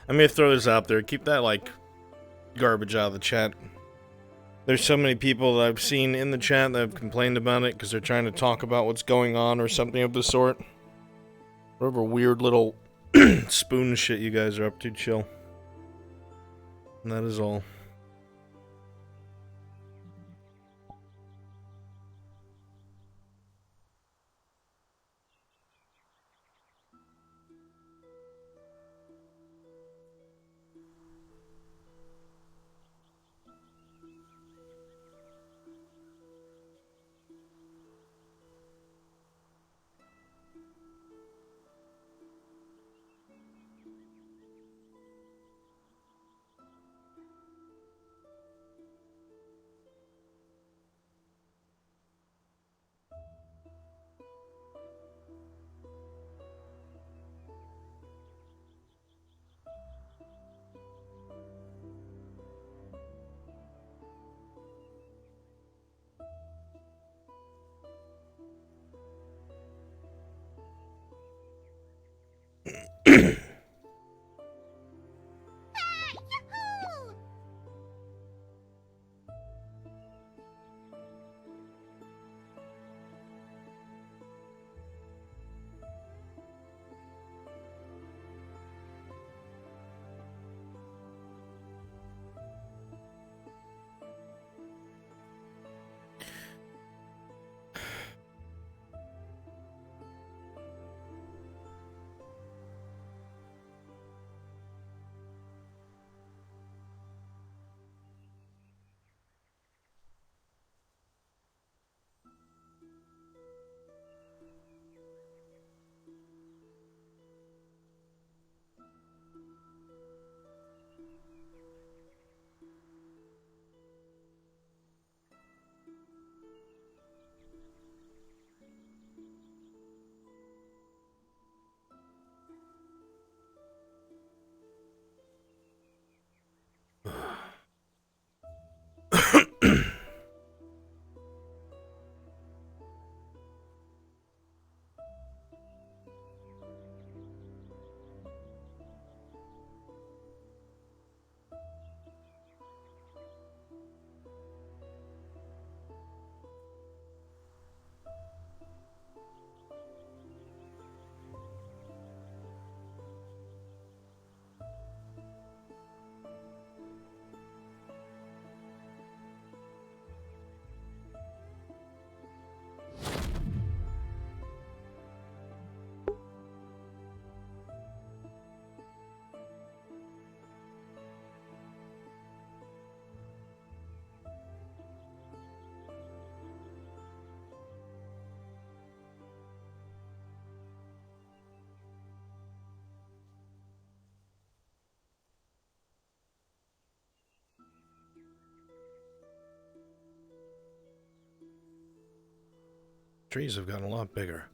I'm gonna throw this out there. Keep that, like, garbage out of the chat. There's so many people that I've seen in the chat that have complained about it because they're trying to talk about what's going on or something of the sort. Whatever weird little spoon shit you guys are up to, chill. And that is all. Trees have gotten a lot bigger.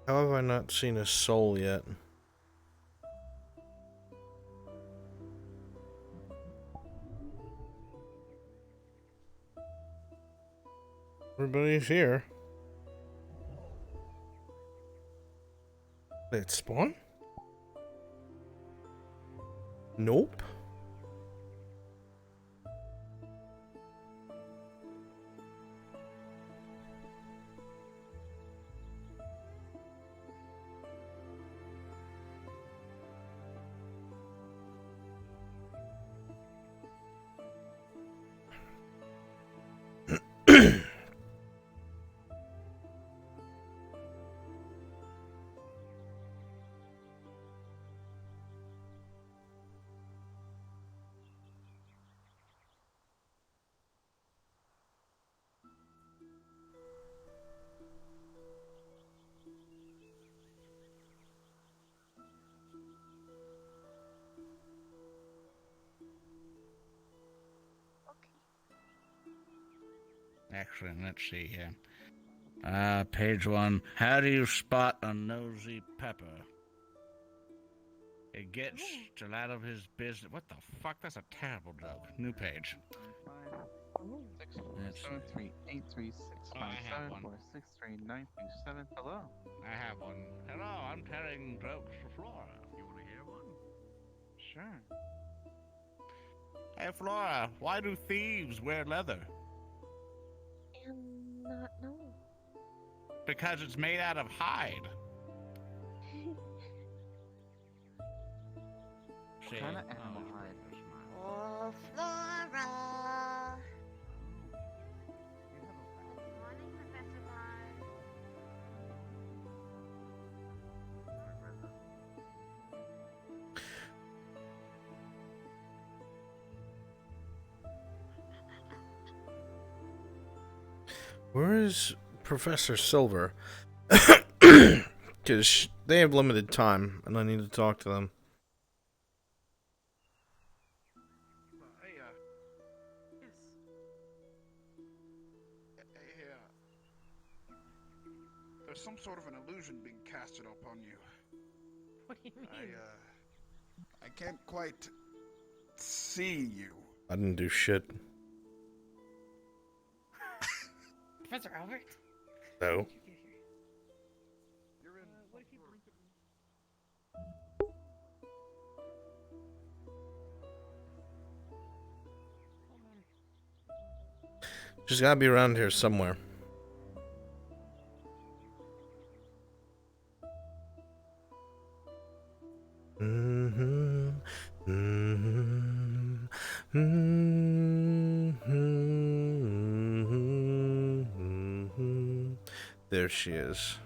How have I not seen a soul yet? Everybody's here. Did it spawn? Nope. Excellent. Let's see here. Page 1. How do you spot a nosy pepper? It gets still out of his business. What the fuck? That's a terrible joke. New page. 6738365746397. Hello. I have one. Hello, I'm telling jokes for Flora. You want to hear one? Sure. Hey, Flora, why do thieves wear leather? Not know. Because it's made out of hide. What kind of animal hide? Oh, Flora. Good morning, Professor Vods. Where is Professor Silver? Because they have limited time, and I need to talk to them. Hey, Yes. there's some sort of an illusion being casted upon you. What do you mean? I can't quite see you. I didn't do shit. Professor Albrecht? No. Did you get here? You're in. What if you blink at me? Hold on. She's gotta be around here somewhere. There she is.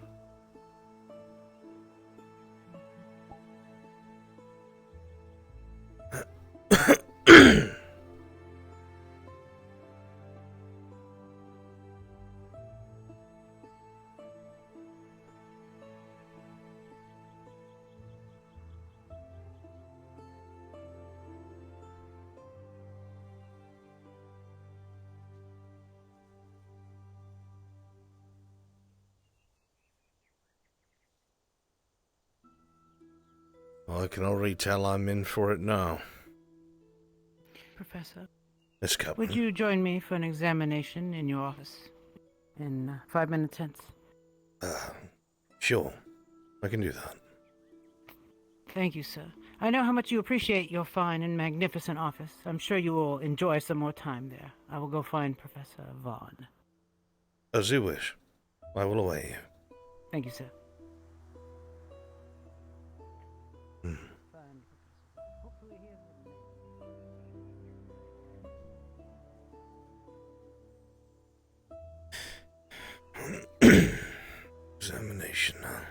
Well, I can already tell I'm in for it now. Professor, Miss Cupman. would you join me for an examination in your office in 5 minutes hence? Sure. I can do that. Thank you, sir. I know how much you appreciate your fine and magnificent office. I'm sure you will enjoy some more time there. I will go find Professor Vaughn. As you wish. I will await you. Thank you, sir. Hmm. Fine, Professor. Hopefully he has Examination now.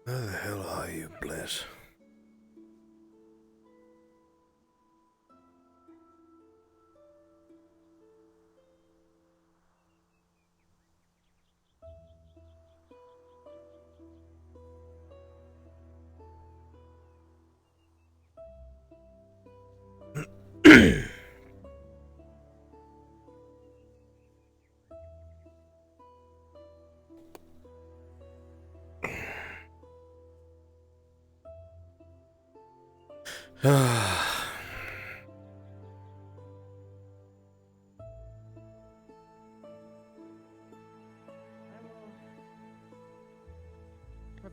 Where the hell are you, Bliss?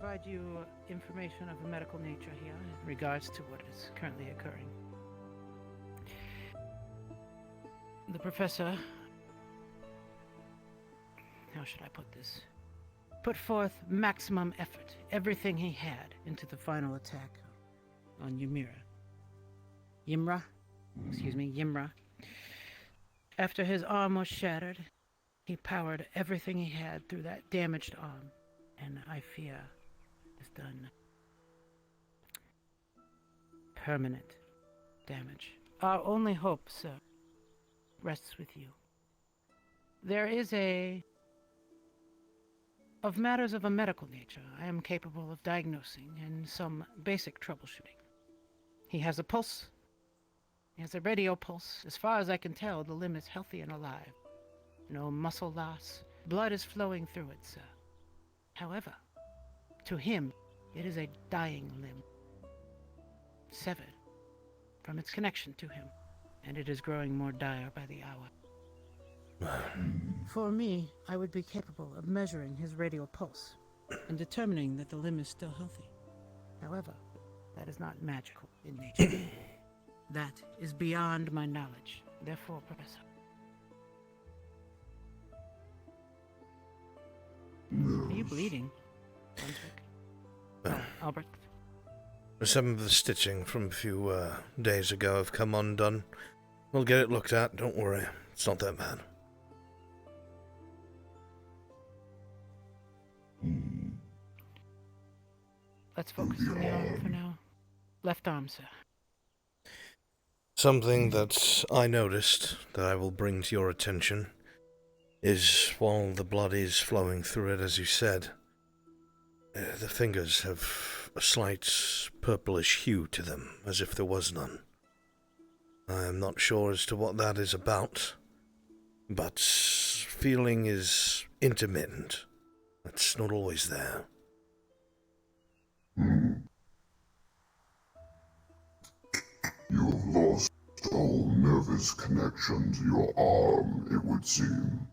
provide you information of a medical nature here in regards to what is currently occurring. The professor, how should I put this? Put forth maximum effort, everything he had, into the final attack on Yimra. After his arm was shattered, he powered everything he had through that damaged arm, and I fear has done permanent damage. Our only hope, sir, rests with you. There is of matters of a medical nature, I am capable of diagnosing and some basic troubleshooting. He has a pulse. He has a radio pulse. As far as I can tell, the limb is healthy and alive. No muscle loss. Blood is flowing through it, sir. However, to him, it is a dying limb, severed from its connection to him, and it is growing more dire by the hour. For me, I would be capable of measuring his radial pulse and determining that the limb is still healthy. However, that is not magical in nature. That is beyond my knowledge. Therefore, Professor. Are you bleeding, Brunswick? Albrecht? Some of the stitching from a few days ago have come undone. We'll get it looked at, don't worry. It's not that bad. Let's focus on the arm for now. Left arm, sir. Something that I noticed that I will bring to your attention is while the blood is flowing through it, as you said, the fingers have a slight purplish hue to them, as if there was none. I am not sure as to what that is about, but feeling is intermittent. It's not always there. You have lost all nervous connection to your arm, it would seem.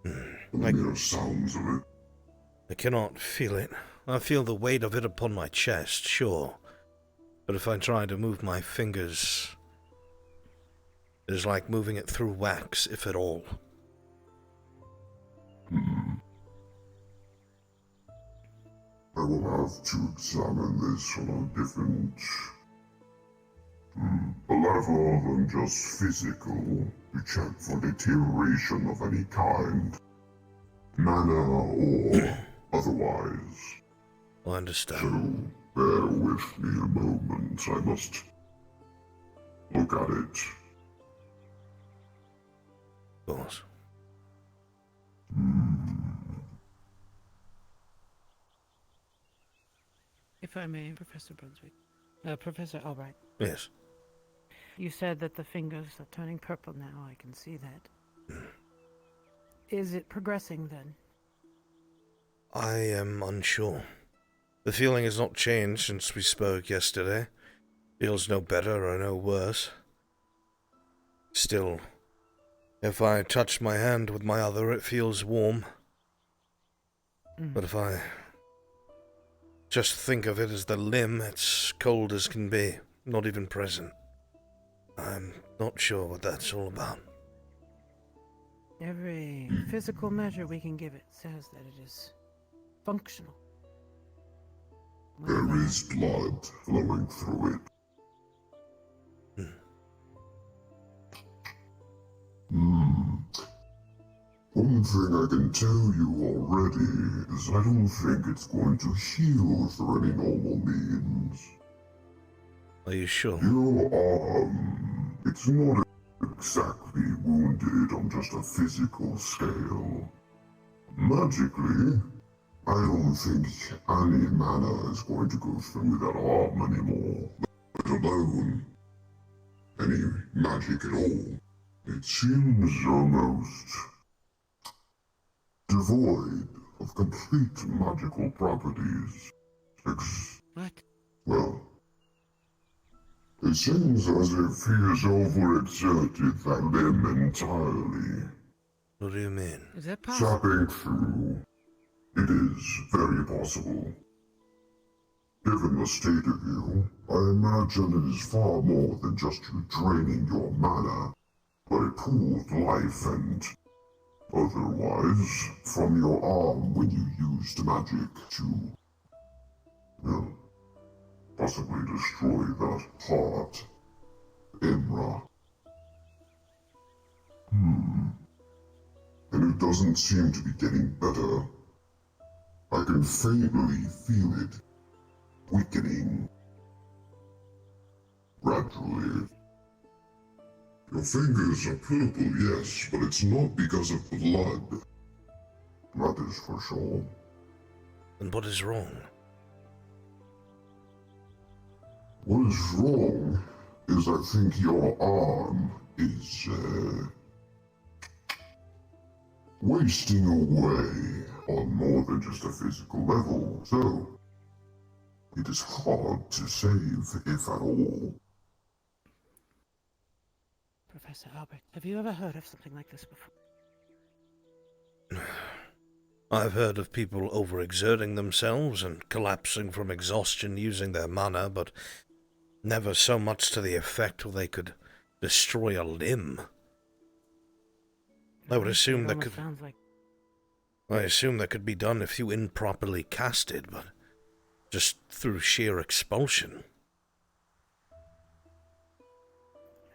The mere sounds of it. I cannot feel it. I feel the weight of it upon my chest, sure. But if I try to move my fingers, it is like moving it through wax, if at all. I will have to examine this on a different a level than just physical, to check for deterioration of any kind, manner or otherwise. I understand. So, bear with me a moment, I must look at it. Of course. If I may, Professor Brunswick. Professor Albrecht. Yes. You said that the fingers are turning purple now. I can see that. Is it progressing then? I am unsure. The feeling has not changed since we spoke yesterday. Feels no better or no worse. Still, if I touch my hand with my other, it feels warm. But if I just think of it as the limb, it's cold as can be, not even present. I'm not sure what that's all about. Every physical measure we can give it says that it is functional. There is blood flowing through it. One thing I can tell you already is I don't think it's going to heal through any normal means. Are you sure? Your arm, it's not exactly wounded on just a physical scale. Magically, I don't think any mana is going to go through that arm anymore, let alone any magic at all. It seems almost devoid of complete magical properties. What? Well, it seems as if he has overexerted that limb entirely. What do you mean? Is that possible? Sapping through It is very possible. Given the state of you, I imagine it is far more than just you draining your mana, but a pooled life and otherwise from your arm when you used magic to, well, possibly destroy that heart, Imra. And it doesn't seem to be getting better. I can faintly feel it weakening. Gradually. Your fingers are purple, yes, but it's not because of blood. That is for sure. And what is wrong? What is wrong is I think your arm is, wasting away on more than just a physical level, so it is hard to save, if at all. Professor Albrecht, have you ever heard of something like this before? I've heard of people overexerting themselves and collapsing from exhaustion using their mana, but never so much to the effect where they could destroy a limb. I would assume that could... Sounds like... I assume that could be done if you improperly casted, but just through sheer expulsion.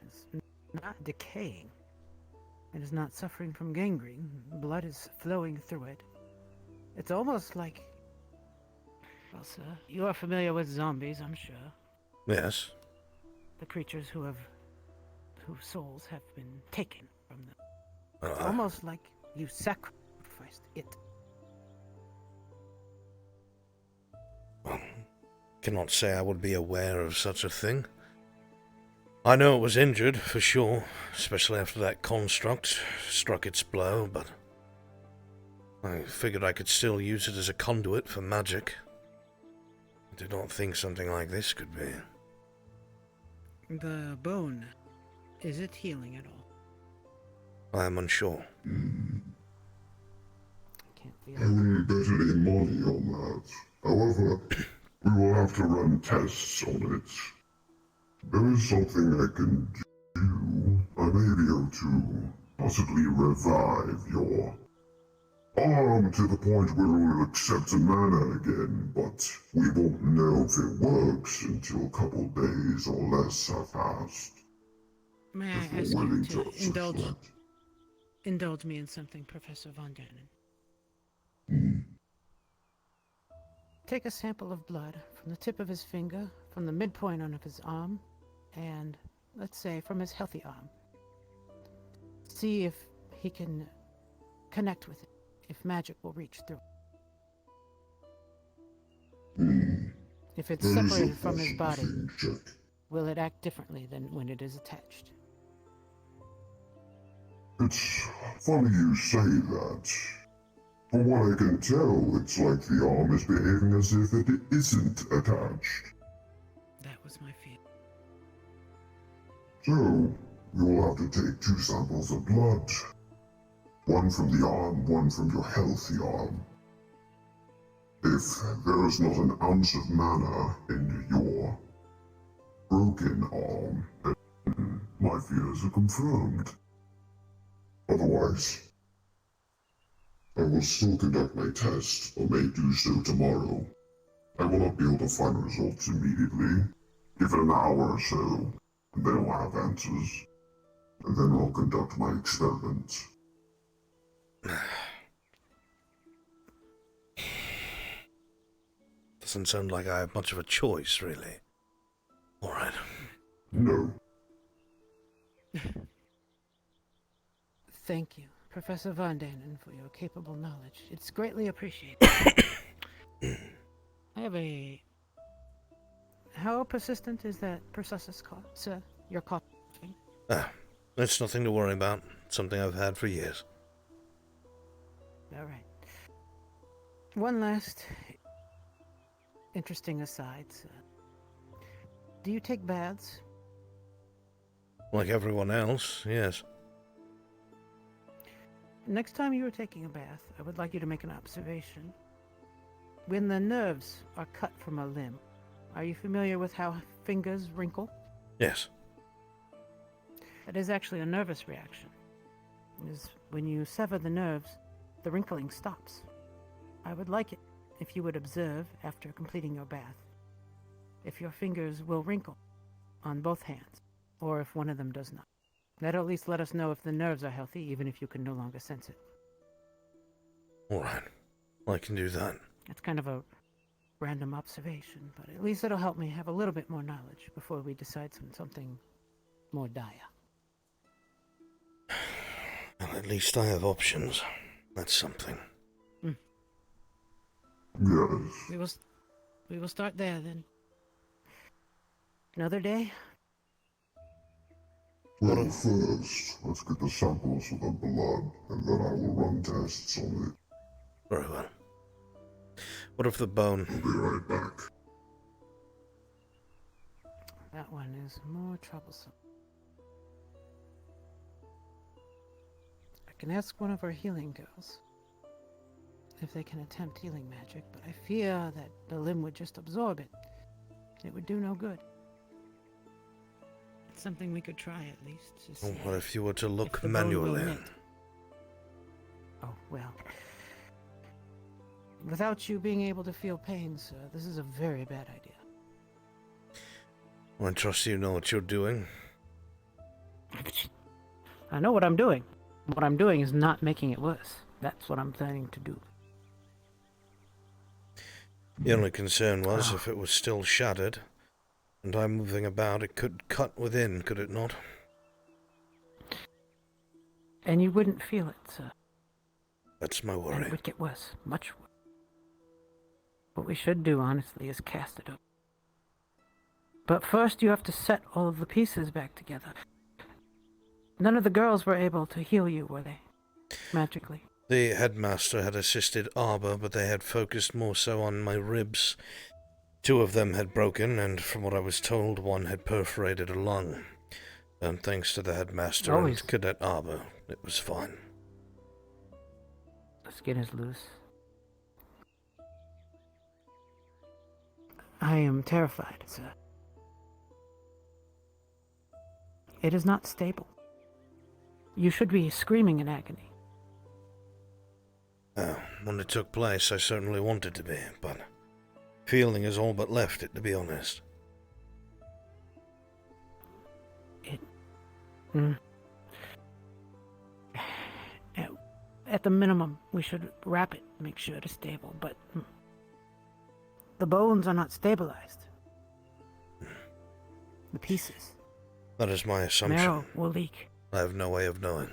It's not decaying. It is not suffering from gangrene. Blood is flowing through it. It's almost like... Well, sir, you are familiar with zombies, I'm sure. Yes. The creatures whose souls have been taken from them. It's almost like you sacrificed it. Cannot say I would be aware of such a thing. I know it was injured, for sure, especially after that construct struck its blow, but I figured I could still use it as a conduit for magic. I did not think something like this could be. The bone, is it healing at all? I am unsure. Can't feel I wouldn't bet any money on that. However, we will have to run tests on it. There is something I can do. I may be able to possibly revive your arm to the point where it will accept mana again, but we won't know if it works until a couple days or less have passed. May I If you're ask you willing to suspect. indulge me in something, Professor Von Dannen? Take a sample of blood from the tip of his finger, from the midpoint of his arm, and, let's say, from his healthy arm. See if he can connect with it, if magic will reach through. If it's That is a separated from his body, possible thing, check. will it act differently than when it is attached? It's funny you say that. From what I can tell, it's like the arm is behaving as if it isn't attached. That was my fear. So, you will have to take 2 samples of blood. One from the arm, one from your healthy arm. If there is not an ounce of mana in your broken arm, then my fears are confirmed. Otherwise, I will still conduct my test, or may do so tomorrow. I will not be able to find results immediately. Give it an hour or so, and then I'll have answers. And then I'll conduct my experiments. Doesn't sound like I have much of a choice, really. Alright. No. Thank you, Professor Von Dannen, for your capable knowledge. It's greatly appreciated. I have a... How persistent is that pertussis cough, sir? Your coughing? It's nothing to worry about. Something I've had for years. All right. One last interesting aside, sir. Do you take baths? Like everyone else, yes. Next time you are taking a bath, I would like you to make an observation. when the nerves are cut from a limb, are you familiar with how fingers wrinkle? Yes. That is actually a nervous reaction. Is when you sever the nerves, the wrinkling stops. I would like it if you would observe after completing your bath if your fingers will wrinkle on both hands, or if one of them does not. That'll at least let us know if the nerves are healthy, even if you can no longer sense it. Alright. I can do that. It's kind of a random observation, but at least it'll help me have a little bit more knowledge before we decide on something more dire. Well, at least I have options. That's something. Yes. We will start there then. Another day? Well, first, let's get the samples of the blood, and then I will run tests on it. Very well. What of the bone? I'll be right back. That one is more troublesome. I can ask one of our healing girls if they can attempt healing magic, but I fear that the limb would just absorb it. It would do no good. It's something we could try at least. To see What if you were to look if the bone will manually? knit. Oh, well. Without you being able to feel pain, sir, this is a very bad idea. I trust you know what you're doing. I know what I'm doing. What I'm doing is not making it worse. That's what I'm planning to do. The only concern was if it was still shattered, and I'm moving about, it could cut within, could it not? And you wouldn't feel it, sir. That's my And worry. it would get worse, much worse. What we should do, honestly, is cast it up. But first you have to set all of the pieces back together. None of the girls were able to heal you, were they? Magically. The headmaster had assisted Arbor, but they had focused more so on my ribs. 2 of them had broken, and from what I was told, 1 had perforated a lung. And thanks to the headmaster and Cadet Arbor, it was fine. The skin is loose. I am terrified, sir. It is not stable. You should be screaming in agony. When it took place, I certainly wanted to be, but feeling is all but left it, to be honest. At the minimum, we should wrap it, make sure it is stable, but the bones are not stabilized. The pieces. That is my assumption. Marrow will leak. I have no way of knowing.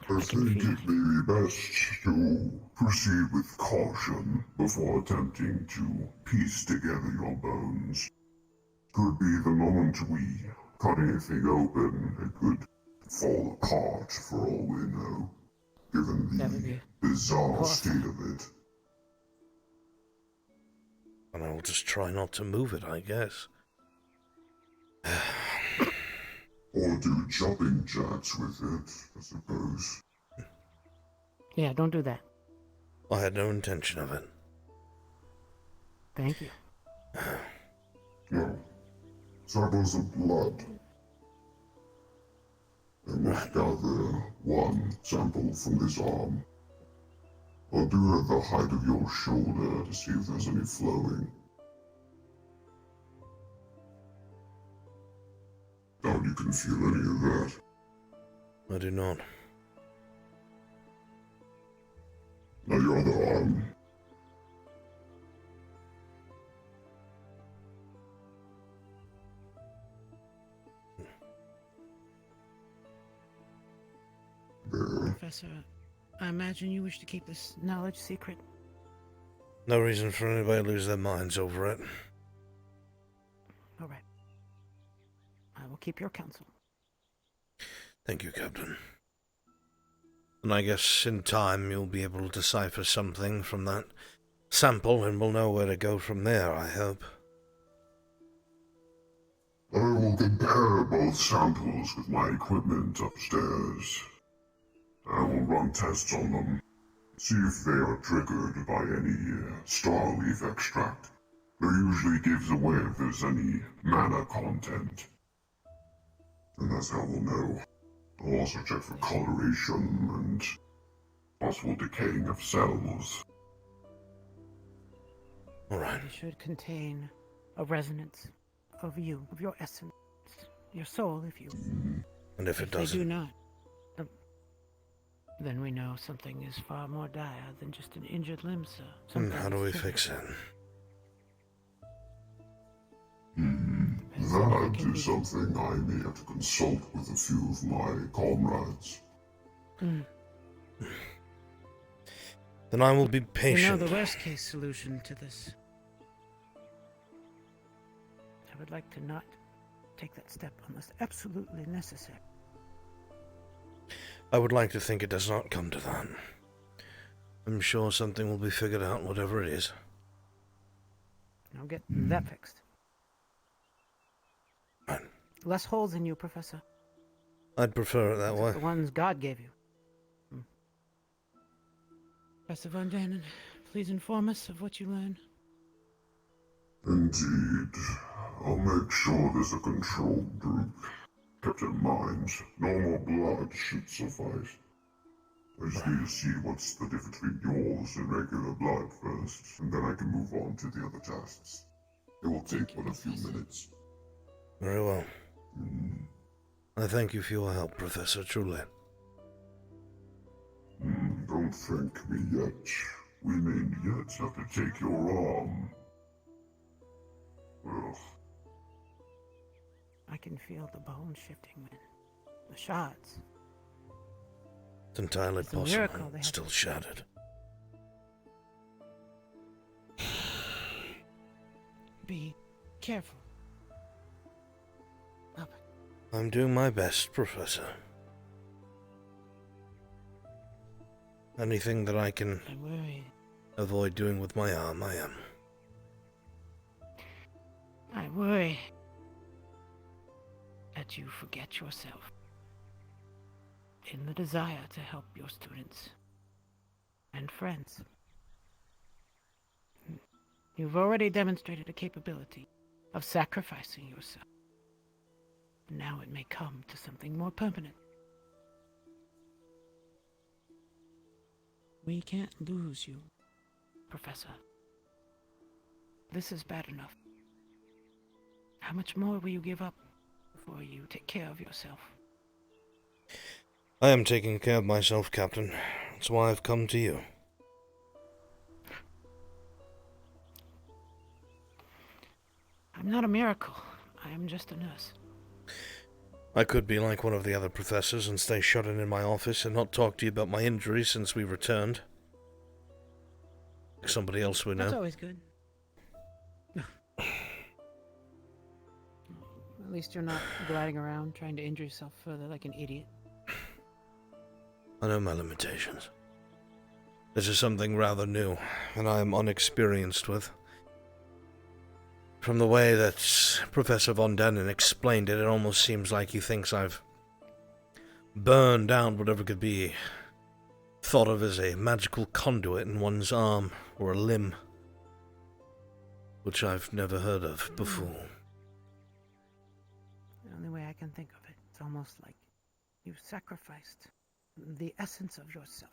I think it may be best to proceed with caution before attempting to piece together your bones. Could be the moment we cut anything open, it could fall apart for all we know, given the bizarre state of it. And I'll just try not to move it, I guess. Or do jumping jacks with it, I suppose. Yeah, don't do that. I had no intention of it. Thank you. No. Samples of blood. I must gather 1 sample from this arm. I'll do it at the height of your shoulder to see if there's any flowing. Doubt you can feel any of that. I do not. Now your other arm. There. Professor, I imagine you wish to keep this knowledge secret. No reason for anybody to lose their minds over it. All right. I will keep your counsel. Thank you, Captain. And I guess in time you'll be able to decipher something from that sample and we'll know where to go from there, I hope. I will compare both samples with my equipment upstairs. I will run tests on them. See if they are triggered by any star leaf extract. That usually gives away if there's any mana content. And that's how we'll know. I'll also check for coloration and possible decaying of cells. Alright. They should contain a resonance of you, of your essence, your soul, if you. And if it If they doesn't, do not, then we know something is far more dire than just an injured limb, sir. then how do we Something fix it? That is something I may have to consult with a few of my comrades. Then I will be You know patient. the worst case solution to this. I would like to not take that step unless absolutely necessary. I would like to think it does not come to that. I'm sure something will be figured out, whatever it is. I'll get that fixed. Right. Less holes in you, Professor. I'd prefer it that Except way. the ones God gave you. Professor Von Dannen, please inform us of what you learn. Indeed. I'll make sure there's a control group. Kept in mind, normal blood should suffice. I just need to see what's the difference between yours and regular blood first, and then I can move on to the other tests. It will take but a few minutes. Very well. I thank you for your help, Professor, truly. Don't thank me yet. We may yet have to take your arm. Ugh. I can feel the bone shifting, man. The shards. It's entirely It's a miracle possible. they It's still have- shattered. Be careful. Albert, I'm doing my best, Professor. Anything that I can I worry. avoid doing with my arm, I am. I worry that you forget yourself in the desire to help your students and friends. You've already demonstrated a capability of sacrificing yourself. Now it may come to something more permanent. We can't lose you, Professor. This is bad enough. How much more will you give up before you take care of yourself? I am taking care of myself, Captain. That's why I've come to you. I'm not a miracle. I am just a nurse. I could be like one of the other professors and stay shut in my office and not talk to you about my injuries since we returned. Like somebody else we That's know. always good. At least you're not gliding around trying to injure yourself further like an idiot. I know my limitations. This is something rather new, and I am unexperienced with. From the way that Professor Von Dannen explained it, it almost seems like he thinks I've burned down whatever could be thought of as a magical conduit in one's arm or a limb, which I've never heard of before. The only way I can think of it, it's almost like you've sacrificed the essence of yourself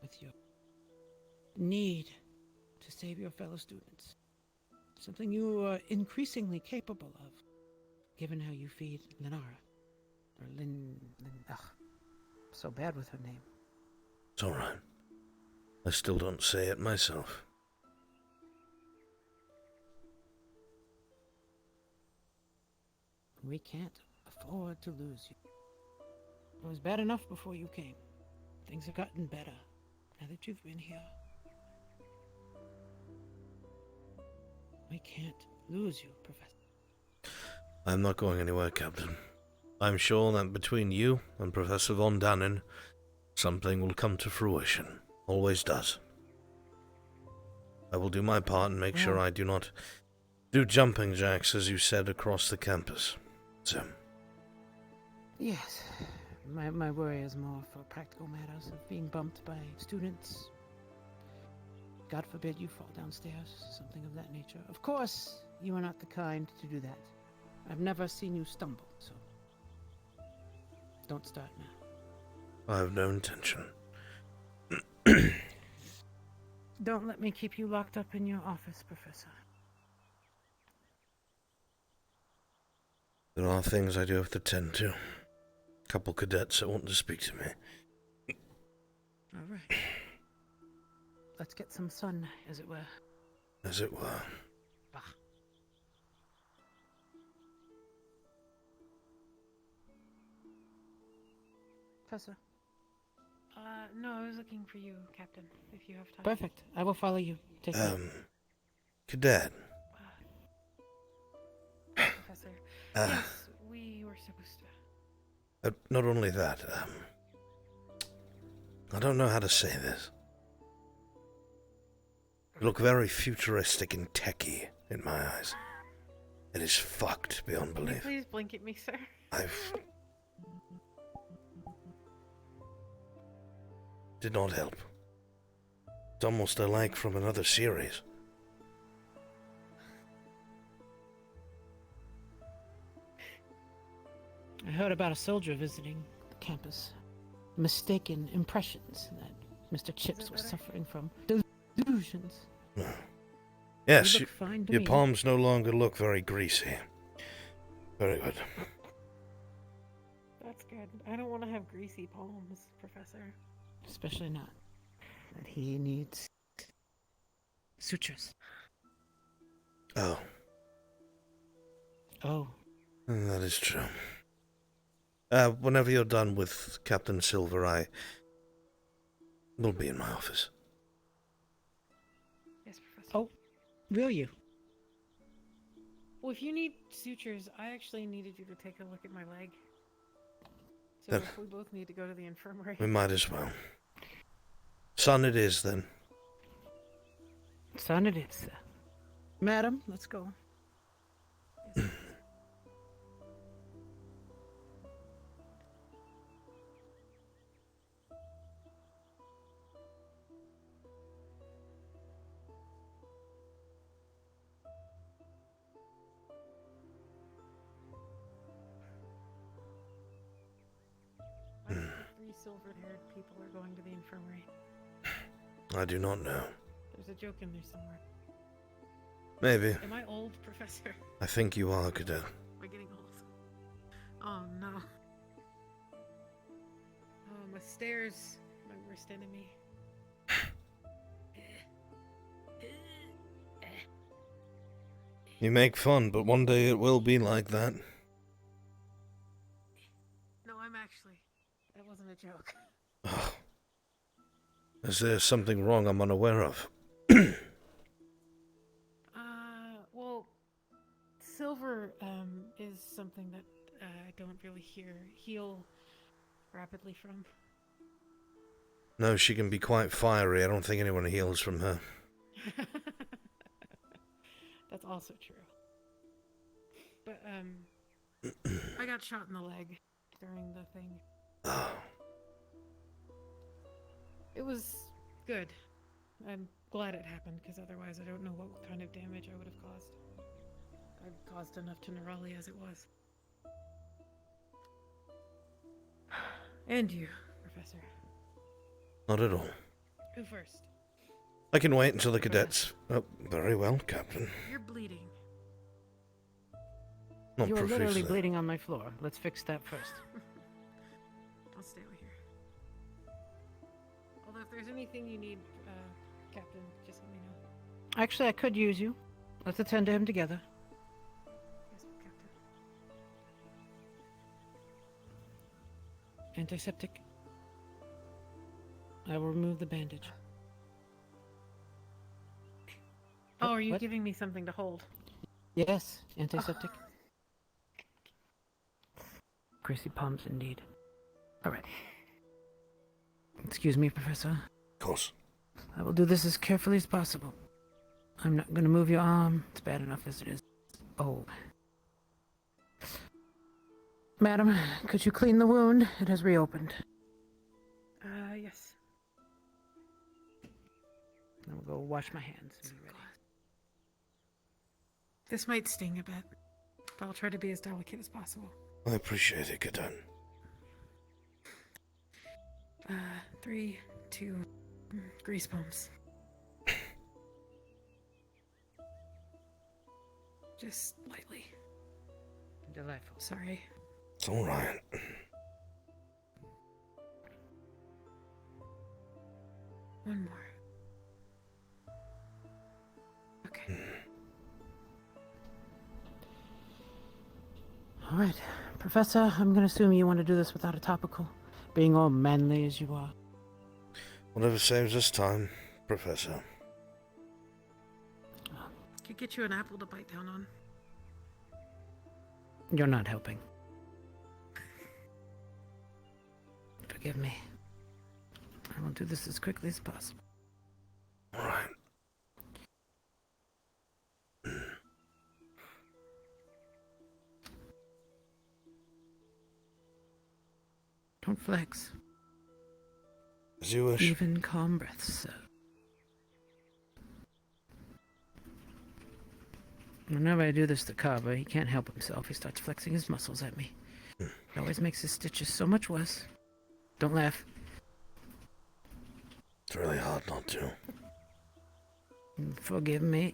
with your need to save your fellow students. Something you are increasingly capable of, given how you feed Linara. Or ugh, I'm so bad with her name. It's alright. I still don't say it myself. We can't afford to lose you. It was bad enough before you came. Things have gotten better now that you've been here. We can't lose you, Professor. I'm not going anywhere, Captain. I'm sure that between you and Professor Von Dannen, something will come to fruition. Always does. I will do my part and make sure I do not do jumping jacks, as you said, across the campus. So, Yes, My worry is more for practical matters of being bumped by students. God forbid you fall downstairs, something of that nature. Of course, you are not the kind to do that. I've never seen you stumble, so don't start now. I have no intention. Don't let me keep you locked up in your office, Professor. There are things I do have to tend to. A couple cadets that want to speak to me. All right. Let's get some sun, as it were. As it were. Bah. Professor. No, I was looking for you, Captain, if you have time. Perfect. I will follow you. Take care. Cadet. Professor. Yes, we were supposed to. Not only that, I don't know how to say this. You look very futuristic and techy in my eyes. It is fucked beyond Can you belief. please blink at me, sir? Did not help. It's almost a like from another series. I heard about a soldier visiting the campus. Mistaken impressions that Mr. Chips was suffering from. Delusions. Yes, You look fine to your me. palms no longer look very greasy. Very good. That's good. I don't want to have greasy palms, Professor. Especially not that he needs sutures. Oh, Oh, that is true. Whenever you're done with Captain Silver, I will be in my office. Yes, Professor. Oh. will you? Well, if you need sutures, I actually needed you to take a look at my leg. So Then- if we both need to go to the infirmary. We might as well. Sun it is, then. Son, it is, sir. Madam, let's go. Yes. I think 3 silver-haired people are going to the infirmary. I do not know. There's a joke in there somewhere. Maybe. Am I old, Professor? I think you are, Cadet. Am I getting old? Oh no. Oh, my stairs, my worst enemy. You make fun, but one day it will be like that. No, I'm actually. That wasn't a joke. Oh. Is there something wrong I'm unaware of? Well, silver is something that I don't really heal rapidly from. No, she can be quite fiery. I don't think anyone heals from her. That's also true. But I got shot in the leg during the thing. Oh. It was good. I'm glad it happened, because otherwise I don't know what kind of damage I would have caused. I've caused enough to Nerali as it was. And you, Professor. Not at all. Who first? I can wait until the cadets... Oh, very well, Captain. You're bleeding. Not You are literally profusely. bleeding on my floor. Let's fix that first. I'll stay over here. Although if there's anything you need, Captain, just let me know. Actually, I could use you. Let's attend to him together. Yes, Captain. Antiseptic. I will remove the bandage. Oh, are you What? giving me something to hold? Yes, antiseptic. Greasy palms indeed. Alright. Excuse me, Professor. Of course. I will do this as carefully as possible. I'm not gonna move your arm. It's bad enough as it is. Oh. Madam, could you clean the wound? It has reopened. Yes. Then we'll go wash my hands and be ready. This might sting a bit, but I'll try to be as delicate as possible. I appreciate it. Get done. 3, 2, grease bumps. Just lightly. Delightful. Sorry. It's all right. One more. Okay. All right. Professor, I'm going to assume you want to do this without a topical, being all manly as you are. Whatever saves us time, Professor. Could get you an apple to bite down on. You're not helping. Forgive me. I will do this as quickly as possible. All right. Don't flex. As you wish. Even calm breaths, sir. Whenever I do this to Carver, he can't help himself. He starts flexing his muscles at me. It always makes his stitches so much worse. Don't laugh. It's really hard not to. Forgive me.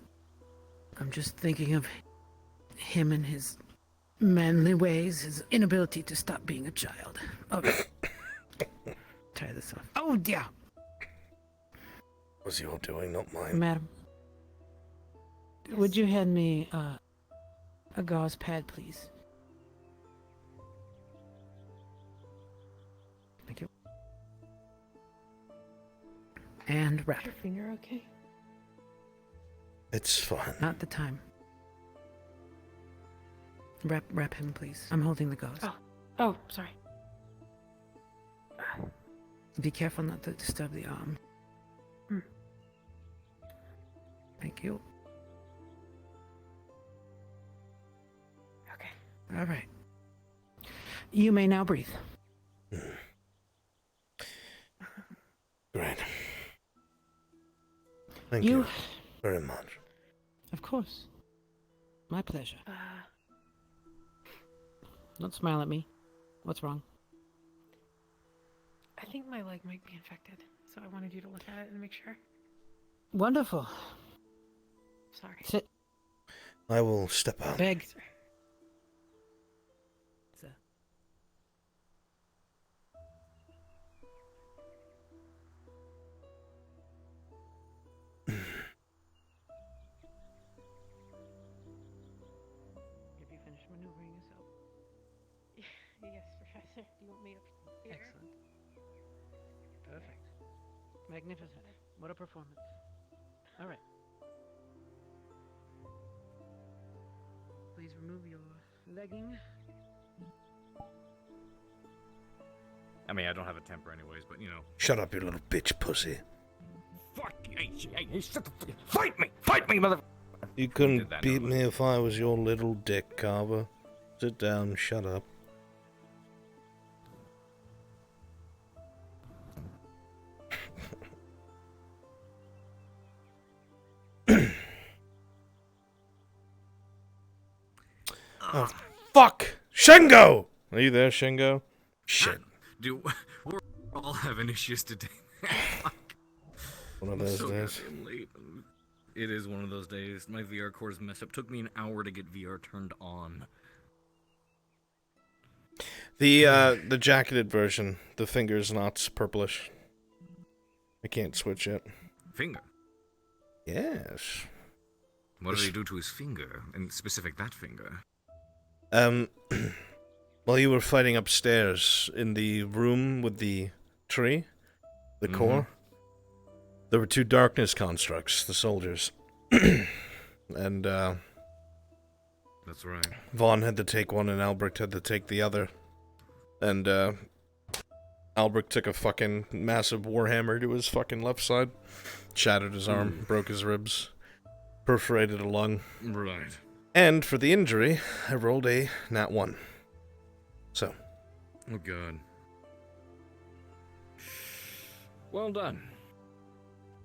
I'm just thinking of him and his manly ways, his inability to stop being a child. Okay. Tie this off. Oh, dear. Was your doing, not mine. Madam, would you hand me a gauze pad, please? Thank you. And wrap. Your finger okay? It's fine. Not the time. Wrap him, please. I'm holding the gauze. Oh, sorry. Be careful not to disturb the arm. Thank you. Okay. All right. You may now breathe. Great. Thank you very much. Of course. My pleasure. Don't smile at me. What's wrong? I think my leg might be infected, so I wanted you to look at it and make sure. Wonderful. Sorry. Sit. I will step out. Beg. Sir. Have you finished maneuvering yourself? Yes, Professor. Do you want me up here? Excellent. Perfect. Magnificent. What a performance. All right. Please remove your legging. I mean, I don't have a temper anyways, but you know. Shut up, you little bitch pussy. Fuck! Hey, shut the fuck! Fight me, mother. You couldn't beat me if I was your little dick, Carver. Sit down, shut up. Oh, fuck! Shingo! Are you there, Shingo? Shit. Dude, we're all having issues today. One of those days. Goddamn late. It is one of those days. My VR cord is messed up. Took me an hour to get VR turned on. The jacketed version, the finger's not purplish. I can't switch it. Finger? Yes. What did he do to his finger? And specific that finger? While you were fighting upstairs in the room with the tree, the core, there were two darkness constructs, the soldiers. And, That's right. Vaughn had to take one and Albrecht had to take the other. And, Albrecht took a fucking massive warhammer to his fucking left side, shattered his arm, broke his ribs, perforated a lung. Right. And for the injury, I rolled a nat 1. So, Oh god. Well done.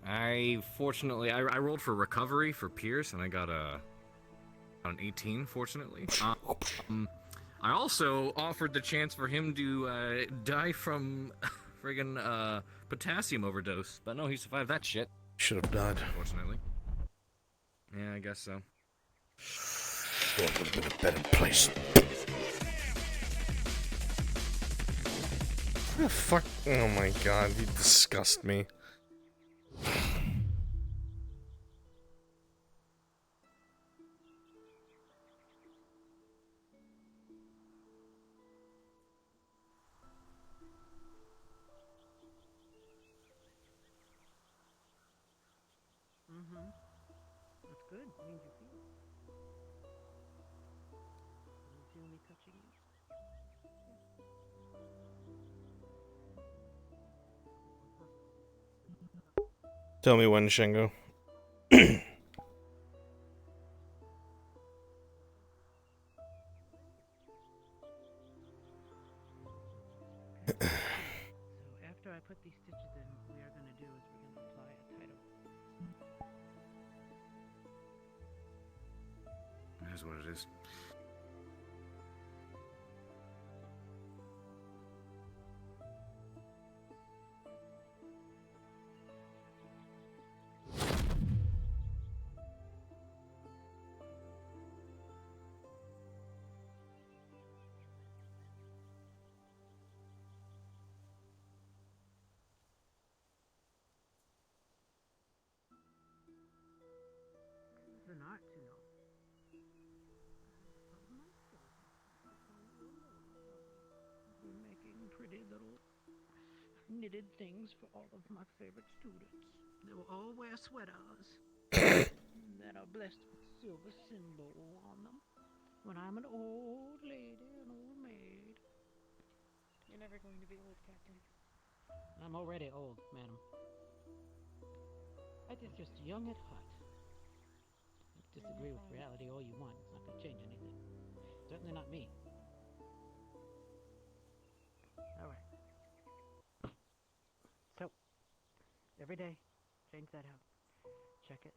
I fortunately I rolled for recovery for Pierce and I got an 18 fortunately. I also offered the chance for him to die from friggin' potassium overdose, but no, he survived that shit. should have died. Unfortunately. Yeah, I guess so. World would have been a better place. What the fuck? Oh my god, you disgust me. Mm-hmm. That's good. Means you feel it. You feel me touching you? Tell me when, Shingo. So after I put these stitches in, what we are going to do is we're going to apply a title. That's what it is. It's an art to know. We're making pretty little knitted things for all of my favorite students. They will all wear sweaters that are blessed with silver symbol on them. When I'm an old lady, an old maid. You're never going to be old, Captain. I'm already old, madam. I is just young at heart. You can disagree with reality all you want. It's not going to change anything. Certainly not me. Alright. So, every day, change that out. Check it.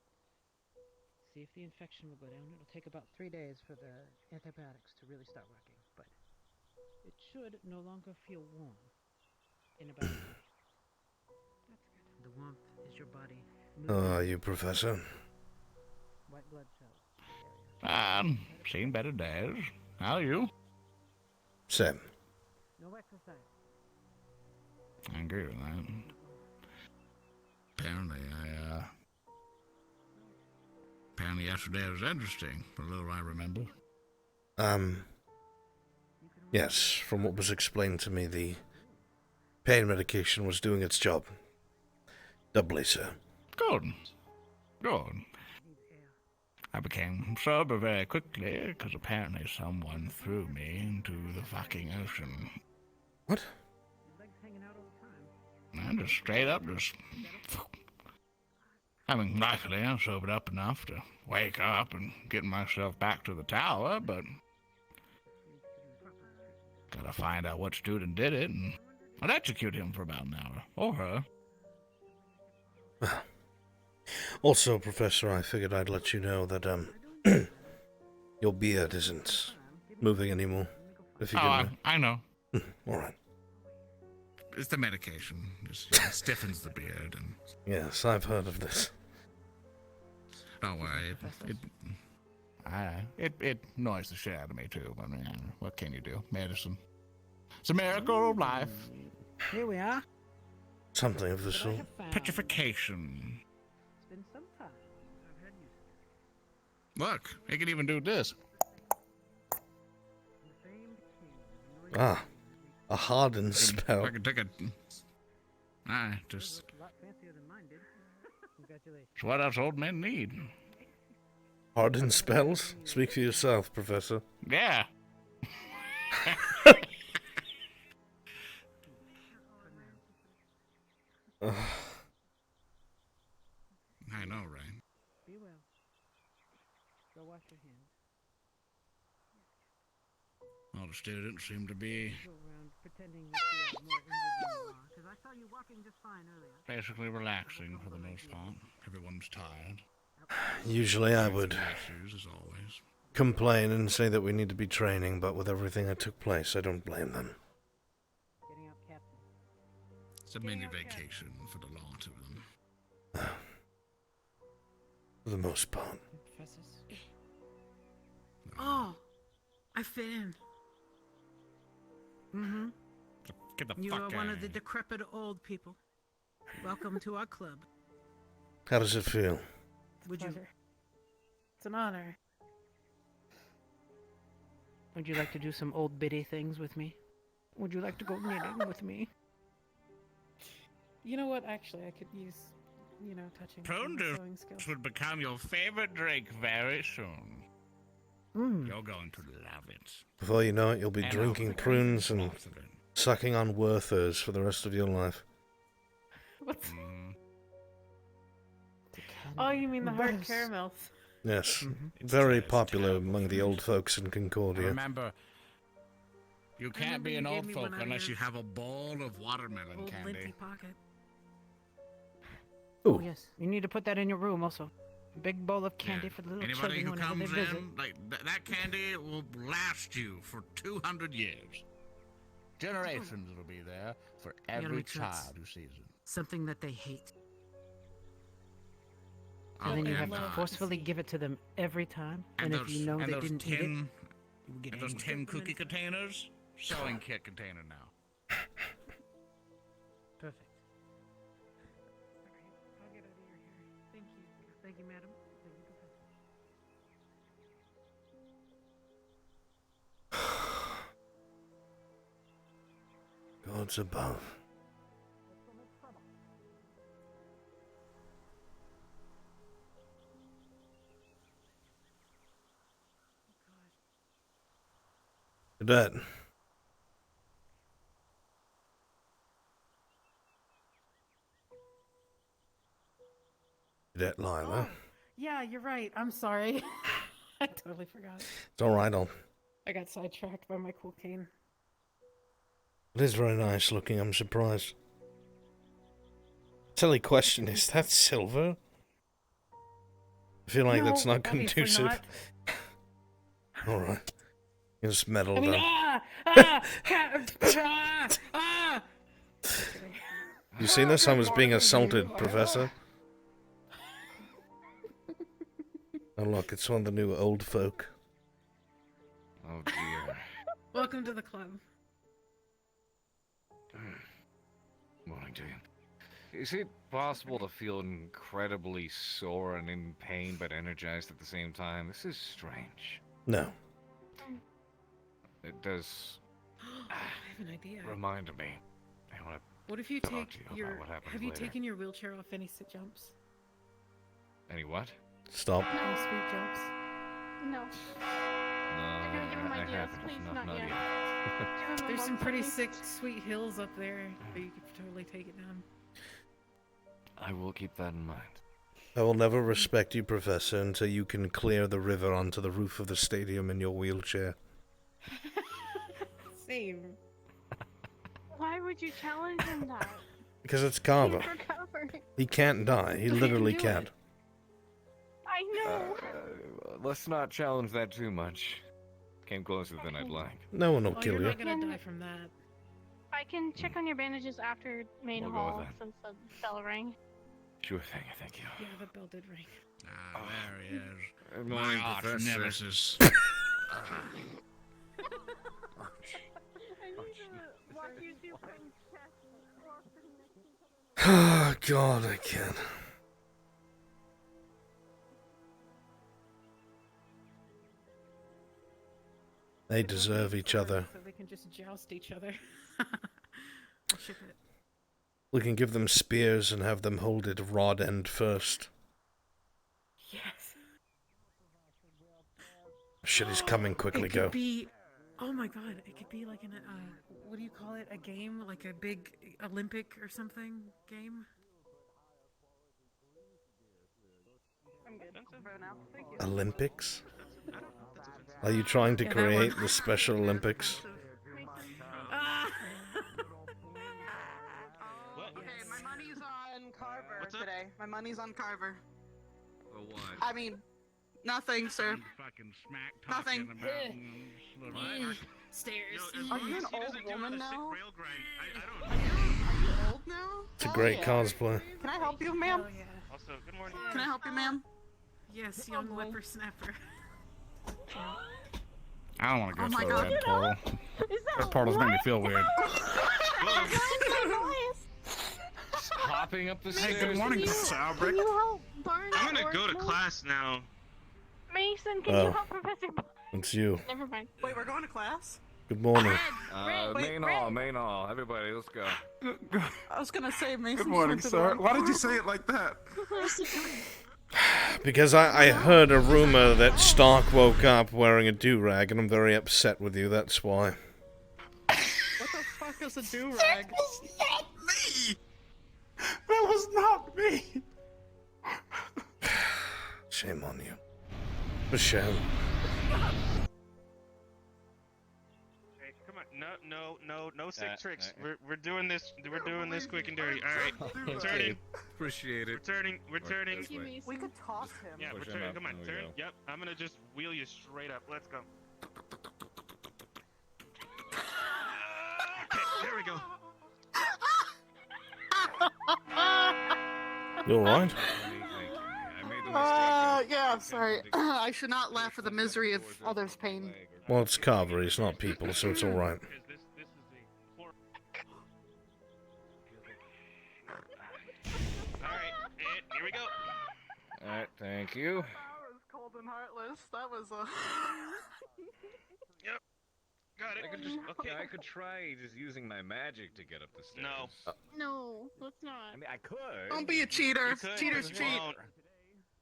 See if the infection will go down. It'll take about 3 days for the antibiotics to really start working, but it should no longer feel warm in about a day. That's good. The warmth is your body. You professor? White blood cells. Seen better days. How are you? Sam. No exercise. I agree with that. Apparently yesterday was interesting, for a little I remember. Yes, from what was explained to me, the pain medication was doing its job. Doubly so. Good. Good. I became sober very quickly, because apparently someone threw me into the fucking ocean. What? And just straight up, I mean, luckily I sobered up enough to wake up and get myself back to the tower, but gotta find out what student did it, and I'd execute him for about an hour, or her. Well, also, Professor, I figured I'd let you know that, your beard isn't moving anymore. If you I know. Alright. It's the medication. Just stiffens the beard, and Yes, I've heard of this. don't worry. It annoys the shit out of me too. But what can you do? Medicine. It's a miracle of life. Here we are. Something of the sort. Petrification. It's been some time. I've had use of it. Look, it can even do this. Ah, a hardened spell. I can take it. Just. A lot fancier than mine did. Congratulations. It's what us old men need. Hardened spells? Speak for yourself, Professor. Yeah. I know, right? Be well. Go wash your hands. All the students seem to be Go around pretending that you are more injured than you are, 'cause I saw you walking just fine earlier. basically relaxing for the most part. Everyone's tired. Usually I would Issues, as always. complain and say that we need to be training, but with everything that took place, I don't blame them. Getting out, Captain. It's a mini vacation for the lot of them. For the most part. Professors. Oh, I fit in. Mm-hmm. Get the You fuck are out one of the decrepit old people. Welcome to our club. How does it feel? Would you It's an honor. Would you like to do some old biddy things with me? Would you like to go knitting with me? You know what? Actually, I could use, touching. Prune my juice sewing skills. would become your favorite drink very soon. Mm. You're going to love it. Before you know it, you'll be And drinking I'll prunes and lots of it. sucking on Werthers for the rest of your life. What's? Mm, Oh, you mean the hard Yes. caramels? Yes, it's very just popular terrible among the food. old folks in And Concordia. remember, you can't remember be you an gave old me folk one out of unless you your have a bowl of watermelon Old candy. linty pocket. Oh, yes. You need to put that in your room also. A big bowl of candy Yeah. for the little Anybody children who whenever they comes visit. in, like that candy will last you for 200 years. Generations will be there for every make sure it's- child who sees it. Something that they hate. Oh, And then you have and, to forcefully give it to them every time. And, if you know and they those didn't eat it, 10 you will get and those angry. 10 cookie containers, sewing kit container now. Perfect. Alright, I'll get out of your hair. Thank you. Thank you, madam. Thank you, Professor. Gods above. Cadet. Cadet Lila. Oh, yeah, you're right. I'm sorry. I totally forgot. It's alright, I got sidetracked by my cool cane. it is very nice looking, I'm surprised. Silly question, is that silver? I feel like that's No, not obviously conducive. not. Alright. Just metal I mean, then. You seen this? I was being assaulted, Professor. Oh look, it's one of the new old folk. Oh dear. Welcome to the club. Morning to you. Is it possible to feel incredibly sore and in pain but energized at the same time? This is strange. No. It does I have an idea. remind me. I want What if you talk take to you about your? what happens Have you later. taken your wheelchair off any sit jumps? to. Any what? Stop. Any sweet jumps? No. No, You're gonna give him I ideas, haven't. please, Not not yet. yet. There's some pretty sick, sweet hills up there that you could totally take it down. I will keep that in mind. I will never respect you, Professor, until you can clear the river onto the roof of the stadium in your wheelchair. Same. Why would you challenge him that? Because it's Carver. He's recovering. He can't die. He literally do can't. I know. Let's not challenge that too much. Came closer than I'd like. No one will Oh, kill you're you. not gonna die from that. I can check on your bandages after main We'll go with hall that. since the bell rang. Sure thing, thank you. Yeah, the bell did ring. Ah, there he is. Good My morning, arch Professor. nemesis. I need to walk you through Prince Chess. Oh, God, I can't. They deserve each other. So they can just joust each other. I'll ship it. We can give them spears and have them hold it rod end first. Yes. Shit is coming quickly, It go. could be. Oh my god! It could be like an what do you call it? A game, like a big Olympic or something game. I'm good for now. Thank you. Olympics? Are you trying to create the Special Olympics? Okay, my money's on Carver today. My money's on Carver. For what? I mean, nothing, sir. Nothing. Stairs. Are you an old woman now? Are you old now? It's a great cosplay. Can I help you, ma'am? Oh, yeah. Also, good morning. Can I help you, ma'am? Yes, young whippersnapper. I don't want to go Oh my through God. that portal. That portal's made me feel weird. Hopping up the stairs. Hey, good morning, Mr. Albrecht. Can you help Barney? I'm gonna go to class now. Mason, can Oh. you help Professor? It's you. Never mind. Wait, we're going to class? Good morning. Main hall. Everybody, let's go. I was gonna say Mason. Good morning, went to sir. the- Why did you say it like that? Because I heard a rumor that Stark woke up wearing a do-rag, and I'm very upset with you, that's why. What the fuck is a do-rag? That was not me! Shame on you. Michelle. Hey, come on. No sick tricks. We're doing this. We're doing this quick and dirty. All right. Returning. Appreciate it. Returning. We could toss him. Yeah, Push him return. up. Come on, There we turn. go. Yep. I'm gonna just wheel you straight up. Let's go. Okay, there we go. You alright? Yeah, I'm sorry. I should not laugh at the misery of others' pain. Well, it's Carver, it's not people, so it's alright. Because this is a. All right, and here we go. Alright, thank you. That was cold and heartless. That was Yep. Got it. I could try just using my magic to get up the stairs. No. No, let's not. I mean, I could. Don't be a cheater. You could, Cheaters but cheat. you won't.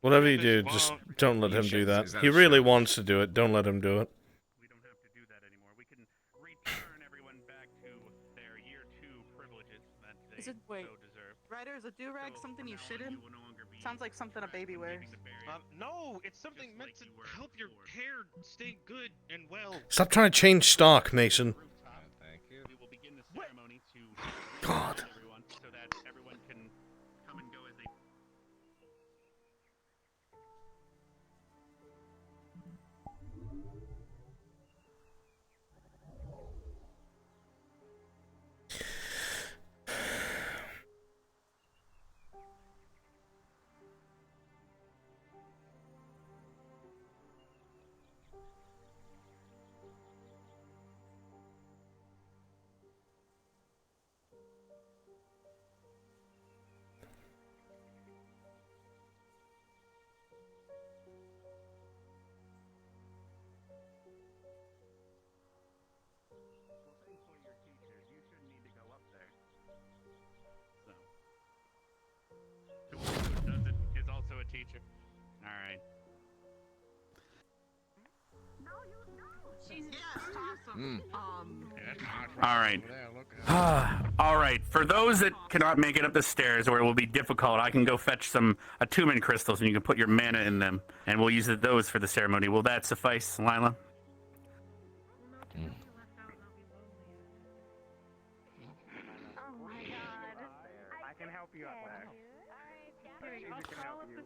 Whatever you do, just don't let him do that. He really wants to do it, don't let him do it. We don't have to do that anymore. We can return everyone back to their year 2 privileges that they Is it- wait. so deserve. Ryder, is a do-rag So something from you now shit on, in? you will no longer be Sounds like something a baby wears. No, it's something meant to help your hair stay good and well. Stop trying to change Stark, Mason. Thank you. We will begin the ceremony to God. everyone so that everyone can come and go as they. Is also a teacher. All right. All right. All right. For those that cannot make it up the stairs or it will be difficult, I can go fetch some attunement crystals and you can put your mana in them, and we'll use those for the ceremony. Will that suffice, Lila? I can help you out there.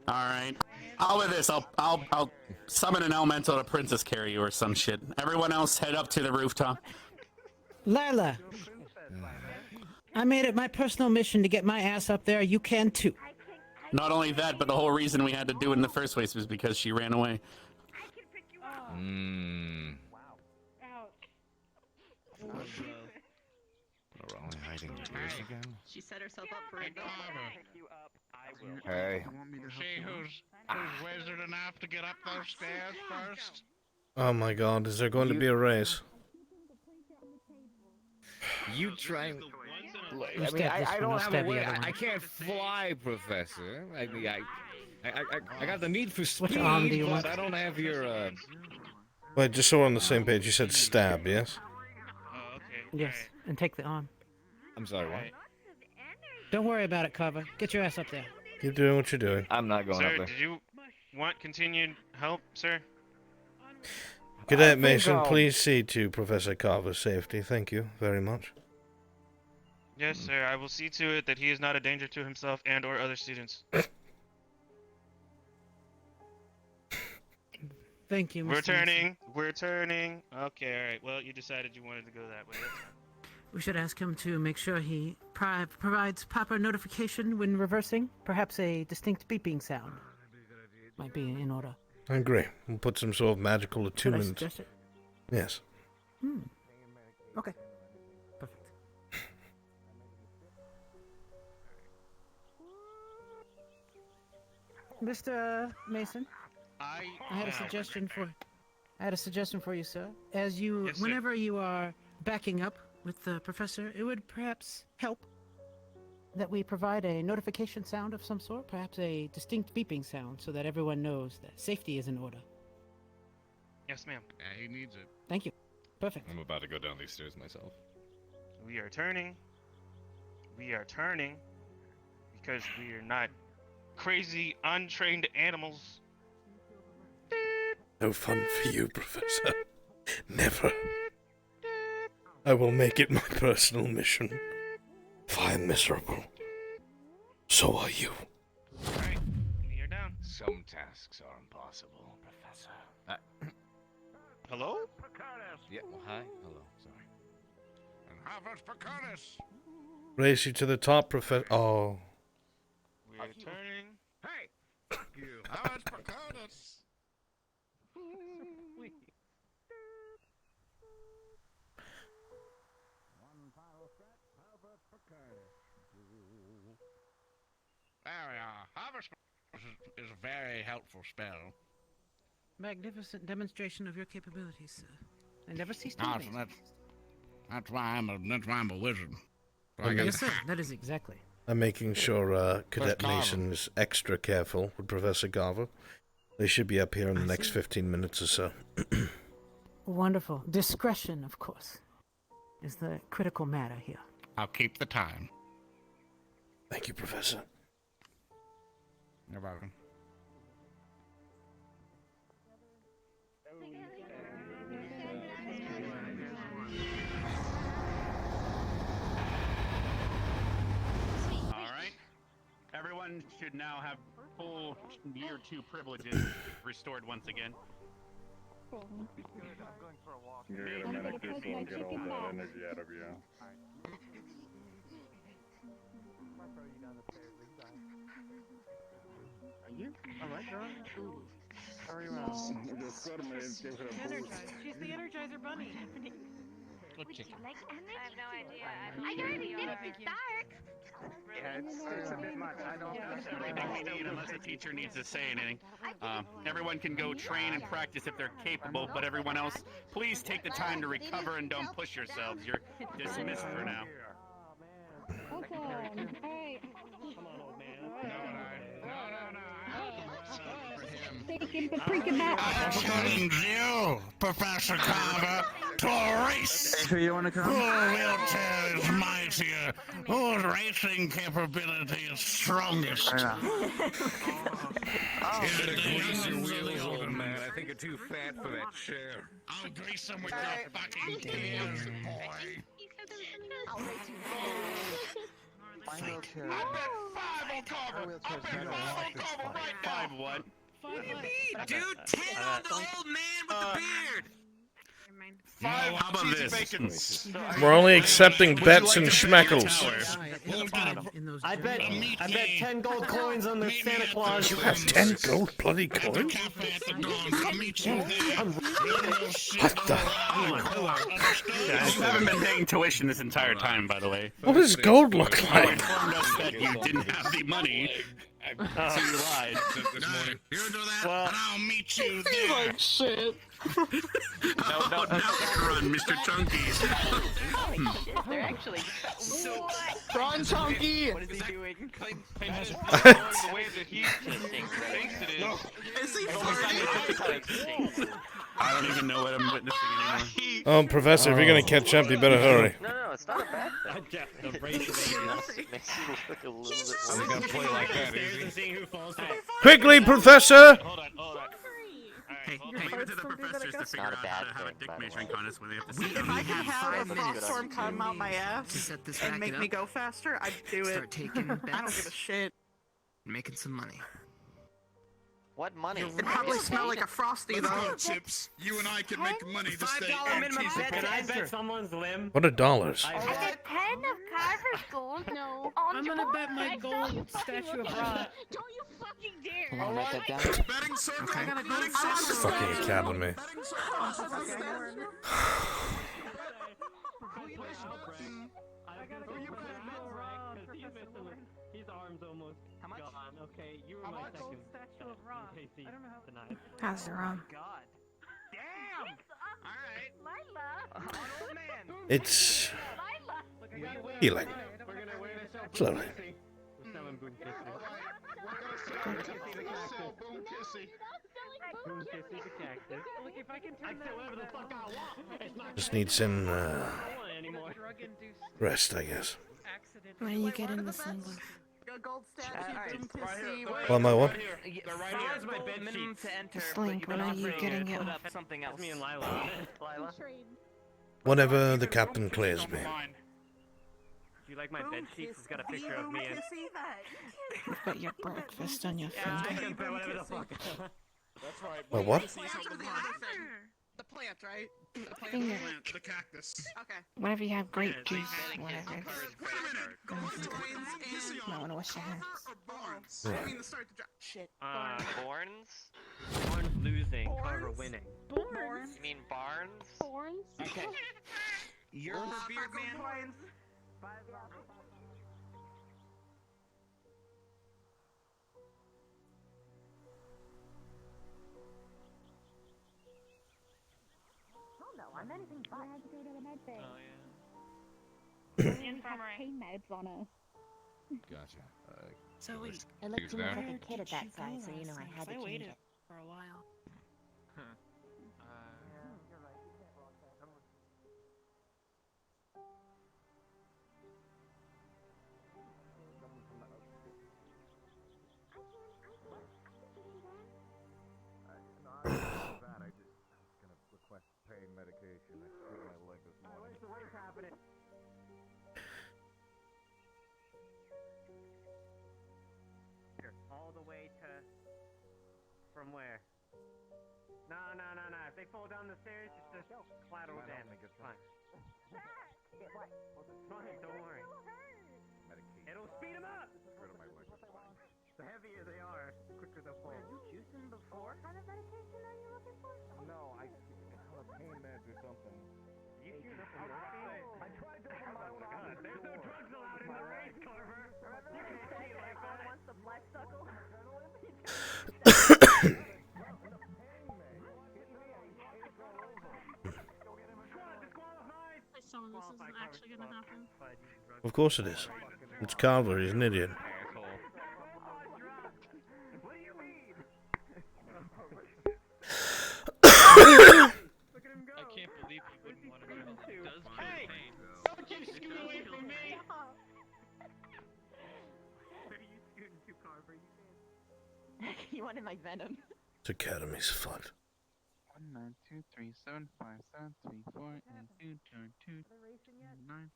All right. How about this? I'll summon an elemental to princess carry you or some shit. Everyone else head up to the rooftop. Lila, I made it my personal mission to get my ass up there. You can too. Not only that, but the whole reason we had to do it in the first place was because she ran away. Mmm. Are we hiding tears again? She set herself up for it. Hey. See who's wizard enough to get up those stairs first? Oh my god, is there going to be a race? You try and... You I stab mean, this I one, don't I'll have a stab the way. other one. I can't fly, Professor. I mean, I got the need for speed, arm do you but want? I don't have your, Wait, just so we're on the same page, you said stab, yes? Oh, okay. Yes, and take the arm. I'm sorry, what? Don't worry about it, Carver. Get your ass up there. Keep doing what you're doing. I'm not going Sir, up there. did you want continued help, sir? Cadet Mason, please see to Professor Carver's safety. Thank you very much. Yes, sir. I will see to it that he is not a danger to himself and or other students. Thank you, Mr. We're Mason. turning. We're turning. Okay, all right. Well, you decided you wanted to go that way. That's fine. We should ask him to make sure he provides proper notification when reversing. Perhaps a distinct beeping sound might be in order. I agree. We'll put some sort of magical Should I attunement. suggest it? Yes. Okay. Perfect. Mr. Mason, I had a suggestion for you, sir. As you, Yes, sir. whenever you are backing up with the professor, it would perhaps help that we provide a notification sound of some sort, perhaps a distinct beeping sound, so that everyone knows that safety is in order. Yes, ma'am. Yeah, he needs it. Thank you. Perfect. I'm about to go down these stairs myself. We are turning. We are turning because we are not crazy, untrained animals. No fun for you, Professor. Never. I will make it my personal mission. If I am miserable, so are you. Alright, you're down. Some tasks are impossible, Professor. Hello? Yeah, well, hi. Hello, sorry. And Harvard's Picanus. Race you to the top, Professor. Oh. We are turning. Hey! Fuck you. Harvard's Picanus. There we are. Harvest is a very helpful spell. Magnificent demonstration of your capabilities, sir. I never cease to Ah, amaze so me. that's why I'm a wizard. So Okay. Yes, sir. That is exactly. I'm making sure Cadet Carver? Mason is extra careful with Professor Garver. They should be up here in the next 15 minutes or so. Wonderful. Discretion, of course, is the critical matter here. I'll keep the time. Thank you, Professor. You're welcome. Alright. Everyone should now have full year 2 privileges restored once again. You're gonna get a medic pistol and get all that energy out of you. Are you alright, girl? Ooh. Sorry, The squad mates gave it a boost. Energized. She's the Energizer Bunny. Good chicken. I have no idea. I already did it Thank to you. Stark. Yeah, it's a bit much. I don't Everything we need unless the teacher needs to say anything. Everyone can go train and practice if they're capable, but everyone else, please take the time to recover and don't push yourselves. You're dismissed for now. I challenge you, Professor Carver, to a race. Who you wanna come? Who wheelchair is mightier? Whose racing capability is strongest? Is it a greaser wheels, old man? I think you're too fat for that chair. I'll grease them with your fucking tears, boy. My wheelchair. I bet 5 will cover. I bet 5 will cover right now. 5 what? Dude, 10 on the old man with the beard! How about this? We're only accepting bets and schmeckles. I bet 10 gold coins on the Santa Claus. You have 10 gold bloody coins? What the? You haven't been paying tuition this entire time, by the way. What does gold look You like? informed us that you didn't have the money, so you lied. This morning. You do that, and I'll meet you there. Like shit. Now run, Mr. Chunkies. They're actually. Ron Chunky! What is he doing? The way that he thinks it is. Is he farting? I don't even know what I'm witnessing anymore. Oh, Professor, if you're gonna catch up, you better hurry. No, it's not a bad thing. The race makes you look a little bit Are we gonna play like that, is he? Quickly, Professor! Hold on. Hey, Your leave it to farts the don't do that, I professors to guess? figure Not a out how bad to have a thing, dick by the measuring way. contest where they have to We, sit if down I and could have a 5 minutes frost storm come out my to ass set this and racket make me up, go faster, I'd do it. start taking I don't bets, give a shit. making some money. What money? It'd probably smell like a frosty Let's though. go, Chips. You and I can make money to stay $5 minimum anti- bet Can to I enter. bet someone's limb? What are dollars? I bet 10 of Carver's gold. No. I'm gonna bet my gold statue of Rod. Don't you fucking dare. Can I write that down? Betting circle. Okay. Betting This circle. fucking academy. Betting circle. His arm's almost gone. Okay, you were my second Statue of Rod. in case he I don't know how. denied. How's the rum? God. Damn! Lila. Old man. It's Lila. healing. We're gonna wear this out. Slowly. We're selling Boom Kissy. We're gonna sell Boom Kissy. Boom Kissy the cactus. Look, if I can I turn can say whatever the fuck I want. It's not Just need some I don't want it anymore. drug-induced rest, I guess. accident. When are you getting the sunglasses? A gold statue, Alright, Boom Right here. Kissy. They're Well, my what? They're right here. My bed minimum sheets. to enter, Slink, when are you getting it? put up something else. That's me and Lila. Lila. Whatever the captain clears me. Do you like my bed sheets? It's got a picture of me. You've got your breakfast on your Yeah, I finger. can say whatever the fuck. That's right. Well, what? The plant, right? The plant. Finger. The cactus. Okay. Whenever you have grape juice, Betting whatever. Kissy card. Wait a minute. Gold coins and Might want to wash your hands. or barns? I mean, to start the drop. Shit. Borns? Barnes losing, Carver winning. Born. You mean Barnes? Thorns. Okay. You're the beard man. Pain meds on us. Gotcha. So we. I looked Use too much that. like a kid at that size, so you know I had to I change waited it. for a while. All the way to... From where? No. If they fall down the stairs, it's just collateral damage. It's fine. It's fine, don't worry. It'll speed them up! The heavier they are, the quicker they'll fall. Have you juiced them before? What kind of medication are you looking for? No, I call it pain meds or something. You queued up for morphine? I tried to open my own God, there's no drugs allowed in the race, Carver! You can see it like that. Wants the black suckle? Someone, this isn't actually gonna happen. Of course it is. It's Carver, he's an idiot. I can't believe you wouldn't want to know. It does kill pain. Don't you scoot away from me! Where are you scooting to, Carver? You wanted my venom. This academy's fun. 1 9 2 3 7 5 7 3 4 and 2 turn 2 9.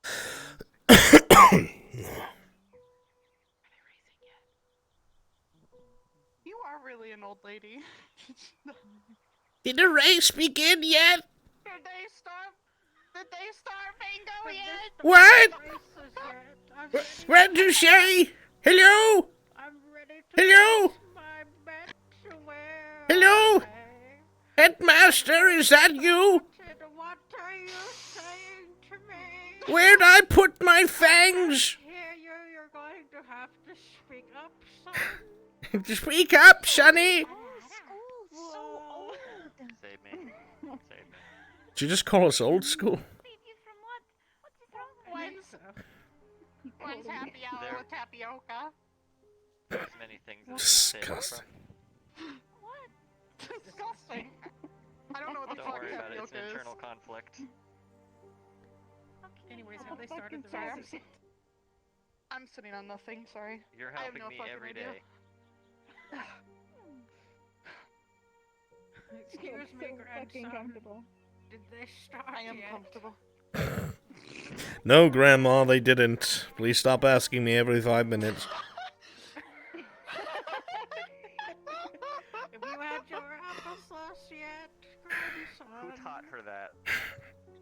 You are really an old lady. Did the race begin yet? Did they start? Did they start bingo yet? What? What did you say? Hello? I'm ready to Hello? my bet to wear. Hello? Headmaster, is that you? What are you saying to me? Where'd I put my fangs? Hear you, you're going to have to speak up, son. Speak up, Sonny. Save me. Save me. Did you just call us old school? When's happy hour There- with tapioca? There's many things that say Disgusting. What? Disgusting. I don't know what the Don't fuck worry about it, it's tapioca an is. internal conflict. Anyways, have they started the Sorry, race? I'm sitting on nothing, sorry. You're I have helping no me fucking every idea. day. Excuse me, grandson. Did they start I am yet? comfortable. No, Grandma, they didn't. Please stop asking me every 5 minutes. Have you had your applesauce yet, grandson? Who taught her that?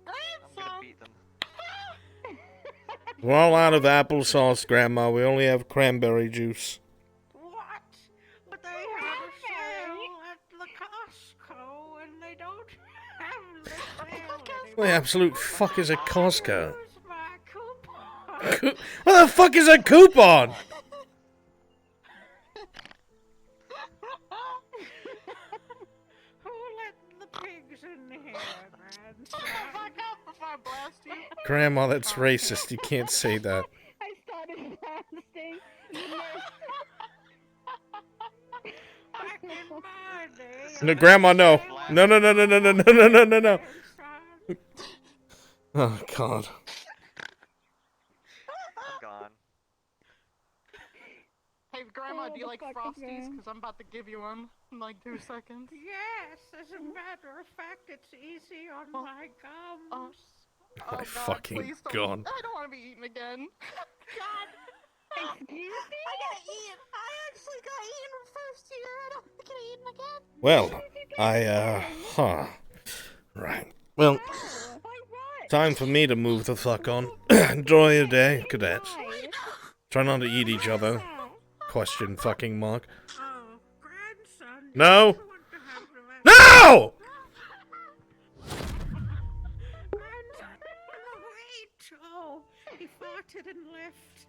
I'm gonna beat them. We're all out of applesauce, Grandma. We only have cranberry juice. What? But they have a sale at the Costco, and they don't have the sale anymore. What the absolute fuck is a Costco? Use my coupon. What the fuck is a coupon? Who let the pigs in here, grandson? Fuck up before I blast you. Grandma, that's racist. You can't say that. I started blasting. Back in my day, No, Grandma, no. No, no, no, no, no, no, no, no, no, no, no. Oh, God. I'm gone. Hey, Grandma, do you the like fuck is Frosties? that? Because I'm about to give you one in like 2 seconds. Yes, as a matter of fact, it's easy on my gums. Oh, My God, fucking please don't. God. I don't want to be eaten again. God. Excuse me? I got eaten. I actually got eaten first year. I don't want to get eaten again. Well, Right. Well, time for me to move the fuck on. Enjoy your day, cadets. Try not to eat each other. Question fucking mark. Oh, grandson. No! No! Grandson, wait! Oh, he farted and left.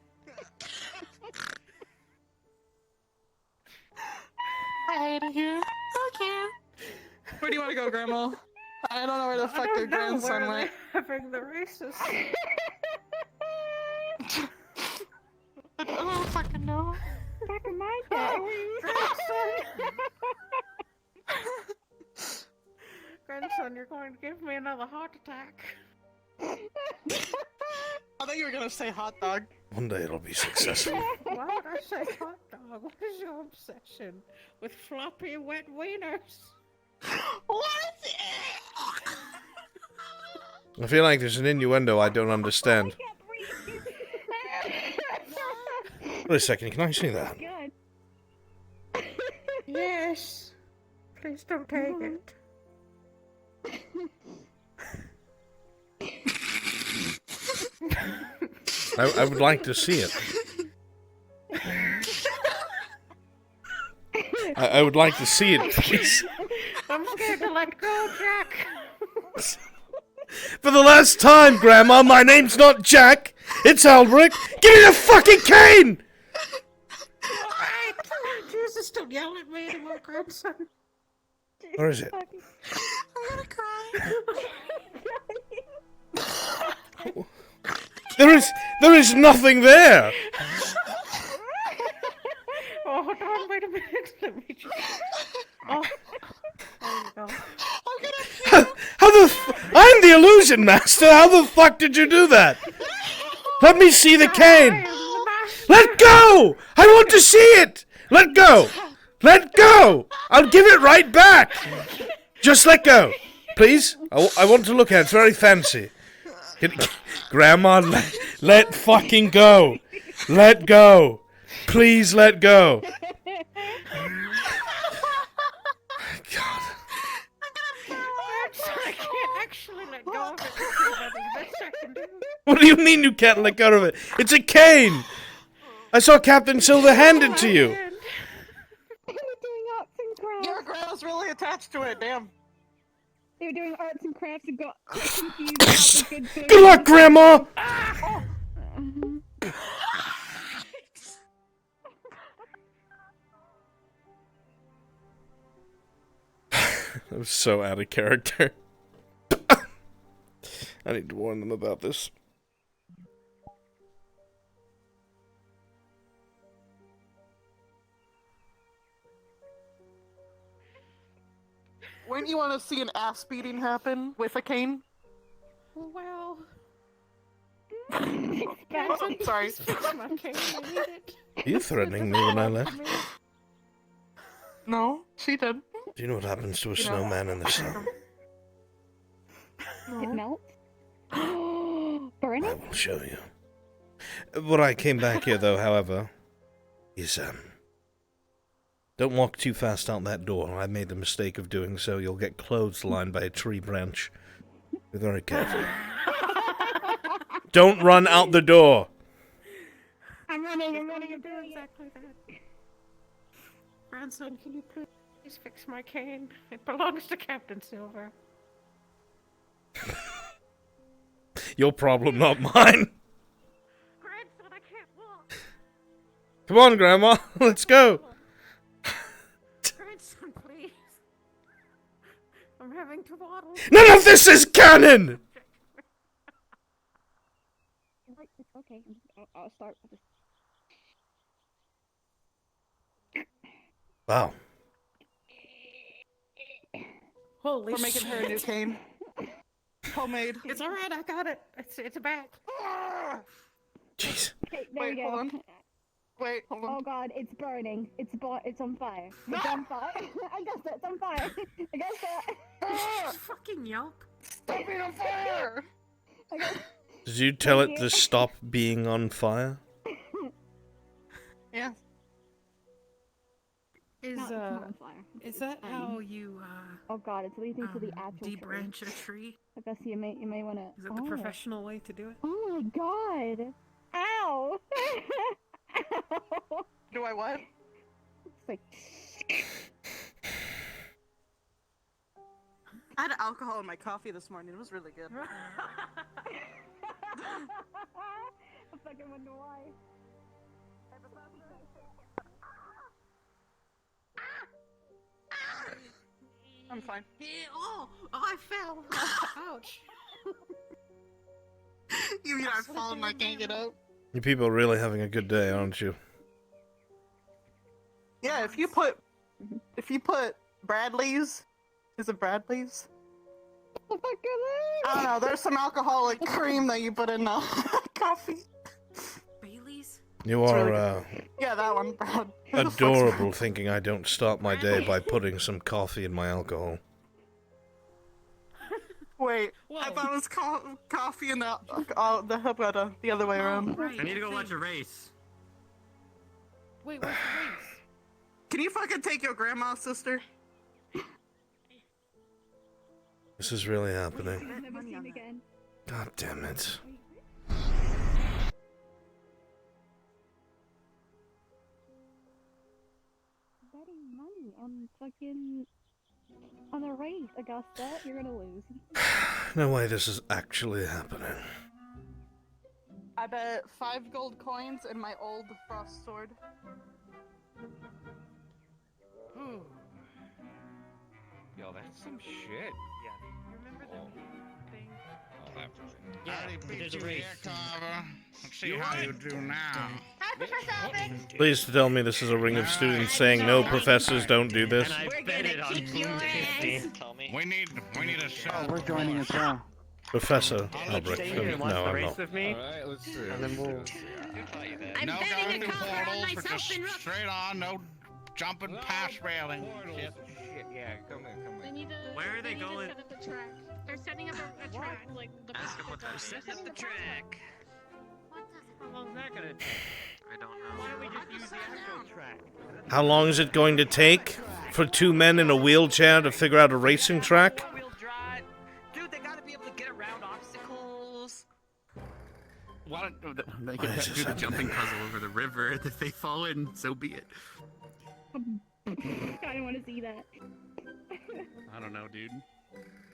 I hate it here. Okay. Where do you want to go, Grandma? I don't know where the fuck your grandson went. Having the races. I don't fucking know. Back in my day. Grandson, you're going to give me another heart attack. I thought you were gonna say hot dog. One day it'll be successful. Why would I say hot dog? What is your obsession with floppy, wet wieners? What? I feel like there's an innuendo I don't understand. Wait a second, can I see that? Yes. Please don't take it. I would like to see it. I would like to see it, please. I'm scared to let go, Jack. For the last time, Grandma, my name's not Jack. It's Albrecht. Give me the fucking cane! Alright. Jesus, don't yell at me anymore, grandson. Where is it? I'm gonna cry. There is nothing there. Oh, hold on, wait a minute. Let me just... Oh. There you go. How the I'm the illusion master. How the fuck did you do that? Let me see the cane. Let go! I want to see it. Let go. Let go. I'll give it right back. Just let go, please. I want to look at it. It's very fancy. Grandma, let fucking go. Let go. Please let go. God. I can't actually let go of it. That is the best I can do. What do you mean you can't let go of it? It's a cane. I saw Captain Silver hand it to you. Your grandma's really attached to it, damn. They were doing arts and crafts and got confused about the good thing. Good luck, Grandma. That was so out of character. I need to warn them about this. Wouldn't you want to see an ass beating happen with a cane? Well... I'm sorry. My cane, I need it. Are you threatening me when I left? No, she did. Do you know what happens to a snowman in the snow? It melts. Burn I it? will show you. What I came back here, though, however, is, don't walk too fast out that door. I made the mistake of doing so. You'll get clotheslined by a tree branch. Be very careful. Don't run out the door! I'm running. I'm doing exactly that. Grandson, can you please fix my cane? It belongs to Captain Silver. Your problem, not mine. Grandson, I can't walk. Come on, Grandma. Let's go. Grandson, please. I'm having to waddle. None of this is canon! It's okay. I'll start with this. Wow. Holy We're making her a new cane. Homemade. It's alright, I got it. It's back. Jeez. Okay, there Wait, we go. hold on. Wait, hold on. Oh god, it's burning. It's on fire. It's on fire. I guessed it. It's on fire. I guessed it. Fucking yelp. Stop being on fire! Did you tell it to stop being on fire? Yeah. Is No, it's not on fire. is that how you Oh god, it's leading to the actual debranch a tree? I guess you may want to. Is that the professional way to do it? Oh my god! Ow! Do I what? It's like. I had alcohol in my coffee this morning. It was really good. I fucking wonder why. I'm fine. Oh, I fell. Ouch. You mean I've fallen and I can't get up? You people are really having a good day, aren't you? Yeah, if you put Bradley's, is it Bradley's? What the fuck are I don't know. There's some alcoholic cream that you put in coffee. Bailey's? You are, Yeah, that one, Brad. adorable thinking I don't start my day by putting some coffee in my alcohol. Wait, I thought it was coffee and the other way around. Right. I need to go watch a race. Wait, what's the race? Can you fucking take your grandma, sister? This is really happening. I've never seen again. God damn it. Betting money on fucking on a race, Augusta. You're gonna lose. No way this is actually happening. I bet 5 gold coins and my old frost sword. Ooh. Yo, that's some shit. Remember the thing? Oh, that Yeah, I already beat there's a you race. here, Carver. Let's see how you do now. Hi, Professor Albrecht. Please tell me this is a ring of students saying, no, professors, don't do this. And I bet it on Boom 50. Tell me. We need a shot. Oh, we're joining as well. Professor I'll Albrecht. stay here and watch No, the I'm race not. with me. Alright, let's see. And then we'll. I'm No betting going a through cover on portals, but myself just and Rook. straight on, no jumping past railing. Shit. Shit, yeah, come in. They need to. Where are they going? Set up the track. They're setting up a track, like the. Ask them what time. Set up the track. How long's that gonna take? I don't know. Why don't we just use the actual track? How long is it going to take for 2 men in a wheelchair to figure out a racing track? Four-wheel drive. Dude, they gotta be able to get around obstacles. Why don't they Why can is do this the jumping puzzle over the river? If they fall in, so be it. I don't want to see that. I don't know, dude. I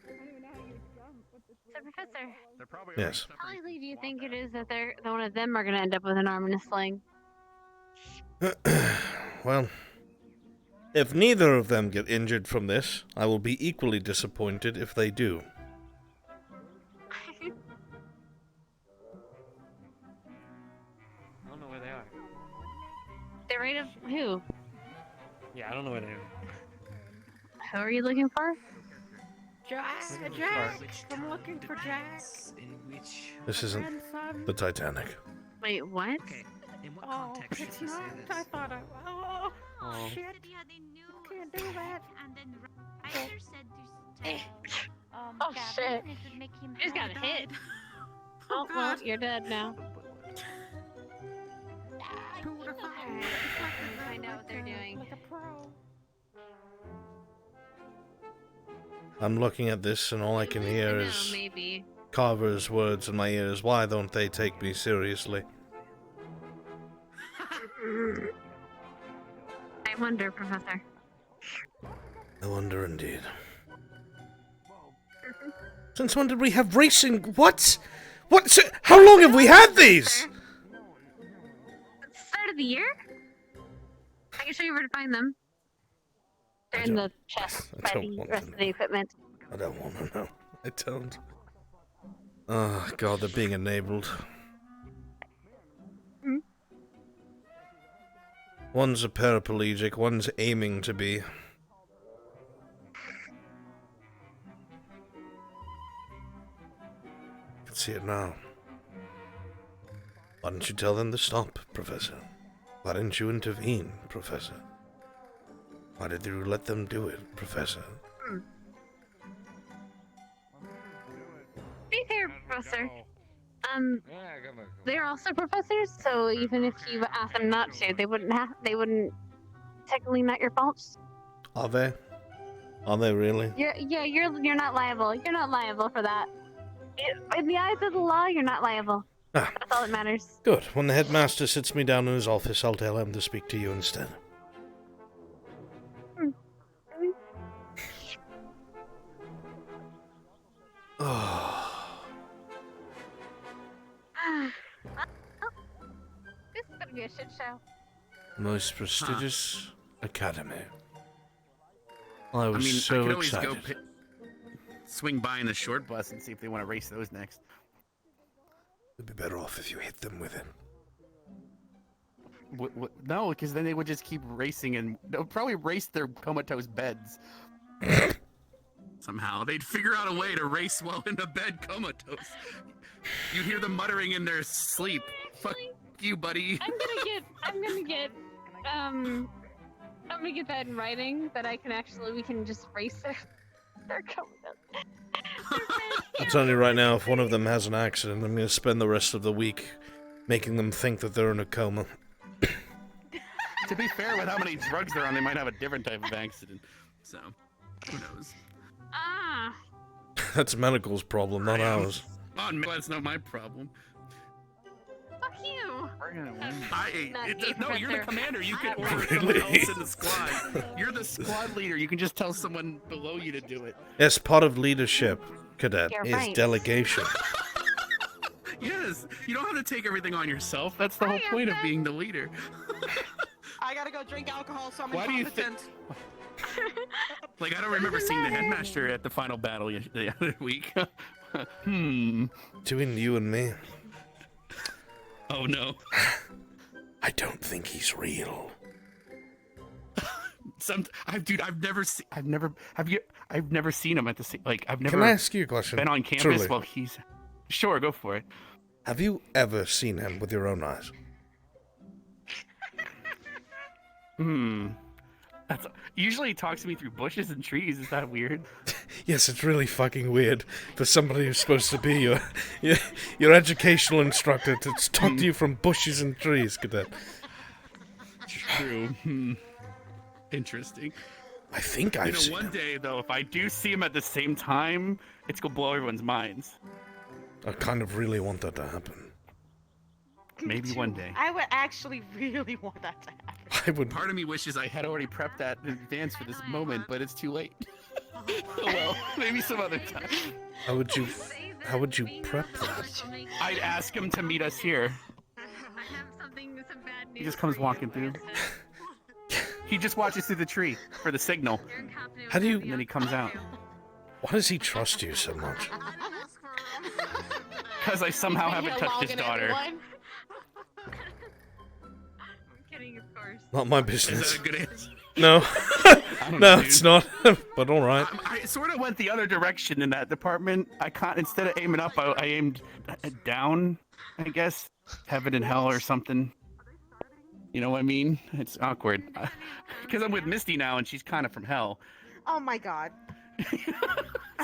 don't even know how you jump. What the So, Professor, They're probably Yes. how likely do you think it is that one of them are going to end up with an arm and a sling? Well, if neither of them get injured from this, I will be equally disappointed if they do. I don't know where they are. They're right of who? Yeah, I don't know where they are. Who are you looking for? Jack! I'm looking for Jack. In which? This isn't Grandson. the Titanic. Wait, what? Okay. In what Oh, context should it's we say not. this? I thought I. Oh, Oh. shit. can't do that. And then Ryder said to Oh, Gavin, shit. and it would make him You just got have hit. died. Oh, well, you're dead now. Find out what they're doing. I'm looking at this and all I can hear No, is maybe. Carver's words in my ears. Why don't they take me seriously? I wonder, Professor. I wonder indeed. Since when did we have racing? What? What? How long have we had these? Start of the year? I can show you where to find them. They're in the chest by the rest of the equipment. I don't want to know. I don't. Oh, God, they're being enabled. One's a paraplegic, one's aiming to be. I can see it now. Why didn't you tell them to stop, Professor? Why didn't you intervene, Professor? Why did you let them do it, Professor? Be fair, Professor. They're also professors, so even if you ask them not to, they wouldn't technically not your fault. Are they? Are they really? You're not liable. You're not liable for that. In the eyes of the law, you're not liable. Ah. That's all that matters. Good. When the headmaster sits me down in his office, I'll tell him to speak to you instead. This is gonna be a shit show. Most prestigious academy. I I was mean, so I could always excited. go swing by in the short bus and see if they want to race those next. It'd be better off if you hit them with it. No, because then they would just keep racing and they'll probably race their comatose beds. Somehow they'd figure out a way to race while in the bed comatose. You'd hear them muttering in their sleep. Fuck you, buddy. I'm gonna get that in writing that we can just race their comatose. I'll tell you right now, if one of them has an accident, I'm going to spend the rest of the week making them think that they're in a coma. To be fair, with how many drugs they're on, they might have a different type of accident. So, who knows? Ah. That's medical's problem, not ours. Oh, no, that's not my problem. Fuck you. No, you're the commander. You can order someone else in the squad. You're the squad leader. You can just tell someone below you to do it. Yes, part of leadership, cadet, You're is right. delegation. Yes, you don't have to take everything on yourself. That's the whole point of being the leader. I gotta go drink alcohol, so I'm Why do you incompetent. Like, I don't remember seeing the headmaster at the final battle the other week. Between you and me. Oh no. I don't think he's real. I've never seen him at the I've never. Can I ask you a question? Been on campus Truly. while he's. Sure, go for it. Have you ever seen him with your own eyes? Usually he talks to me through bushes and trees. Is that weird? Yes, it's really fucking weird for somebody who's supposed to be your educational instructor to talk to you from bushes and trees, cadet. True. Interesting. I think I've seen one him. day though, if I do see him at the same time, it's gonna blow everyone's minds. I kind of really want that to happen. Maybe one day. I would actually really want that to happen. I would. Part of me wishes I had already prepped that in advance for this moment, but it's too late. Oh well, maybe some other time. How would you prep that? I'd ask him to meet us here. He just comes walking through. He just watches through the tree for the signal. How do you? And then he comes out. Why does he trust you so much? Because I somehow haven't touched his daughter. I'm kidding, of course. Not my business. Is that a good answer? No. I don't No, know, it's dude. not. But all right. I sort of went the other direction in that department. Instead of aiming up, I aimed down, I guess. Heaven and hell or something. You know what I mean? It's awkward. Because I'm with Misty now, and she's kind of from hell. Oh my god.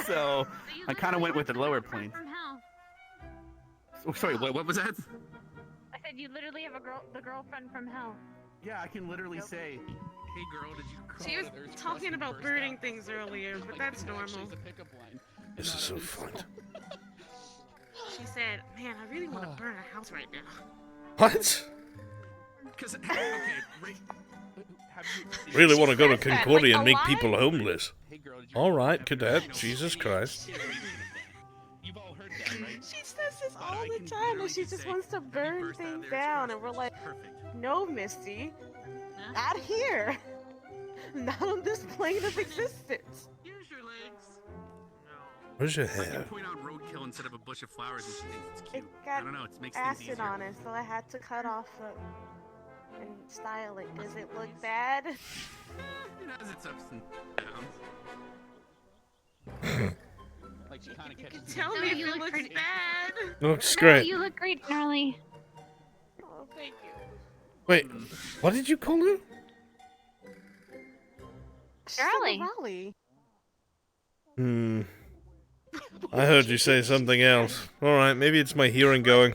So I kind of went with the lower plane. From hell. Oh, sorry, what was that? I said you literally have the girlfriend from hell. Yeah, I can literally say, "Hey girl, did you crawl She was to Earth's talking crust about and burning burst things earlier, but that's normal. This is so fun. She said, "Man, I really want to burn a house right now." What? Because okay, Really want to go to Concordia and make people homeless. All right, cadet. Jesus Christ. You've all heard that, right? She says this all the time, and she just wants to burn things down, and we're like, no, Misty, not here. Not on this plane of existence. Use your legs. Where's your I can hair? point out roadkill instead of a bush of flowers, and she thinks it's It cute. got I don't know. It makes things acid easier. on it, so I had to cut off and style it. Does it look bad? It has its ups and downs. Like she kind of catches. Tell me if it looks bad. Looks No, great. you look great, Gnarly. Oh, thank you. Wait, what did you call her? Gnarly. Raleigh. I heard you say something else. All right, maybe it's my hearing going.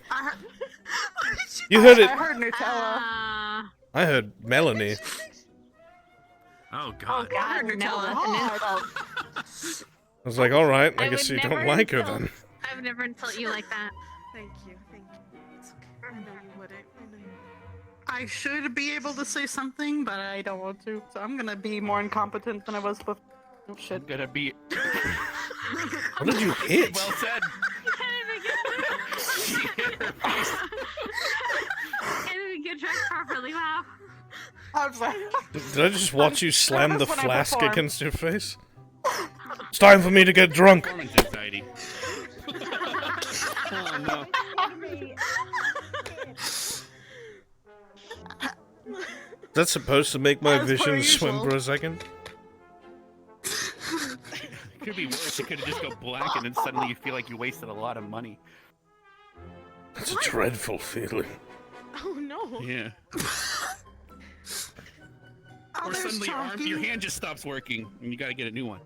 You heard it. I heard Nutella. I heard Melanie. Oh God. I heard Nutella. I was like, all right, I I guess would you don't never like her insult- then. I would never insult you like that. Thank you. It's okay. I know you wouldn't. I know you wouldn't. I should be able to say something, but I don't want to. So I'm gonna be more incompetent than I was before. Oh, shit. Gonna be. What did you hit? Well said. She hit her face. I didn't get dressed properly. Wow. I'm sorry. Did I just watch you slam the nervous when I flask perform. against your face? It's time for me to get drunk. Performance anxiety. Oh no. Is that supposed to make my As per vision swim usual. for a second? It could be worse. It could just go black, and then suddenly you feel like you wasted a lot of money. That's a dreadful feeling. Oh no. Yeah. Oh, Or there's suddenly Chunky. your hand just stops working, and you gotta get a new one.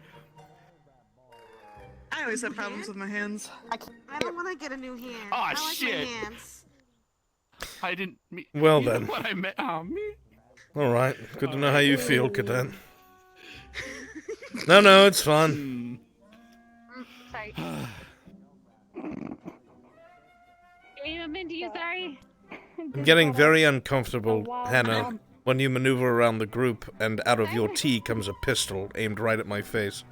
I always have problems with my hands. I don't want to get a new hand. Aw, I like shit. my hands. I didn't. Well you know then. what I meant. Oh me. All right, good to know how you feel, cadet. No, it's fun. Sorry. Are you into you? Sorry. I'm getting very uncomfortable, Hannah, when you maneuver around the group and out of your tea comes a pistol aimed right at my face.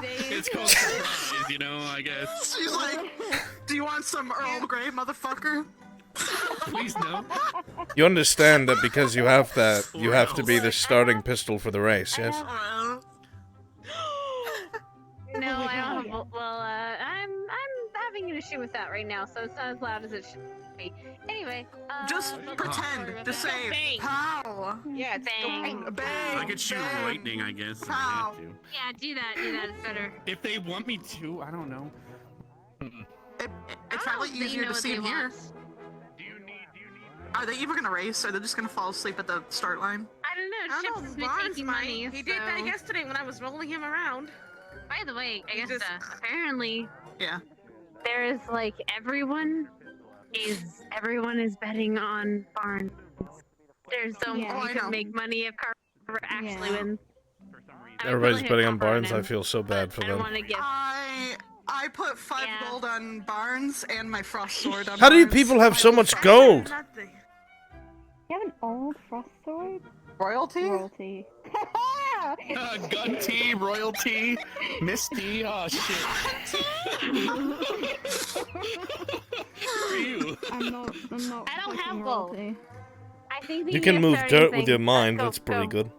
It's called surprise, you know. I guess. She's like, "Do you want some Earl Grey, motherfucker?" Please no. You understand that because you have that, you have to be the starting pistol for the race, yes? No, I don't have. Well, I'm having an issue with that right now, so it's not as loud as it should be. Anyway, Just pretend to say Bang. "pow." Yeah, it's Bang. Bang. I could shoot lightning, I guess. If I Pow. have to. Yeah, do that. Do that. It's better. If they want me to, I don't know. It's probably They easier know to what see they him here. want. Are they even gonna race, or are they just gonna fall asleep at the start line? I don't know. I Chips don't has know. been Barnes taking might. money. He did that so- yesterday when I was rolling him around. By the way, I He guess just- apparently Yeah. there is like everyone is betting on Barnes. There's so Yeah. much Oh, I you know. can make money if Carver actually Yeah. wins. Everybody's betting on Barnes. I feel so bad for I don't them. want to give. I put 5 gold on Barnes and my frost sword on How do you Barnes. people have so much gold? Nothing. You have an old frost sword? Royalty? Royalty. Gun tea, royalty, Misty. Oh shit. For you. I'm not I don't fucking have gold. royalty. I think we You need can to move start dirt using- with your mind. Go, That's pretty go. good.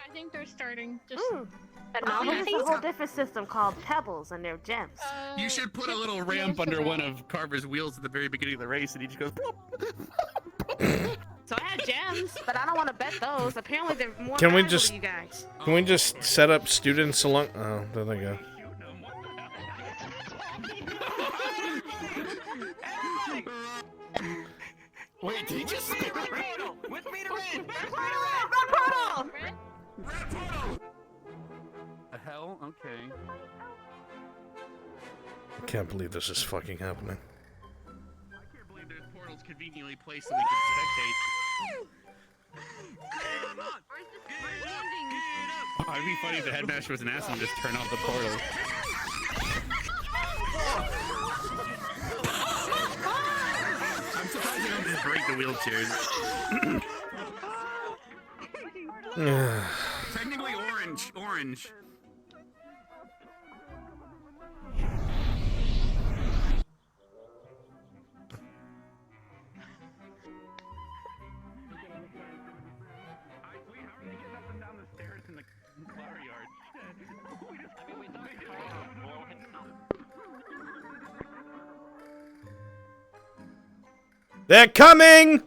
I think they're starting. Just But now there's a whole different system called pebbles, and they're gems. You should put a little ramp under one of Carver's wheels at the very beginning of the race, and he just goes. Bloop. So I had gems, but I don't want to bet those. Apparently they're more Can we valuable just to you guys. can we just set up students along? Oh, there they go. Wait, did he just say red portal? With me to red! Red portal! Red portal! The hell? Okay. I can't believe this is fucking happening. I can't believe there's portals conveniently placed so we can spectate. Oh, it'd be funny if the headmaster was an asshole and just turn off the portal. I'm surprised they don't just break the wheelchairs. Technically orange. They're coming!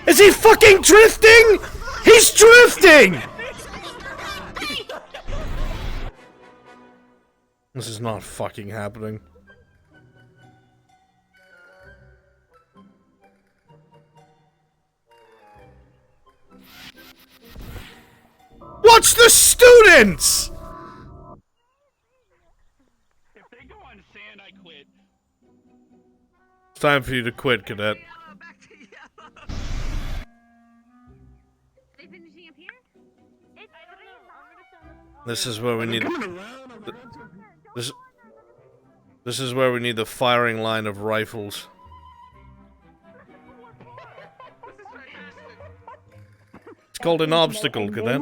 Is he fucking drifting? He's drifting! This is not fucking happening. Watch the students! If they go on sand, I quit. It's time for you to quit, cadet. This is where we need. This is where we need the firing line of rifles. It's called an obstacle, cadet.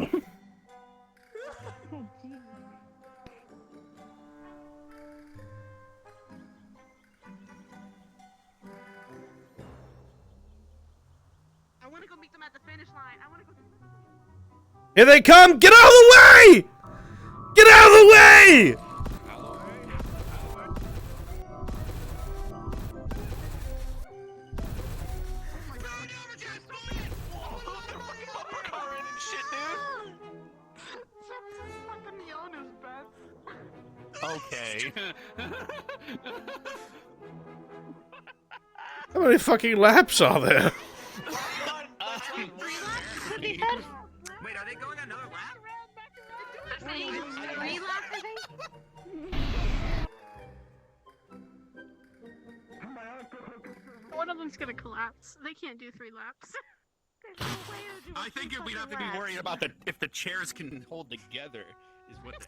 I want to go meet them at the finish line. I want to go. Here they come! Get out of the way! Get out of the way! Okay. How many fucking laps are there? Wait, are they going another lap? I think 3 laps, I think. One of them's gonna collapse. They can't do 3 laps. I think we'd have to be worried about if the chairs can hold together. Is what the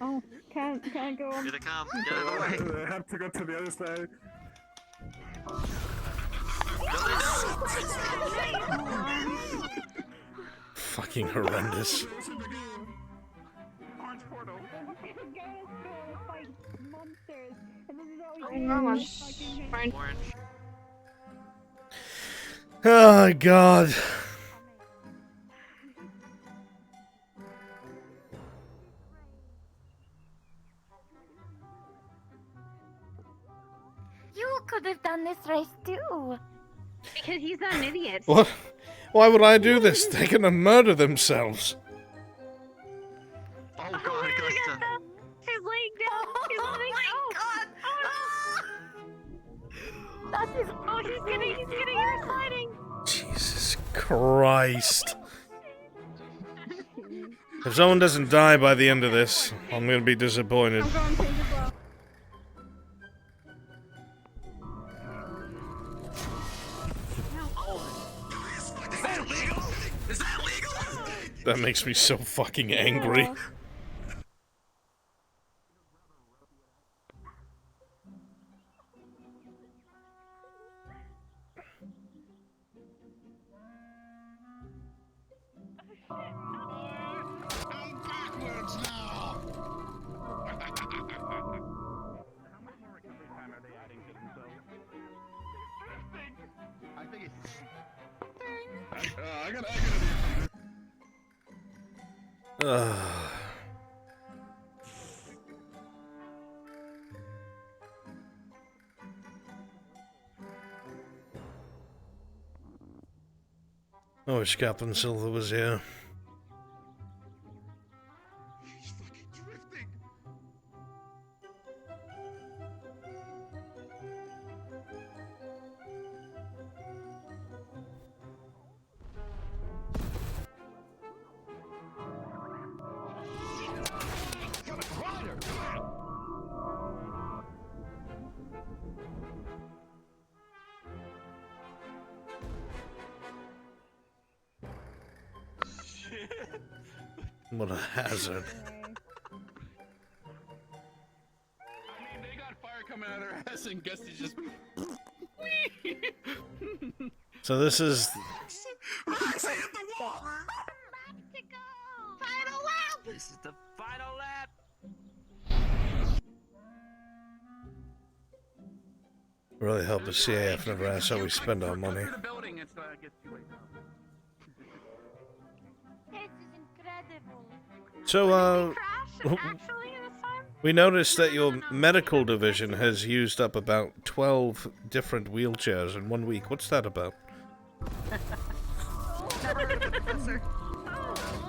Oh, can't go on. Here they come. Get out of the way. I have to go to the other side. Fucking horrendous. Orange portal. Orange. Oh god. You could have done this race too. Because he's not an idiot. What? Why would I do this? They're gonna murder themselves. Oh god, Augusta. He's laying down. He's laying down. That is Oh, he's getting her sliding. Jesus Christ. If someone doesn't die by the end of this, I'm gonna be disappointed. Is that legal? That makes me so fucking angry. I'm backwards now. I think it's I gotta I wish Captain Silver was here. He's fucking drifting. What a hazard. I mean, they got fire coming out of their ass, and Gusty's just. So this is... Roxy hit the wall! Final lap! This is the final lap! Really hope the CAF never asks how we spend our money. The building, it's gets too late now. This is incredible. So, we noticed that your medical division has used up about 12 different wheelchairs in 1 week. What's that about? Oh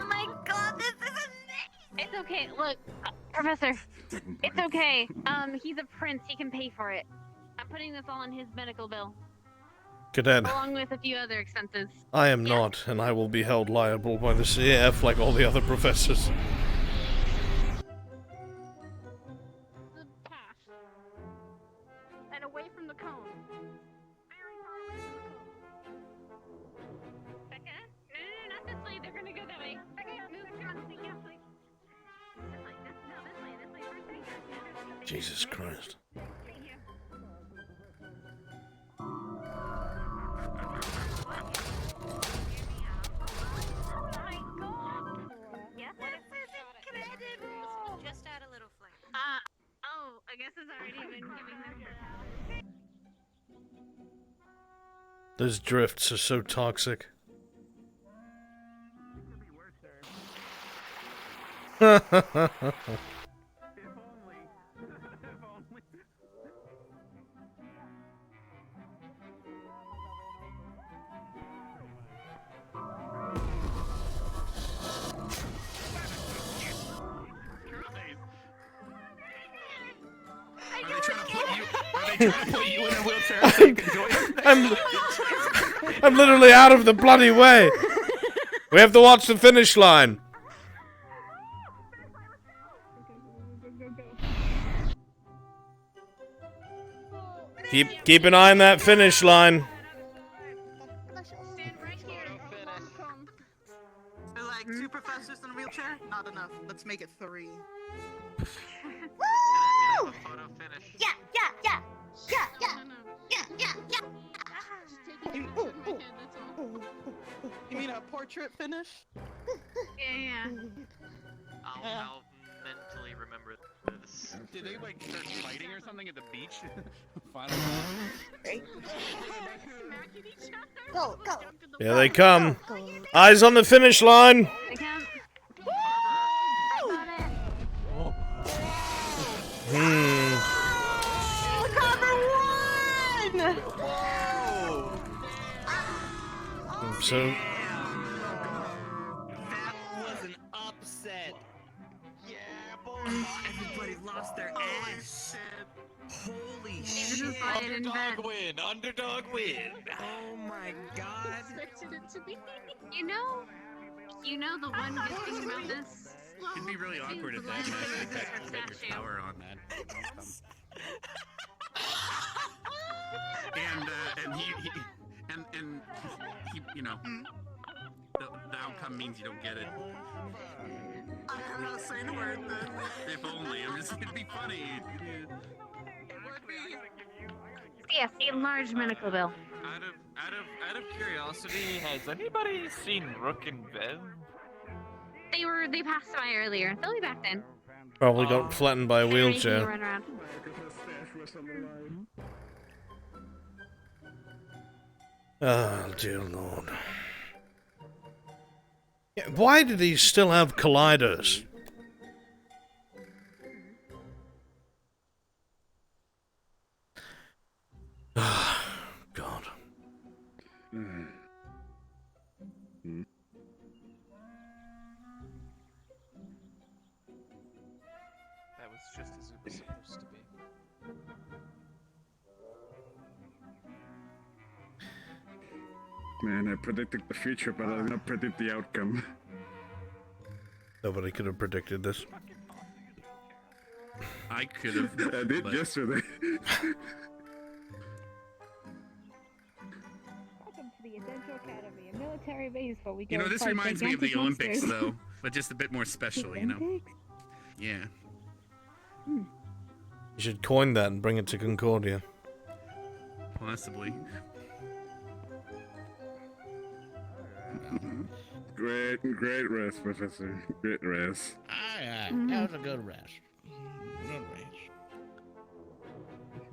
my god, this is amazing! It's okay, look, Professor. It's okay. He's a prince, he can pay for it. I'm putting this all on his medical bill. Cadet, Along with a few other expenses. I am not, and I will be held liable by the CAF like all the other professors. The path. And away from the cone. Very far away from the cone. Becca? No, not this way. They're gonna go that way. Becca, move it down. Please. This way. This way. First thing. Jesus Christ. Just add a little flavor. Oh, I guess it's already been giving them. Those drifts are so toxic. I'm literally out of the bloody way. We have to watch the finish line. Keep an eye on that finish line. Like 2 professors in a wheelchair? Not enough. Let's make it 3. Woo! Photo finish. Yeah. You mean a portrait finish? Yeah. I'll mentally remember this. Did they like start fighting or something at the beach? Final. Go. Here they come. Eyes on the finish line. They come. So That was an upset. Yeah, boy. Everybody lost their ass. Holy shit. Underdog win. Oh my god. You know the one good thing about this? It'd be really awkward if that match had your power on that. And he you know, the outcome means you don't get it. I'm not saying a word then. If only. It'd be funny. Yes, a large medical bill. Out of curiosity, has anybody seen Rook and Bev? They passed by earlier. They'll be back then. probably got flattened by a They're making you wheelchair. run around. Oh, dear Lord. Yeah, why did he still have colliders? God. That was just as it was supposed to be. Man, I predicted the future, but I did not predict the outcome. Nobody could have predicted this. I could have. I did yesterday. Welcome to the Ascension Academy, a military base where we go You know, this fight reminds me of the gigantic Olympics, monsters. though, but just a bit more special, you know? Olympics? Yeah. You should coin that and bring it to Concordia. Possibly. Great rest, Professor. Great rest. Aye, that was a good rest. Good rest.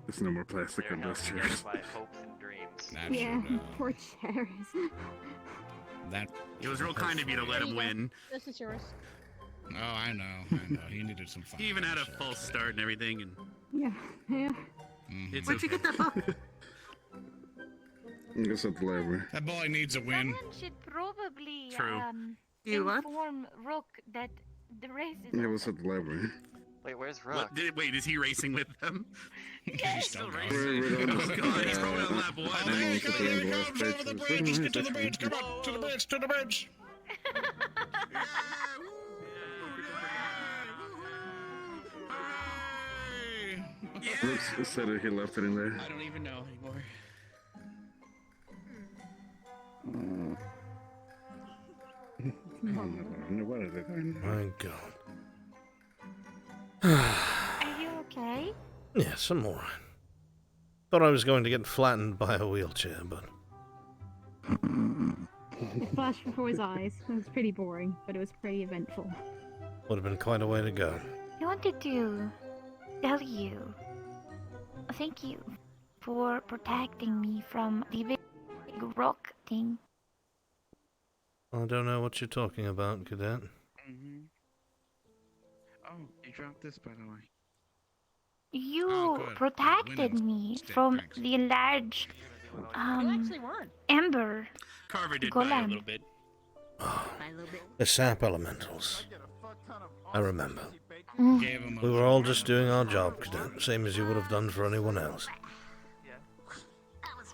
There's no more plastic on those chairs. By hopes and dreams. Yeah, poor chairs. It was real kind of you to let him win. This is yours. Oh, I know. He needed some fun. He even had a false start and everything, and Yeah, yeah. it's Where'd you okay. get that book? It's at the library. That boy needs a win. Someone should probably True. You what? inform Rook that the race is It was at the library. Wait, where's What, Rook? wait, is he racing with them? He's still We're racing. on Oh god, he's probably on lap one. I'm on to the last page. Over the bridge, let's get to the bridge. Come on, to the bridge, to the bridge. Brooks said he left it in there. I don't even know anymore. What is it? My God. Are you okay? Yes, I'm alright. Thought I was going to get flattened by a wheelchair, but... It flashed before his eyes. It was pretty boring, but it was pretty eventful. would have been quite a way to go. I wanted to tell you thank you for protecting me from the big rock thing. I don't know what you're talking about, Cadet. Oh, you dropped this, by the way. You protected me from the large ember Carver did buy a golem. little bit. The sap elementals. I remember. Gave him We were all just doing our job, Cadet, same as you would have done for anyone else.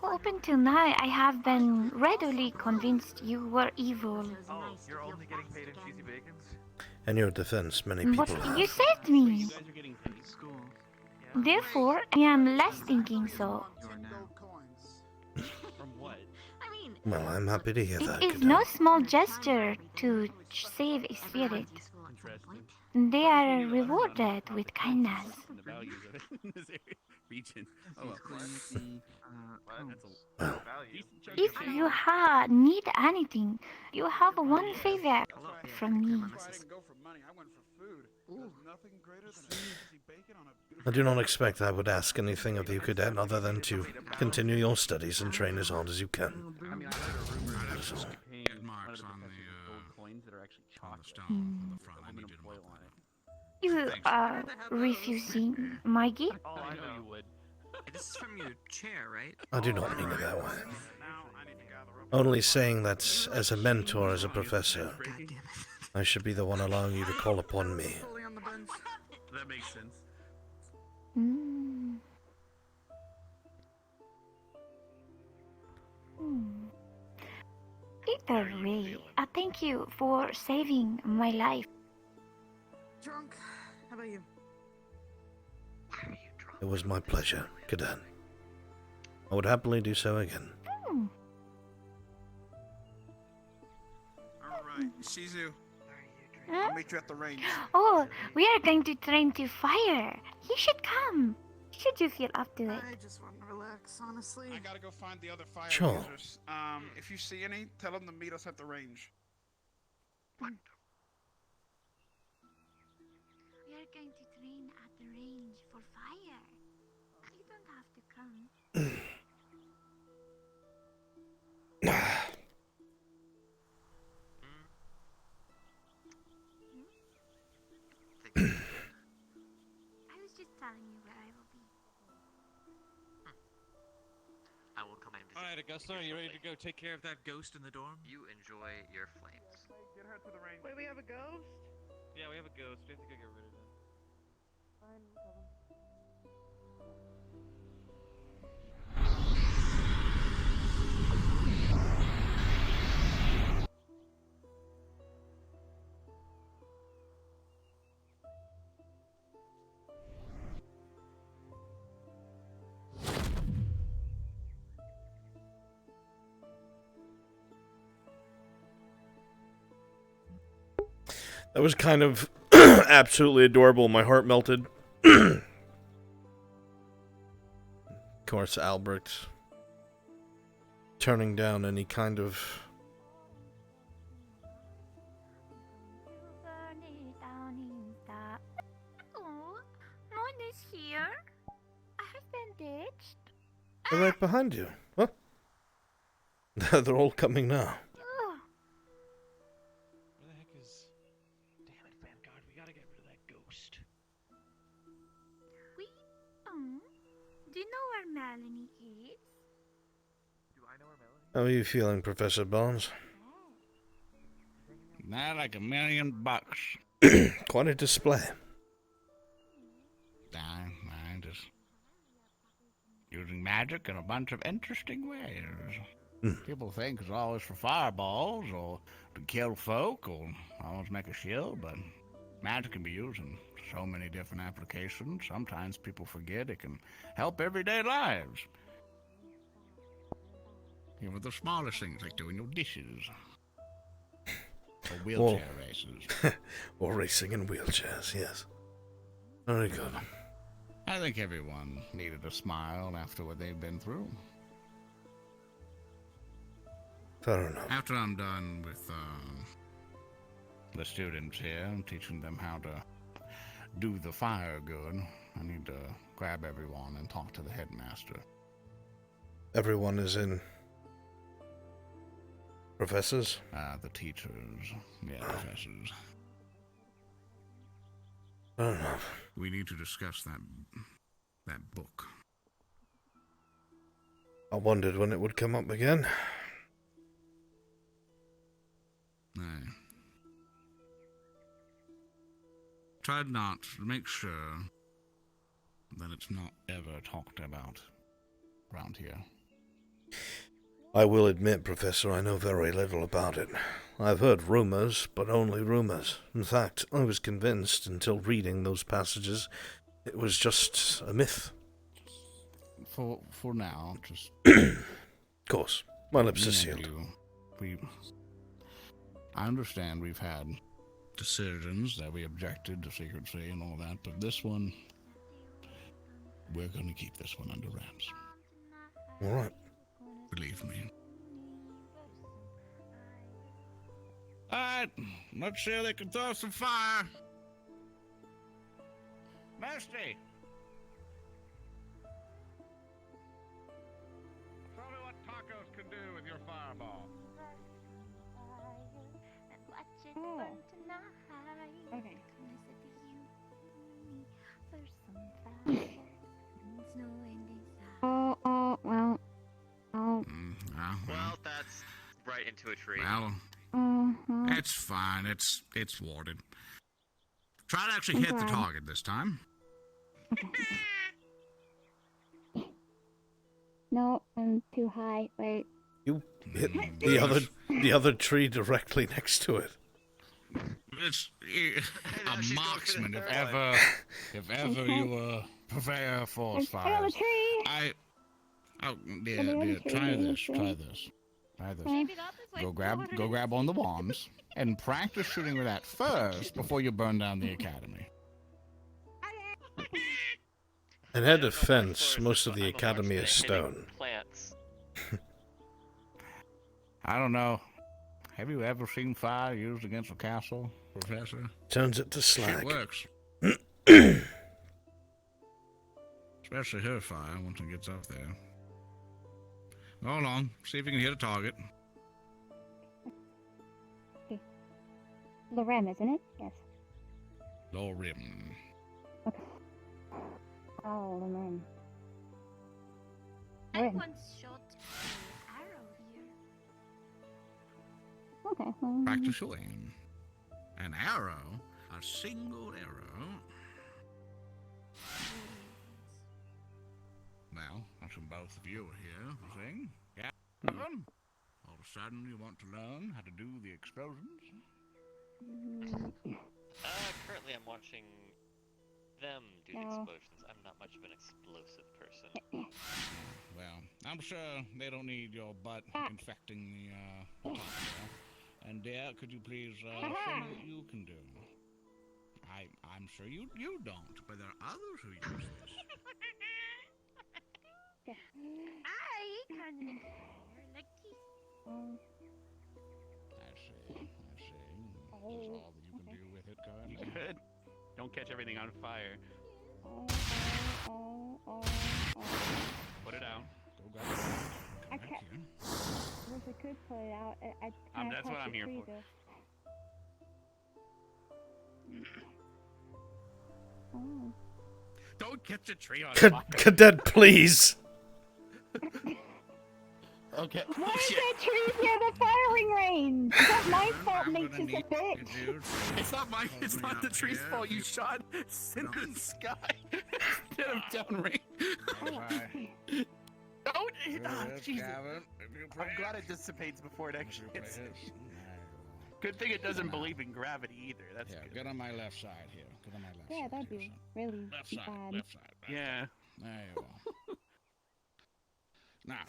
Up until now, I have been readily convinced you were evil. Oh, you're only getting paid in cheesy bacons? In your defense, many What people you have. said me. Therefore, I am less thinking so. From what? Well, I'm happy to hear that, It is Cadet. no small gesture to save a spirit. They are rewarded with kindness. The values of it in this area, region. Oh, Well, If you need anything, you have one favor from me. I do not expect I would ask anything of you, Cadet, other than to continue your studies and train as hard as you can. That's all. marks on the stone on the front. I need you to mark that. You are refusing my gift? Oh, I know you would. This is from your chair, right? I do not mean it that way. Only saying that as a mentor, as a professor, I should be the one allowing you to call upon me. That makes sense. Mm. Either way, I thank you for saving my life. Drunk? How about you? It was my pleasure, Cadet. I would happily do so again. Hmm. Alright, Shizu. Hmm? I'll meet you at the range. Oh, we are going to train to fire. You should come. Should you feel up to it? I just want to relax, honestly. I gotta go find the other fire Sure. users. If you see any, tell them to meet us at the range. We are going to train at the range for fire. You don't have to come. Alright, Augusta, are you ready to go take care of that ghost in the dorm? You enjoy your flames. Get her to the range. Wait, we have a ghost? Yeah, we have a ghost. We have to go get rid of him. Fine, no problem. That was kind of absolutely adorable. My heart melted. Of course, Albrecht turning down any kind of... Oh, no one is here. I have been ditched. They're right behind you. Huh? They're all coming now. Ugh. Where the heck is... Damn it, Vanguard, we gotta get rid of that ghost. Do you know where Melanie is? Do I know where Melanie is? How are you feeling, Professor Barnes? Not like $1,000,000. Quite a display. I just using magic in a bunch of interesting ways. People think it's always for fireballs or to kill folk or always make a shield, but magic can be used in so many different applications. Sometimes people forget it can help everyday lives. Even the smallest things like doing your dishes. Or wheelchair races. Or racing in wheelchairs, yes. Very good. I think everyone needed a smile after what they've been through. Fair enough. After I'm done with the students here and teaching them how to do the fire good, I need to grab everyone and talk to the headmaster. Everyone is in... Professors? The teachers. Yeah, professors. Fair enough. We need to discuss that book. I wondered when it would come up again. Aye. Tried not to make sure that it's not ever talked about around here. I will admit, Professor, I know very little about it. I've heard rumors, but only rumors. In fact, I was convinced until reading those passages it was just a myth. For now, just... Of course. My lips are sealed. I understand we've had decisions that we objected to secrecy and all that, but this one, we're going to keep this one under wraps. All right. Believe me. Alright, let's see if they can throw some fire. Misty! Show me what tacos can do with your fireball. Okay. Well. Well, that's right into a tree. Well, it's fine. It's warded. Try to actually hit the target this time. No, I'm too high. Wait. You hit the other tree directly next to it. It's a marksman, if ever you prepare for fires. Try this. Go grab one of the wands and practice shooting with that first before you burn down the academy. In her defense, most of the academy is stone. Plants. I don't know. Have you ever seen fire used against a castle, Professor? Turns it to slag. It works. Especially her fire once it gets up there. Hold on. See if you can hit a target. Okay. Lorem, isn't it? Yes. Lorem. Okay. Oh, Lorem. I once shot Okay. Practice your aim. An arrow, a single arrow. Well, that's when both of you are here, I think. Yeah. All of a sudden, you want to learn how to do the explosions? Currently I'm watching them do the explosions. I'm not much of an explosive person. Well, I'm sure they don't need your butt infecting the top there. And dear, could you please show me what you can do? I'm sure you don't, but there are others who use this. I kind of like I see. Is all that you can do with it currently? Good. Don't catch everything on fire. Put it out. Go grab it. I wish I could put it out. That's what I'm here for. Oh. Don't catch the tree on fire. Cadet, please. Okay. Why is that tree near the firing range? Is that my fault, Nature's a bitch? It's not my. It's not the tree's fault. You shot into the sky instead of downrange. Don't. Jesus. I'm glad it dissipates before it actually hits it. Good thing it doesn't believe in gravity either. That's good. Get on my left side here. Get on my left Yeah, side. that'd be really Left bad. side. Left side. Yeah. There you go. Now,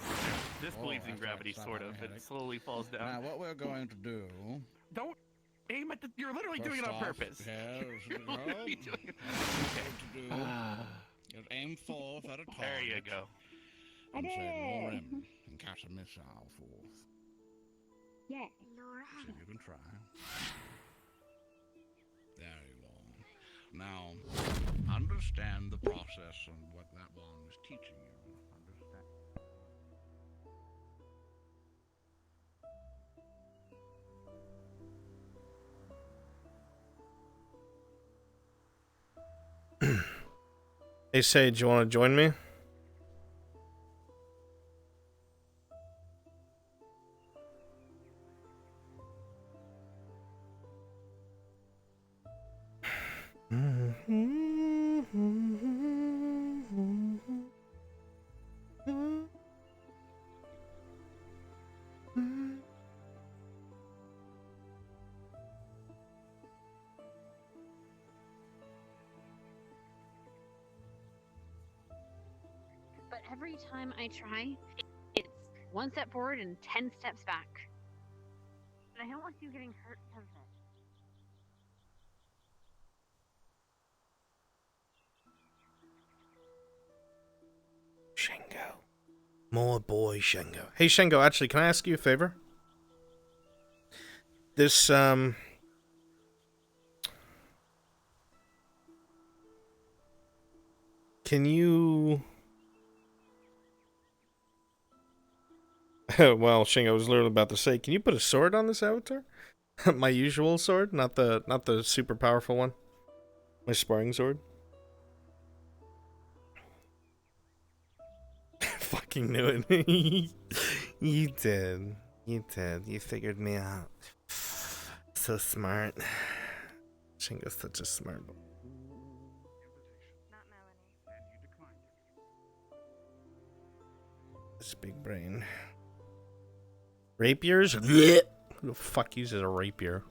This believes in gravity, sort of. It slowly falls down. Now, what we're going to do... Don't aim at the... You're literally doing it on purpose. You're literally doing it on purpose. Just aim forth at a target. There you go. And say, Lauren, and catch a missile forth. Yeah. So you can try. There you go. Now, understand the process and what that one is teaching you. Hey, Sage, you want to join me? But every time I try, it's one step forward and 10 steps back. And I don't want you getting hurt because of it. Shengo. More boy Shengo. Hey Shengo, actually, can I ask you a favor? This, can you... Well, Shingo, I was literally about to say, can you put a sword on this avatar? My usual sword, not the super powerful one. My sparring sword. Fucking knew it. You did. You did. You figured me out. So smart. Shingo's such a smart boy. This big brain. Rapiers? Who the fuck uses a rapier?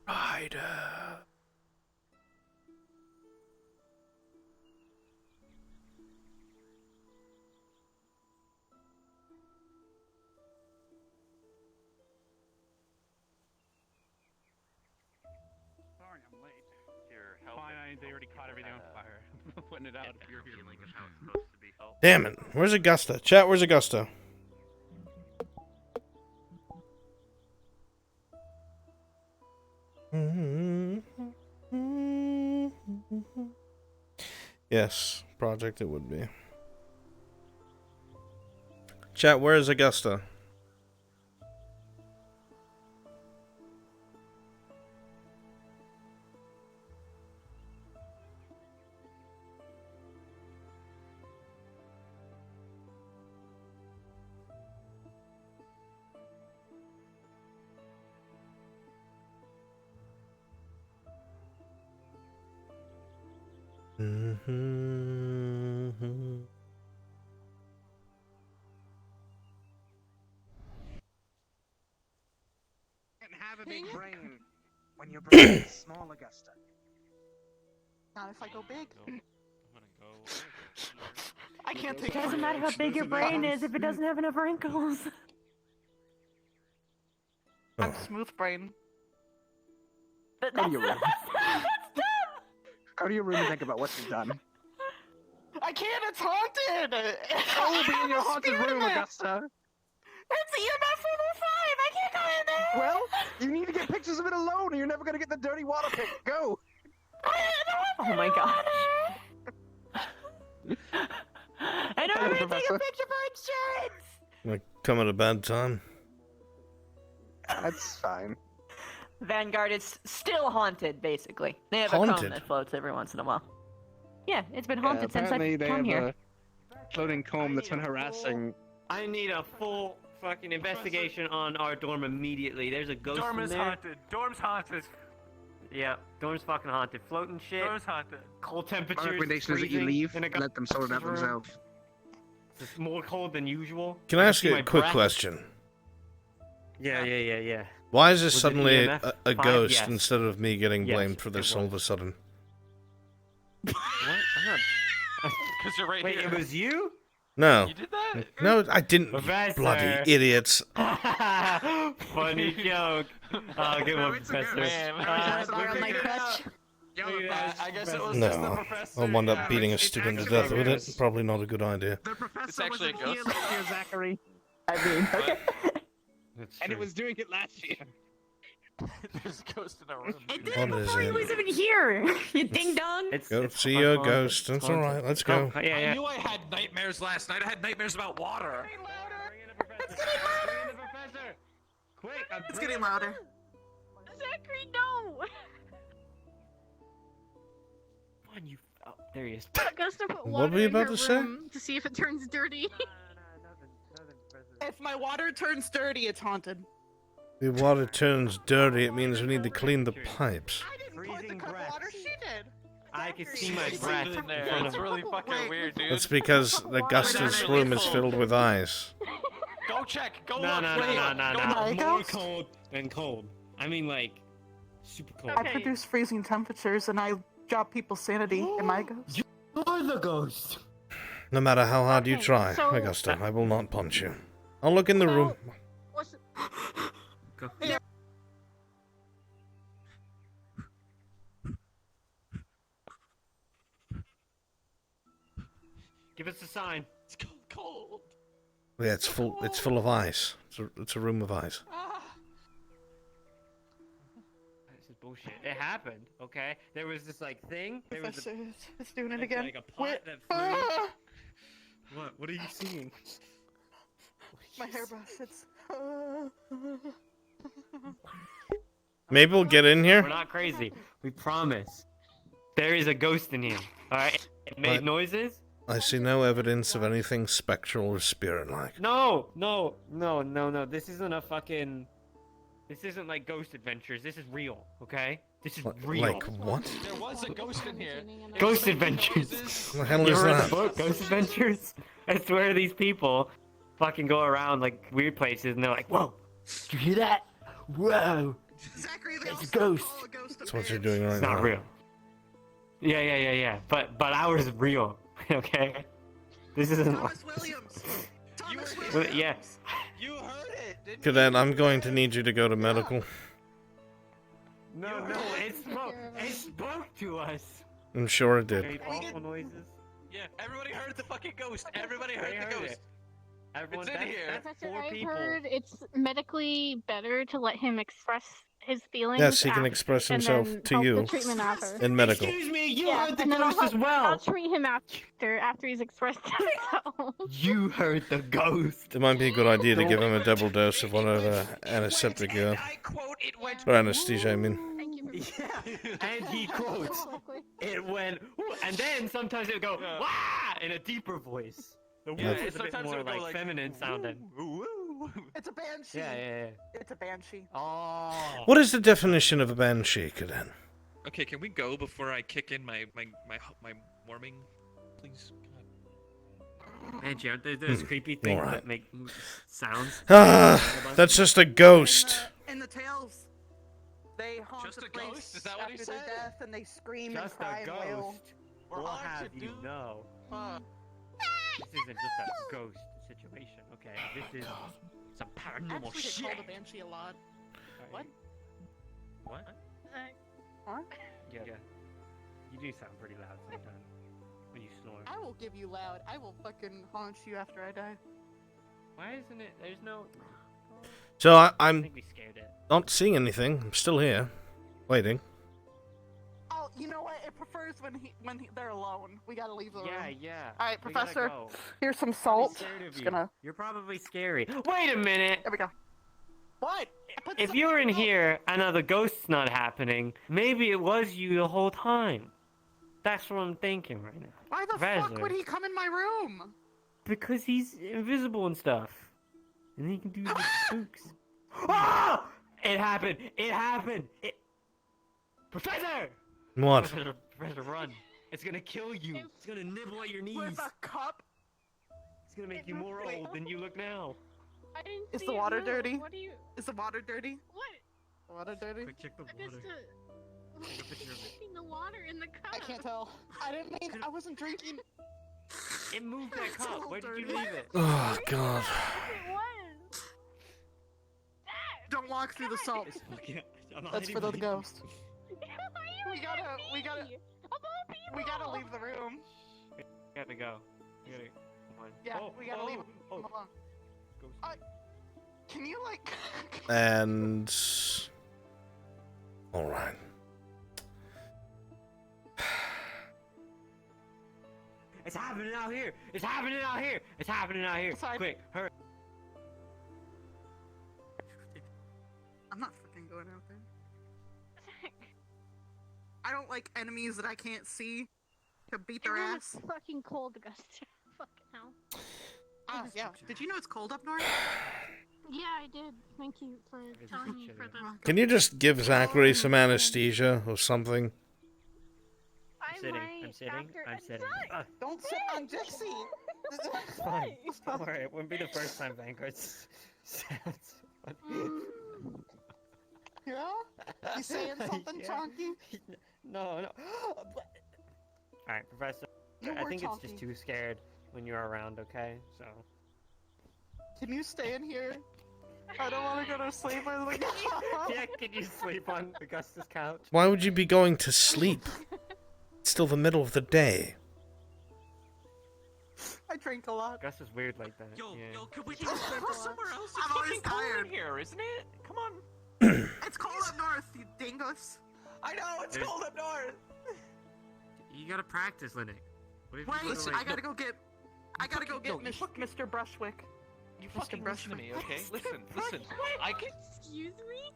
Rider. Sorry, I'm late. You're helping means they already caught everything on fire. Putting it out if you're here. Damn it. Where's Augusta? Chat, where's Augusta? Yes, project it would be. Chat, where is Augusta? Have a big brain when your brain is small, Augusta. Not if I go big. I'm gonna go. I can't take It doesn't matter how big your brain is if it doesn't have enough wrinkles. I'm smooth brain. But Go to that's, your room. that's dumb! Go to your room and think about what you've done. I can't, it's haunted! Go be in your haunted room, Augusta. It's EMF 405! I can't go in there! Well, you need to get pictures of it alone or you're never gonna get the dirty water pick. Go! Oh my gosh. I don't want to take a Professor. picture for insurance! Like, come at a bad time. That's fine. Vanguard is still haunted, basically. They have a Haunted? comb that floats every once in a while. Yeah, it's been haunted since apparently I've they come have here. a floating comb that's been harassing. I need a full fucking investigation on our dorm immediately. There's a ghost Dorm in is there. haunted. Dorm's haunted. Yeah, dorm's fucking haunted. Floating shit. Dorm's haunted. Cold My temperatures. recommendation is that you freezing leave in a and let them sort it out room. themselves. It's more cold than usual. Can I ask see you my a quick breath. question? Yeah. Why is this Was it suddenly EMF? a 5? ghost Yes. instead of me getting Yes, blamed for it this all was. of a sudden? What? I'm not. Because you're right Wait, here. it was you? No. You did that? No, I didn't. Professor. Bloody idiots. Funny joke. Oh, good one, Professor. Borrow my crutch. I guess it was just the No. professor. I'll wind up yeah. beating a student to death with it. Probably not a good idea. The professor It's actually was a ghost. here last year, Zachary. I mean, okay. That's And it true. was doing it last year. There's a ghost in our room. It did What it is before he it? was even here! You ding dong! Go It's see your haunted. ghost. That's Haunted. alright. Let's go. Oh, yeah, I yeah. knew I had nightmares last night. I had nightmares about water. Quick, It's getting louder. Zachary, no! Come on, you. Oh, there he is. Augusta put What water were you in about her to say? room to see if it turns dirty. If my water turns dirty, it's haunted. The water turns dirty. It means we need to clean the pipes. I didn't pour the Freezing cup of breath. water, she did. I can see Zachary. my She's breath breathing in there. front It's of really fucking weird, dude. That's because Augusta's room is filled with ice. Go check. Go No, look. no, Wait, no, no, go no, look. no. my More ghost? cold than cold. I mean, like, super cold. I produce freezing temperatures and I drop people's sanity. Am I a ghost? You're the ghost. No matter how hard you Okay, try, so- Augusta, I will not punch you. I'll look in the room. What's- Go. Give us a sign. It's cold. Yeah, it's full. It's full of ice. It's a room of ice. This is bullshit. It happened, okay? There was this, like, thing. There was Professor, a, it's doing it like, again. like a pot Wait. that flew. Ah! What? What are you seeing? My hairbrush, it's... Maybe we'll get in here. We're not crazy. We promise. There is a ghost in here. Alright? It made What? noises. I see no evidence of anything spectral or spirit-like. No. This isn't a fucking... This isn't like Ghost Adventures. This is real, okay? This is real. Like what? There was a ghost in here. Ghost Adventures. What the hell You is ever read that? the book, Ghost Adventures? I swear these people fucking go around like weird places and they're like, whoa, did you hear that? Whoa, Zachary, it's a ghost. That's what you're doing right It's now. not real. Yeah. But ours is real, okay? This isn't like... Thomas Williams! Thomas Well, Williams! yeah. You heard it, didn't you? Cadet, I'm going to need you to go to medical. No, it spoke to us. I'm sure it Very did. awful noises. Yeah, everybody heard the fucking ghost. Everybody heard They the heard ghost. it. Everyone, It's in that's, here. that's Professor, 4 I've people. heard it's medically better to let him express his feelings. Yes, he can express and himself then to help you the treatment after. in medical. Excuse me, you Yeah, heard the and then ghost as well. I'll treat him after he's expressed himself. You heard the ghost. It might be a good idea to give him a double dose of whatever antiseptic I quote, it went. or anesthesia, I mean. Thank you for Yeah, and he quotes, it went, "Ooh," and then sometimes it would go, "Wah!" in a deeper voice. The Yeah, woo is a bit sometimes it more would go like like, feminine sounding. It's a banshee. Yeah. It's a banshee. Oh. What is the definition of a banshee, then? Okay, can we go before I kick in my warming, please? Banshee, aren't there those creepy things Alright. that make sounds? That's just a ghost. In the tales, they haunt Just the a place ghost? Is that what he after their said? death, and they scream Just and cry a and wail. ghost. We'll have you know. This isn't just a ghost situation, okay? This is some paranormal Actually, shit. they call the banshee a lot. What? What? What? Yeah. You do sound pretty loud sometimes when you snore. I will give you loud. I will fucking haunt you after I die. Why isn't it? There's no. So I I'm think we scared it. not seeing anything. I'm still here, waiting. Oh, you know what? It prefers when they're alone. We gotta leave the room. Yeah. All right, We gotta Professor. go. Here's some I'm salt. scared of Just you. gonna. You're probably scary. Wait a minute. There we go. What? If you're in here and now the ghost's not happening, maybe it was you the whole time. That's what I'm thinking right now. Why the Professor. fuck would he come in my room? Because he's invisible and stuff. And he can do the spooks. Ah! It happened! It happened! Professor! What? Professor, run. It's gonna kill you. It's gonna nibble at your knees. With a cup? It's gonna make you more old than you look now. I didn't Is see the it water move. dirty? What do you? Is the water dirty? What? The water dirty? Quick, check the I water. just Take a picture of it. the water in the cup. I can't tell. I didn't mean. I wasn't drinking. It moved that It's cup. all Where did you dirty. leave it? Oh God. It was. Don't walk through the salt. I'm not That's hiding for the behind ghost. We gotta leave the room. you. We gotta go. We gotta. Come on. Yeah, Oh, we gotta oh, leave him oh. alone. Ghost. Can you like? And all right. It's happening out here! It's happening out here! It's happening out here! Inside. Quick, hurry! I'm not fucking going out there. I don't like enemies that I can't see to beat their ass. It's fucking cold, Augusta. Fucking hell. Ah, yeah. Did you know it's cold up north? Yeah, I did. Thank you for telling me for the. Can you just give Zachary some anesthesia or something? I'm sitting. Don't sit on Dixie. It's fine. Don't worry, it wouldn't be the first time Vanguard sounds funny. Yeah? You saying something, Yeah. Chonky? No. Alright, Professor. You I were think it's talking. just too scared when you're around, okay? So. Can you stay in here? I don't want to go to sleep. I was like, Yeah, can you sleep on Augusta's couch? Why would you be going to sleep? It's still the middle of the day. I drink a lot. Augusta's weird like that. Yo, yeah. could we just go somewhere else? I'm always It's fucking cold tired. in here, isn't it? Come on. It's cold up north, you dingus. I know it's There's- cold up north. You gotta practice, Linux. What if you Wait, literally- I gotta go get. I gotta go get Mr. Brushwick. You Mr. fucking listen to me, Brushwick. okay? Listen. I can. Excuse me?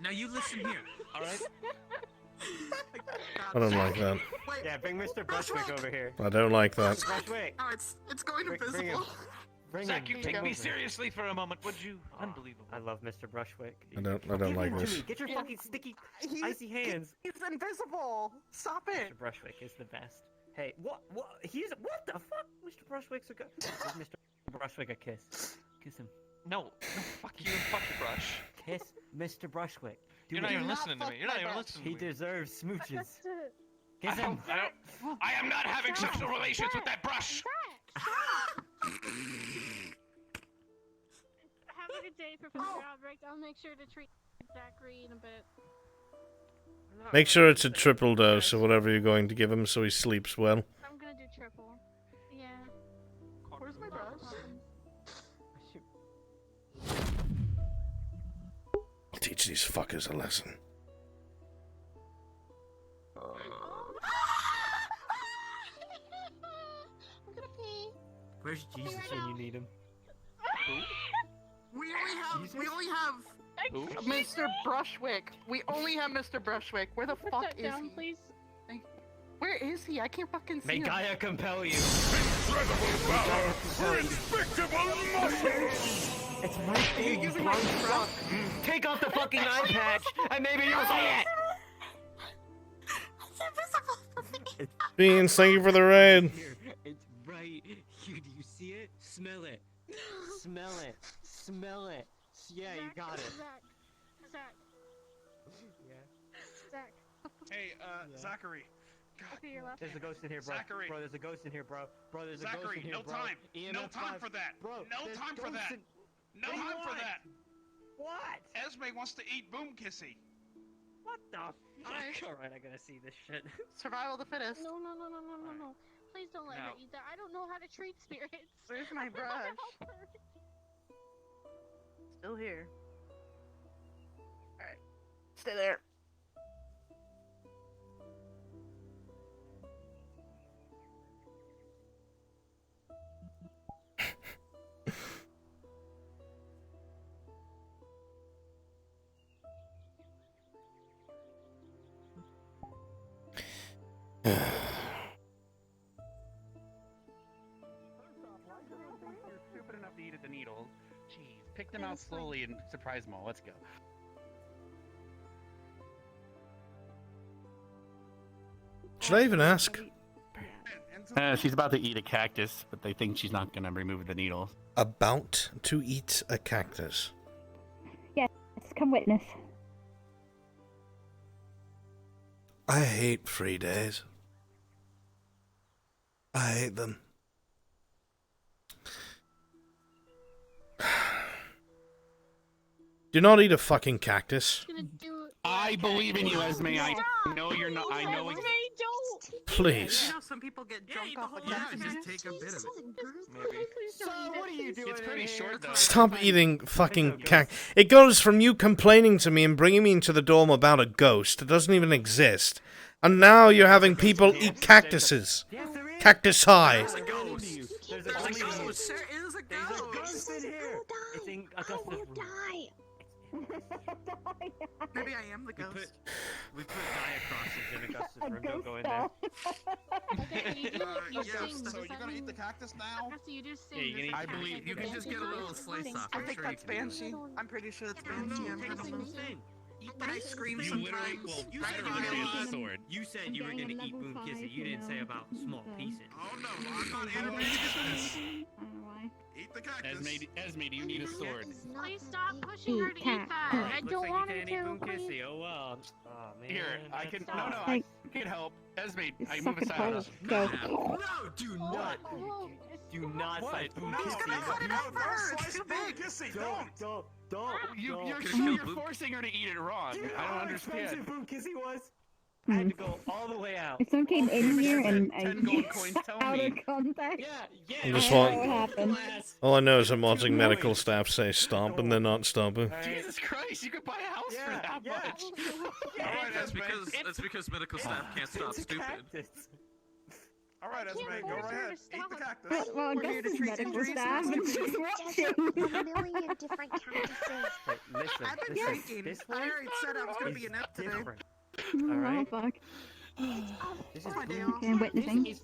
Now you listen here, all right? I don't like that. Wait, Yeah, bring Mr. Brunswick over here. I don't like that. Brunswick, oh, it's going bring invisible. him. Bring Zach, him. you bring take me over. seriously for a moment, would you? Unbelievable. I love Mr. Brunswick. I don't Give like him to this. me. Get your fucking sticky, icy hands. He's invisible. Stop it. Mr. Brunswick is the best. Hey, what? What the fuck? Mr. Brunswick's a good. Give Mr. Brunswick a kiss. Kiss him. No, fuck you and fuck your brush. Kiss Mr. Brunswick. Do You're not it. even listening to me. You're not even listening to He me. deserves smooches. Augusta. Kiss him. I am not having sexual relations with that brush. Have a good day, Professor Albrecht. I'll make sure to treat Zachary in a bit. Make sure it's a triple dose of whatever you're going to give him so he sleeps well. I'm gonna do triple. Yeah. Where's my brush? I'll teach these fuckers a lesson. Where's Jesus when you need him? We only have Mr. Brunswick. We only have Mr. Brunswick. Where the Put fuck that is down, he? please. Where is he? I can't fucking see May him. Gaia compel you. It's right there, you blind fuck. Take off the fucking eye patch, and maybe you'll see it. Beans, thank you for the raid. It's right here. Do you see it? Smell it. Smell it. Smell it. Yeah, you got it. Zach. Zach. Hey, Zachary. Okay, you're left. There's a ghost in here, bro. Zachary. Bro, there's a ghost in here, bro. Bro, there's a ghost Zachary, in here, no bro. time. EMF No time 5. for that. Bro, No there's time for ghosts that. in- No What do you time for want? that. What? Esme wants to eat Boom Kissy. What the fuck? Alright, I gotta see this shit. Survival of the fittest. No. Please don't let her eat that. I don't know how to treat spirits. Where's my I don't know how to brush? help her. Still here. Alright. Stay there. You're stupid enough to eat at the needle. Jeez, pick them out slowly and surprise them all. Let's go. Should I even ask? She's about to eat a cactus, but they think she's not gonna remove the needles. About to eat a cactus. Yes, come witness. I hate free days. I hate them. Do not eat a fucking cactus. I believe in you, Esme. I know you're not. I know. Don't. Please. You know some people get drunk off of cactus. Just take a bit of it. Maybe. So, what are you doing? It's pretty short though. Stop eating fucking It goes from you complaining to me and bringing me into the dorm about a ghost that doesn't even exist, and now you're having people eat cactuses. Cactus high. There's a ghost. There's a ghost. There is a There's a ghost. ghost in here. It's in Augusta's room. Maybe I am the ghost. We put diacrosses in Augusta's room. Don't go in there. Okay, you Yes, sing. so you're gonna eat the cactus now? Augusta, you do sing. Yeah, you Does can that eat- count? believe you can just get a little slice off. I I'm think sure you that's can do that. Banshee. I'm pretty sure it's Banshee. I'm Take gonna the whole thing. But I scream You sometimes. literally, well, You I said don't you were know. gonna eat a sword. You said you were gonna eat Boom Kissy. You didn't say about small pieces. Oh no, I'm not animated this. Eat the cactus. Esme, do you need a sword? Please stop pushing her to eat that. Alright, I looks don't like want you her can't eat to. Boom Please. Kissy. Oh well. Oh man. Here, I can. That's No, tough. I can help. Esme, I move Suck it aside. hard. Go. No, do not. Oh, Do not What? slice Boom No, Kissy. no, cut it out Don't first. slice Too Boom big. Kissy, Don't. You're forcing her to eat it raw. Do you know I don't how understand. expensive Boom Kissy was? I had to go all the way out. If someone came in here and 10 gold coins, tell out me. of context, Yeah. I just I want- don't know what happened. All I know is I'm watching medical staff say stop and they're not stopping. Jesus Christ, you could buy a house for that much. Alright, that's because medical staff can't stop stupid. Alright, Esme, go right ahead. Eat the cactus. well, I We're here guess to it's treat medical injuries. staff and she's watching. A million different cactuses. Wait, listen. I've been this is- drinking. This I one already said I was gonna be is inept today. different. Oh, Alright? fuck. This is my Boom deal. Okay, I'm witnessing. This is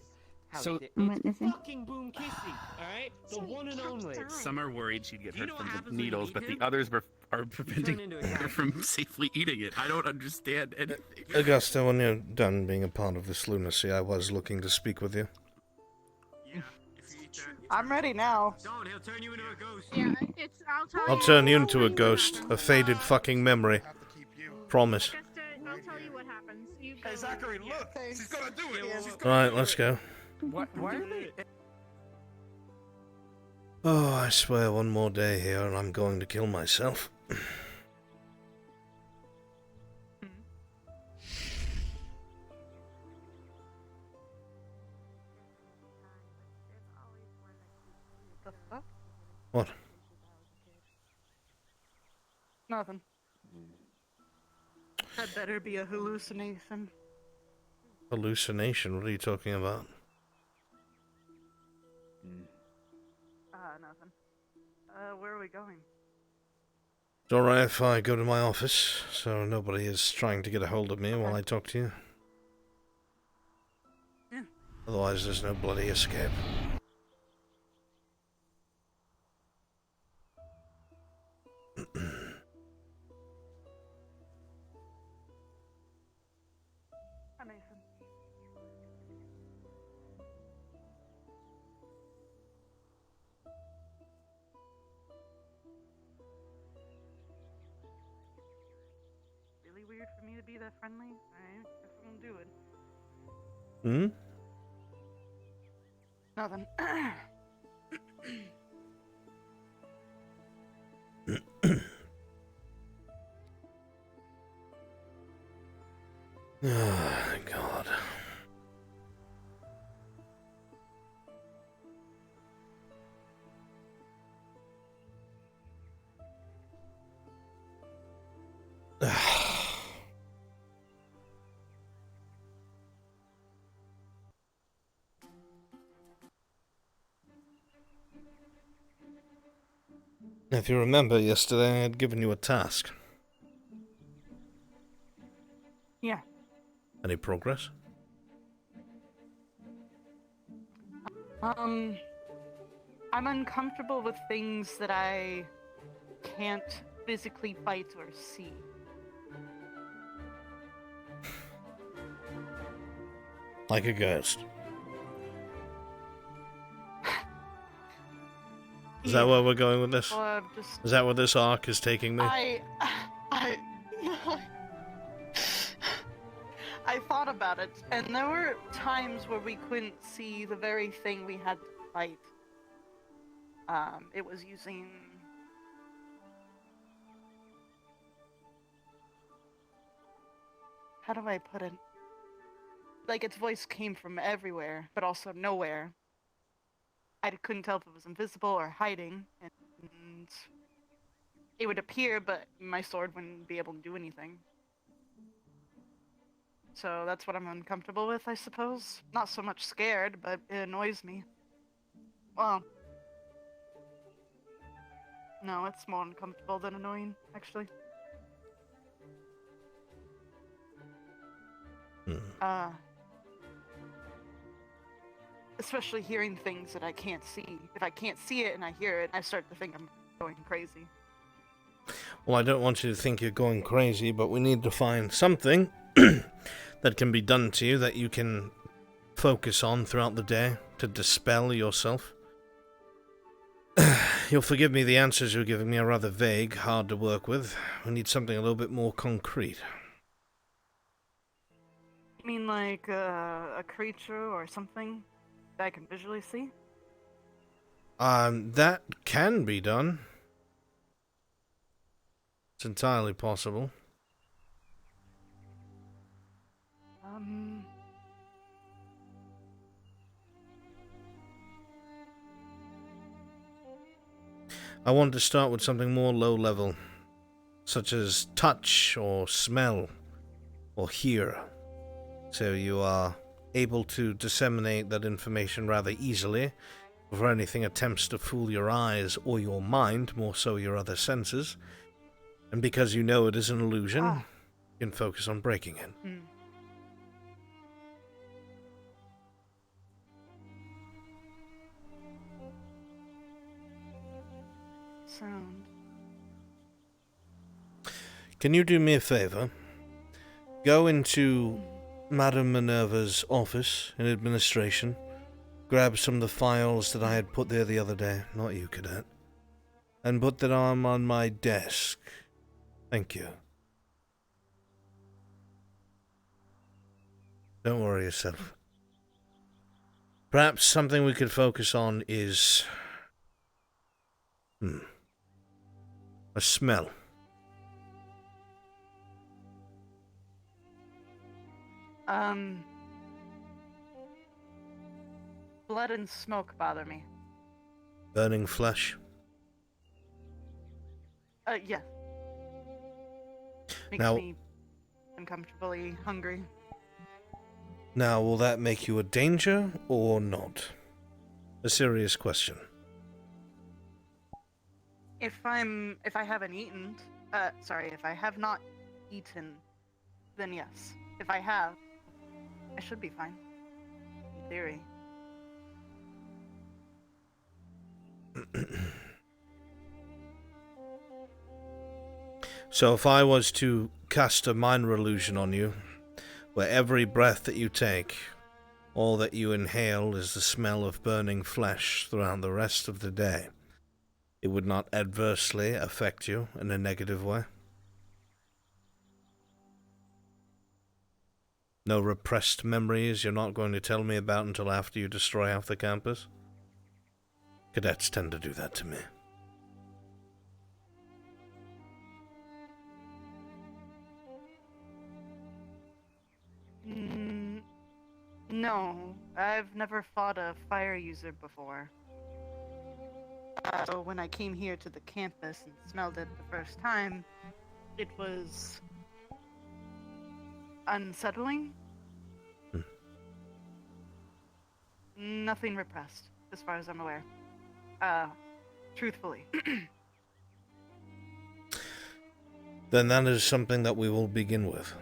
how So- it's I'm witnessing. fucking Boom Kissy. Alright? The one and only. Some are worried she'd get You hurt know from what the happens when you needles, eat but the him? others are Turn preventing into a her cactus. from safely eating it. I don't understand anything. Augusta, when you're done being a part of this lunacy, I was looking to speak with you. Yeah, if you eat that. I'm ready now. Don't, he'll turn you into a ghost. Yeah, it's. I'll tell I'll you. turn you into a what ghost, a happens. faded fucking memory. Have to keep you. Promise. Augusta, I'll tell you what happens. You go. Hey, Zachary, look! She's gonna do it! She's gonna Alright, do let's it. go. Why are they? Oh, I swear one more day here and I'm going to kill myself. the fuck? What? Nothing. That better be a hallucination. Hallucination? What are you talking about? Nothing. Where are we going? It's alright if I go to my office, so nobody is trying to get a hold of me while I talk to you. Yeah. Otherwise, there's no bloody escape. Hi, Mason. Really weird for me to be that friendly. Alright, guess I'm gonna do it. Nothing. Oh, God. If you remember, yesterday I had given you a task. Yeah. Any progress? I'm uncomfortable with things that I can't physically fight or see. Like a ghost. Is that where we're going with this? Or Is that where this arc is taking me? I thought about it, and there were times where we couldn't see the very thing we had to fight. It was using... How do I put it? Like, its voice came from everywhere, but also nowhere. I couldn't tell if it was invisible or hiding, and it would appear, but my sword wouldn't be able to do anything. So that's what I'm uncomfortable with, I suppose. Not so much scared, but it annoys me. Well, no, it's more uncomfortable than annoying, actually. Especially hearing things that I can't see. If I can't see it and I hear it, I start to think I'm going crazy. Well, I don't want you to think you're going crazy, but we need to find something that can be done to you that you can focus on throughout the day to dispel yourself. You'll forgive me, the answers you're giving me are rather vague, hard to work with. We need something a little bit more concrete. You mean like a creature or something that I can visually see? That can be done. It's entirely possible. I want to start with something more low level, such as touch or smell or hear, so you are able to disseminate that information rather easily before anything attempts to fool your eyes or your mind, more so your other senses. And because you know it is an illusion, you can focus on breaking it. Sound. Can you do me a favor? Go into Madame Minerva's office in administration, grab some of the files that I had put there the other day, not you, cadet, and put them on my desk. Thank you. Don't worry yourself. Perhaps something we could focus on is... a smell. Blood and smoke bother me. Burning flesh? Yeah. Makes Now- me uncomfortably hungry. Now, will that make you a danger or not? A serious question. If I haven't eaten, if I have not eaten, then yes. If I have, I should be fine. In theory. So if I was to cast a minor illusion on you, where every breath that you take, all that you inhale is the smell of burning flesh throughout the rest of the day, it would not adversely affect you in a negative way? No repressed memories you're not going to tell me about until after you destroy half the campus? Cadets tend to do that to me. No, I've never fought a fire user before. So when I came here to the campus and smelled it the first time, it was unsettling. Nothing repressed, as far as I'm aware. Truthfully. Then that is something that we will begin with.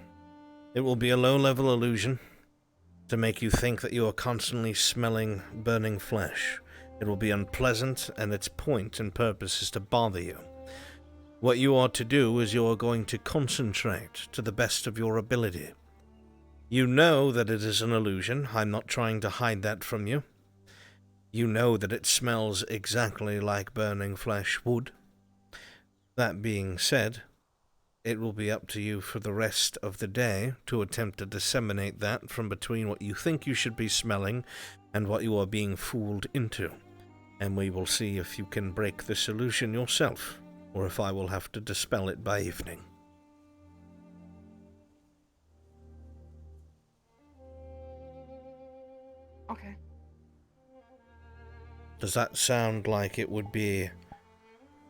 It will be a low-level illusion to make you think that you are constantly smelling burning flesh. It will be unpleasant, and its point and purpose is to bother you. What you are to do is you are going to concentrate to the best of your ability. You know that it is an illusion. I'm not trying to hide that from you. You know that it smells exactly like burning flesh would. That being said, it will be up to you for the rest of the day to attempt to disseminate that from between what you think you should be smelling and what you are being fooled into. And we will see if you can break this illusion yourself, or if I will have to dispel it by evening. Okay. Does that sound like it would be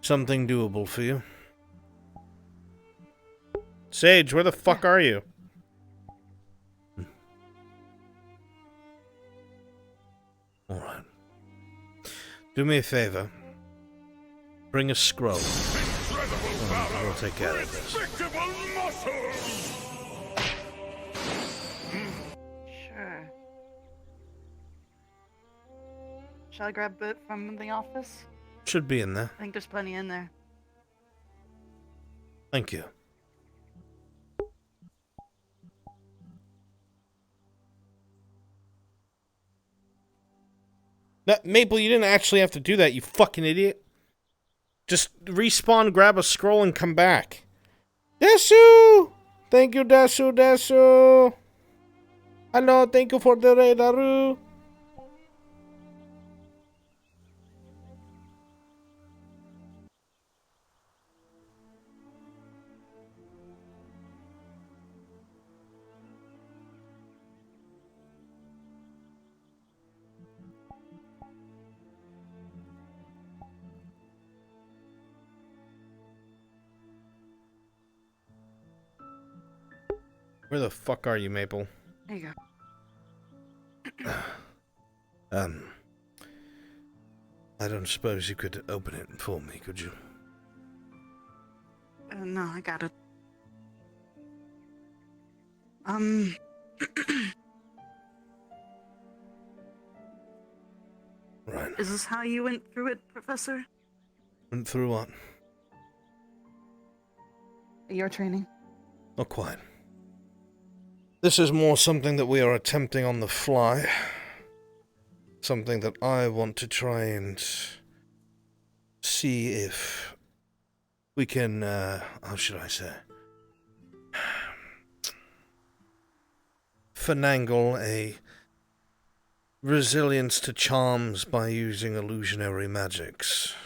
something doable for you? Sage, where the fuck are you? Alright. Do me a favor. Bring a scroll. We'll take care of this. Sure. Shall I grab it from the office? Should be in there. I think there's plenty in there. Thank you. No, Maple, you didn't actually have to do that, you fucking idiot. Just respawn, grab a scroll, and come back. Desu! Thank you, Desu, Desu. Hello, thank you for the raid, Aru. Where the fuck are you, Maple? There you go. I don't suppose you could open it for me, could you? No, I got it. Right. Is this how you went through it, Professor? Went through what? Your training? Not quite. This is more something that we are attempting on the fly. Something that I want to try and see if we can, how should I say, finagle a resilience to charms by using illusionary magics.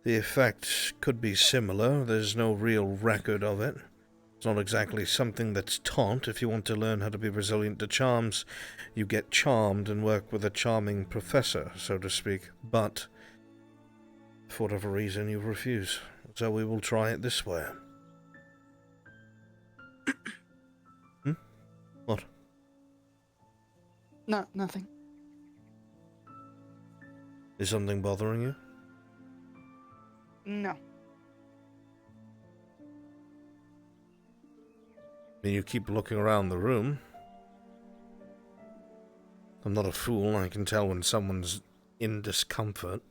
The effect could be similar. There's no real record of it. It's not exactly something that's taught. If you want to learn how to be resilient to charms, you get charmed and work with a charming professor, so to speak. But For whatever reason, you refuse. So we will try it this way. What? No, nothing. Is something bothering you? No. You keep looking around the room. I'm not a fool. I can tell when someone's in discomfort.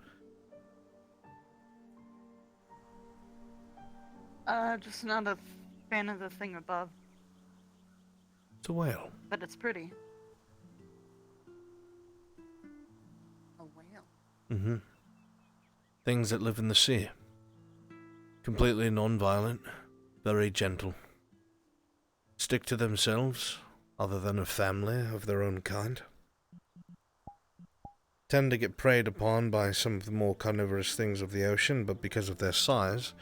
Just not a fan of the thing above. It's a whale. But it's pretty. A whale? Mm-hmm. Things that live in the sea. Completely non-violent. Very gentle. Stick to themselves, other than a family of their own kind. Tend to get preyed upon by some of the more carnivorous things of the ocean, but because of their size,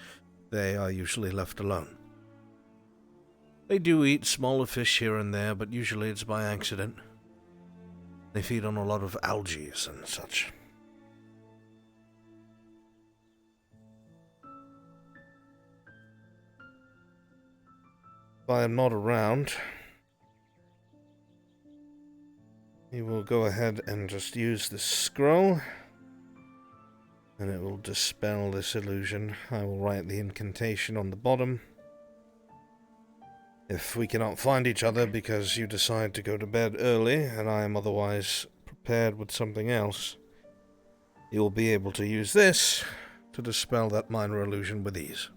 they are usually left alone. They do eat smaller fish here and there, but usually it's by accident. They feed on a lot of algae and such. If I am not around, you will go ahead and just use this scroll, and it will dispel this illusion. I will write the incantation on the bottom. If we cannot find each other because you decide to go to bed early, and I am otherwise prepared with something else, you will be able to use this to dispel that minor illusion with ease.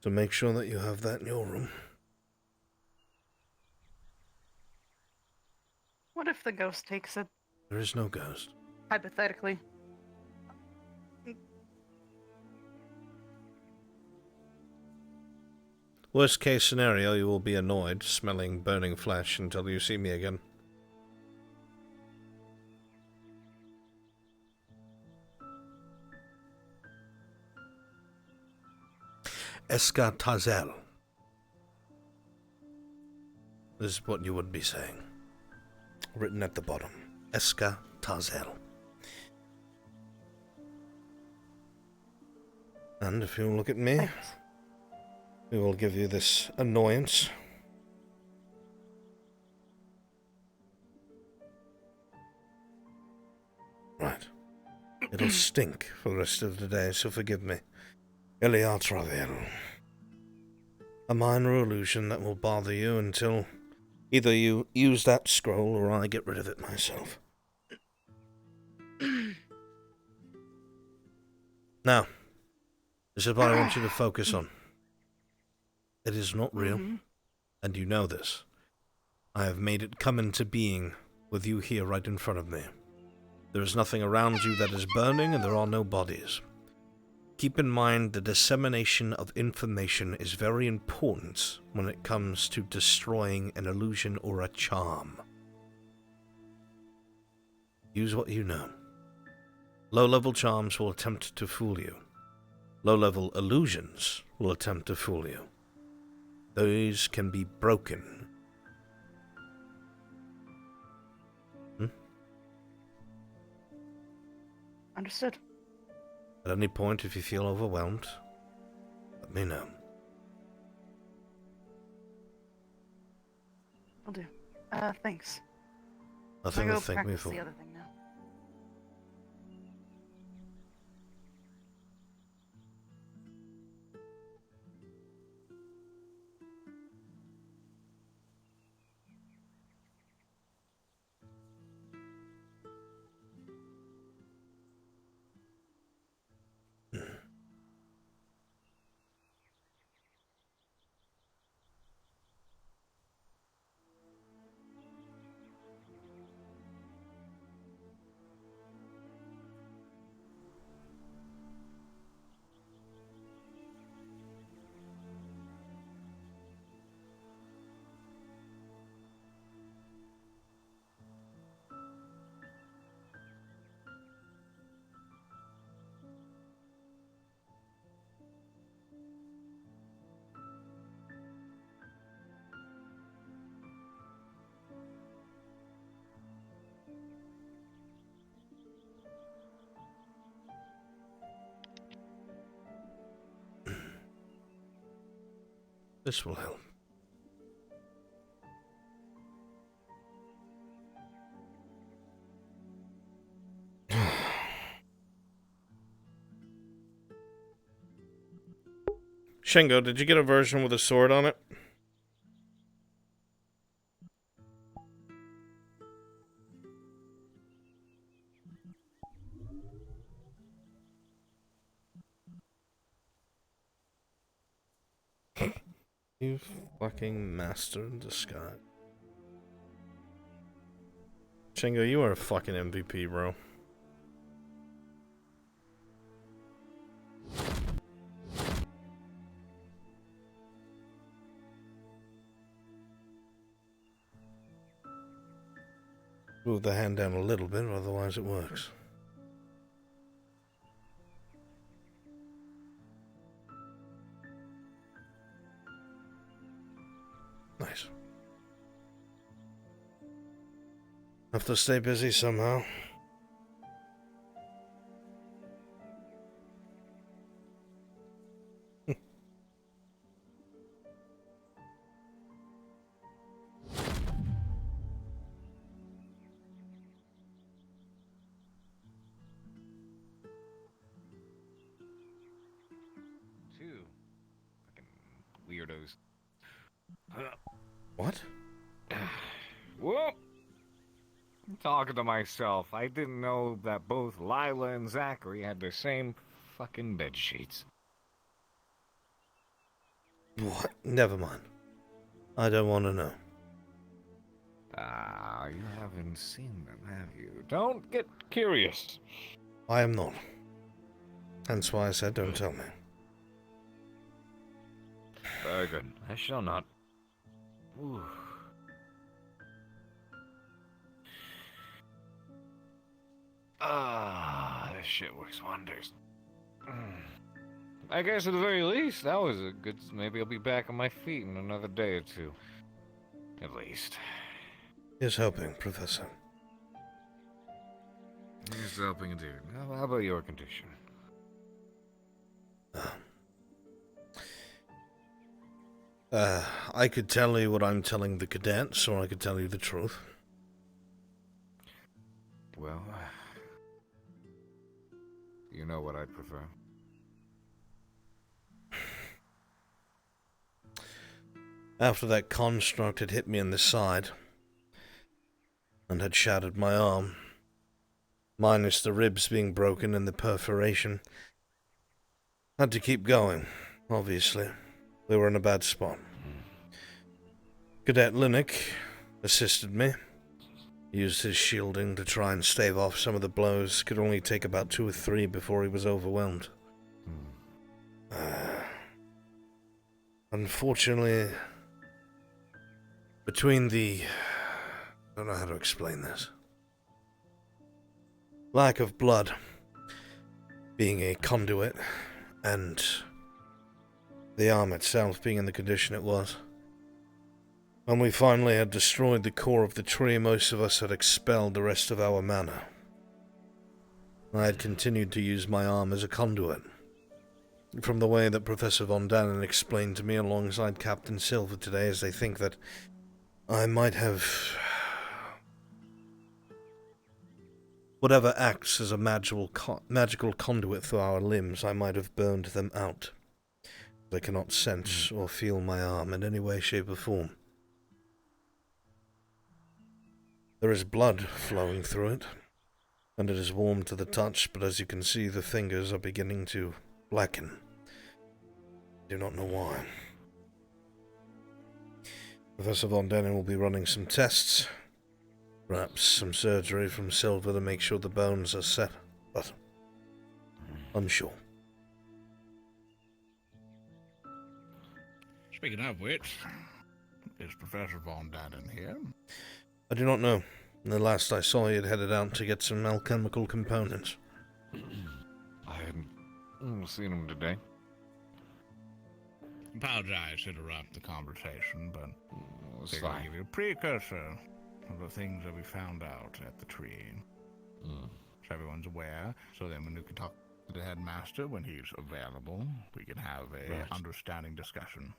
So make sure that you have that in your room. What if the ghost takes it? There is no ghost. Hypothetically. Worst case scenario, you will be annoyed, smelling burning flesh until you see me again. Escatazel. This is what you would be saying. Written at the bottom. Escatazel. And if you look at me, we will give you this annoyance. Right. It'll stink for the rest of the day, so forgive me. Eliatravel. A minor illusion that will bother you until either you use that scroll or I get rid of it myself. Now, this is what I want you to focus on. It is not real, and you know this. I have made it come into being with you here right in front of me. There is nothing around you that is burning, and there are no bodies. Keep in mind the dissemination of information is very important when it comes to destroying an illusion or a charm. Use what you know. Low-level charms will attempt to fool you. Low-level illusions will attempt to fool you. Those can be broken. Understood. At any point, if you feel overwhelmed, let me know. Will do. Thanks. Nothing I'll to go thank me practice for. the other thing now. This will help. Shingo, did you get a version with a sword on it? You fucking master in disguise. Shingo, you are a fucking MVP, bro. Move the hand down a little bit, otherwise it works. Nice. Have to stay busy somehow. Two fucking weirdos. What? Whoa! I'm talking to myself. I didn't know that both Lila and Zachary had the same fucking bed sheets. What? Never mind. I don't want to know. Ah, you haven't seen them, have you? Don't get curious. I am not. Hence why I said don't tell me. Very good. I shall not. Ooh. Ah, this shit works wonders. I guess at the very least, that was a good... Maybe I'll be back on my feet in another day or two. At least. Here's hoping, Professor. Here's helping indeed. How about your condition? I could tell you what I'm telling the cadets, or I could tell you the truth. Well, you know what I'd prefer. After that construct had hit me in the side, and had shattered my arm, minus the ribs being broken and the perforation, had to keep going, obviously. We were in a bad spot. Cadet Linnick assisted me. Used his shielding to try and stave off some of the blows. Could only take about 2 or 3 before he was overwhelmed. Unfortunately, between the... I don't know how to explain this. Lack of blood, being a conduit, and the arm itself being in the condition it was. When we finally had destroyed the core of the tree, most of us had expelled the rest of our mana. I had continued to use my arm as a conduit. From the way that Professor Von Dannen explained to me alongside Captain Silver today, as they think that I might have... whatever acts as a magical conduit through our limbs, I might have burned them out. They cannot sense or feel my arm in any way, shape, or form. There is blood flowing through it, and it is warm to the touch, but as you can see, the fingers are beginning to blacken. I do not know why. Professor Von Dannen will be running some tests, perhaps some surgery from Silver to make sure the bones are set, but unsure. Speaking of which, is Professor Von Dannen here? I do not know. The last I saw, he had headed out to get some alchemical components. I hadn't seen him today. Apologize to interrupt the conversation, but it's I'll fine. give you a precursor of the things that we found out at the tree. So everyone's aware, so then when we can talk to the headmaster when he's available, we can have a understanding discussion.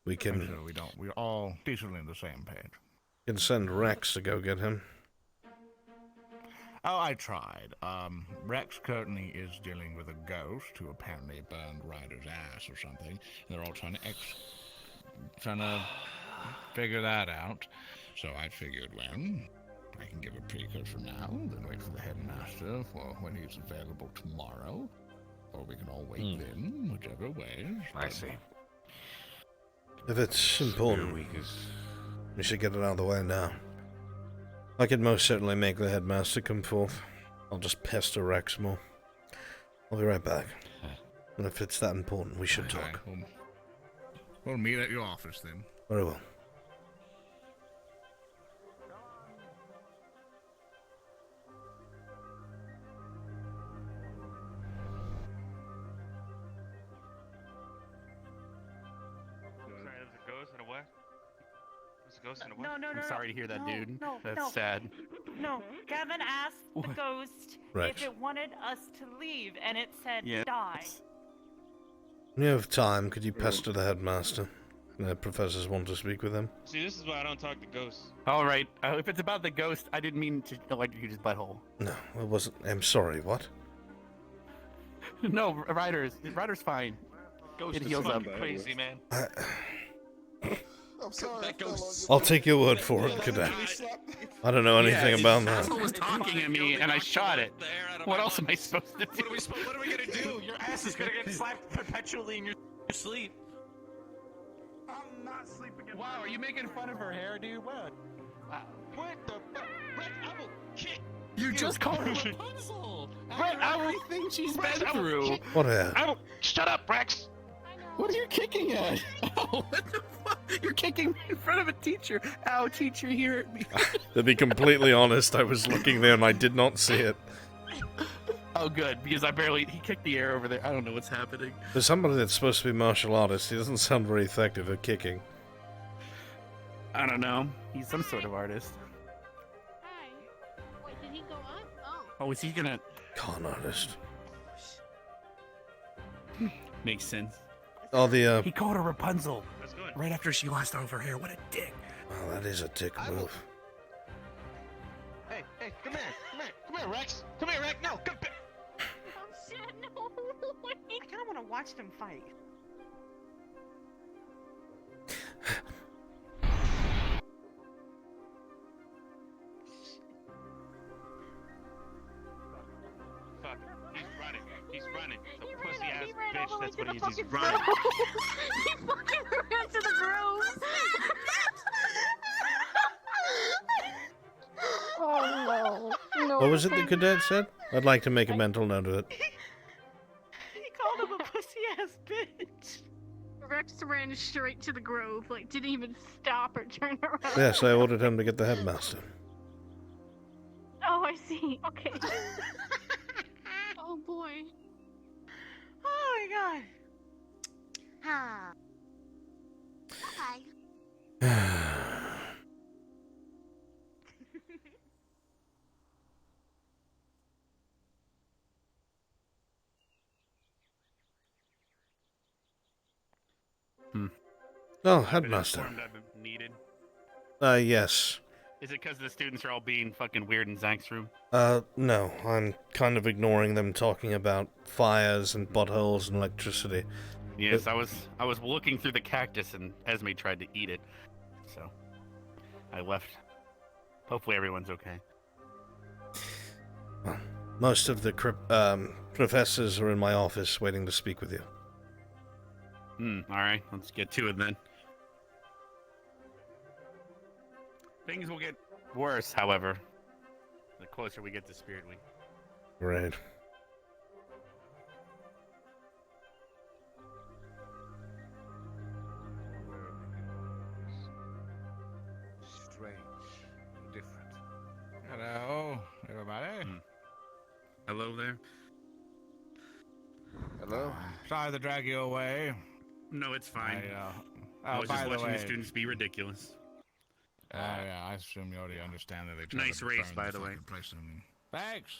We can So we're all decently on the same page. send Rex to go get him. Oh, I tried. Rex currently is dealing with a ghost who apparently burned Ryder's ass or something. And they're all trying to figure that out. So I figured, well, I can give a precode for now, then wait for the headmaster for when he's available tomorrow. Or we can all wait then, whichever way. I see. If it's important, we should get it out of the way now. I could most certainly make the headmaster come forth. I'll just pester Rex more. I'll be right back. And if it's that important, we should talk. We'll meet at your office then. Very well. Sorry, there's a ghost and a what? There's a ghost and a what? No. I'm sorry to hear that, dude. No, That's sad. No, Gavin asked the ghost Rex. if it wanted us to leave, and it said Yeah. die. When you have time, could you pester the headmaster? The professors want to speak with him. See, this is why I don't talk to ghosts. All right. If it's about the ghost, I didn't mean to electrocute his butthole. No, it wasn't. I'm sorry, what? No, Ryder's fine. Ghost It is heals fucking up. crazy, man. I'm sorry. That ghost. I'll take your word for it, Cadet. I don't know anything about that. Asshole was talking at me, and I shot it. What else am I supposed to do? What are we gonna do? Your ass is gonna get slapped perpetually in your sleep. I'm not sleeping in Wow, are you making fun of her hair, dude? What? What the fuck? Rick, I will kick You just called her Rapunzel. everything she's been through. What a... Shut up, Rex. What are you kicking at? Ow, what the fuck? You're kicking me in front of a teacher. Ow, teacher, he hurt me. To be completely honest, I was looking there and I did not see it. Oh, good, because he kicked the air over there. I don't know what's happening. For somebody that's supposed to be martial artist, he doesn't sound very effective at kicking. I don't know. He's some sort of artist. Wait, did he go up? Oh. Oh, is he gonna... Con artist. Makes sense. Oh, the, He called her Rapunzel. That's good. Right after she lost all of her hair. What a dick. Well, that is a dick move. Hey, come here, Rex. Come here, Rex. No, come back. Oh shit, no! I kind of want to watch them fight. Fuck. He's running. He's running. The pussy ass He ran all bitch. the way That's to what the he is. He's fucking running. he fucking ran to the grove. Oh no. No. What was it the cadet said? I'd like to make a mental note of it. He called him a pussy ass bitch. Rex ran straight to the grove, like didn't even stop or turn around. Yes, I ordered him to get the headmaster. Oh, I see. Okay. Oh boy. Oh my god. Huh. Oh, headmaster. Informed I've been needed. Yes. Is it because the students are all being fucking weird in Zank's room? No. I'm kind of ignoring them talking about fires and buttholes and electricity. Yes, I was looking through the cactus and Esme tried to eat it. So I left. Hopefully everyone's okay. Well, most of the professors are in my office waiting to speak with you. Alright, let's get to it then. Things will get worse, however, the closer we get to Spirit Week. Right. Strange. Different. Hello, everybody. Hello there. Hello. Sorry to drag you away. No, it's fine. I was just watching the students be ridiculous. Yeah, I assume you already understand that they tried Nice to race, burn by the the way. fucking place on me. Thanks.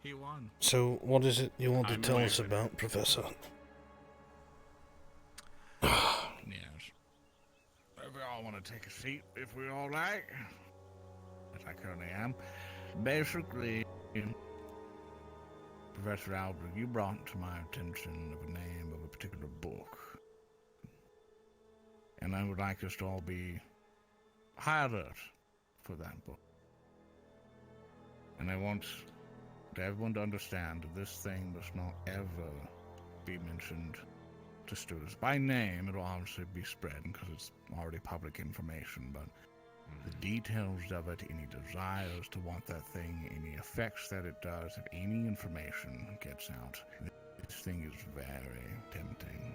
He won. So, what is it you want to I'm tell us aware. about, Professor? Yes. if we all want to take a seat, if we all like, as I currently am. Basically, Professor Albrecht, you brought to my attention the name of a particular book. And I would like us to all be high alert for that book. And I want everyone to understand that this thing must not ever be mentioned to students. By name, it'll obviously be spread because it's already public information, but the details of it, any desires to want that thing, any effects that it does, if any information gets out, this thing is very tempting.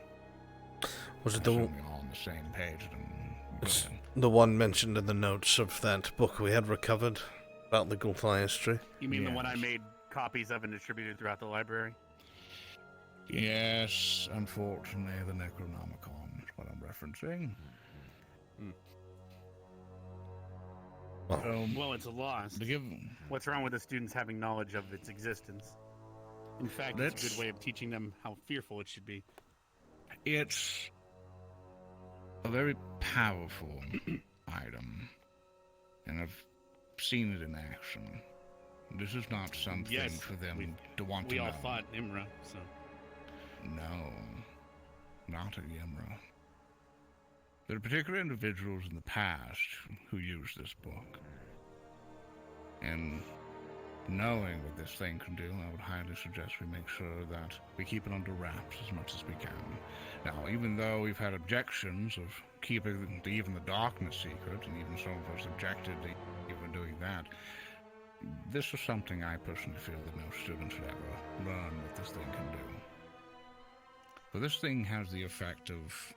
Was it the all on the same page? The one mentioned in the notes of that book we had recovered about the Gulthai history? You mean the one I made copies of and distributed throughout the library? Yes, unfortunately, the Necronomicon is what I'm referencing. Well, it's a loss. What's wrong with the students having knowledge of its existence? In fact, it's a good way of teaching them how fearful it should be. It's a very powerful item, and I've seen it in action. This is not something for them to want to know. We all fought Imra, so... No, not at Imra. There are particular individuals in the past who used this book. And knowing what this thing can do, I would highly suggest we make sure that we keep it under wraps as much as we can. Now, even though we've had objections of keeping even the darkness secret, and even some of us objected to even doing that, this is something I personally feel that no student should ever learn what this thing can do. But this thing has the effect of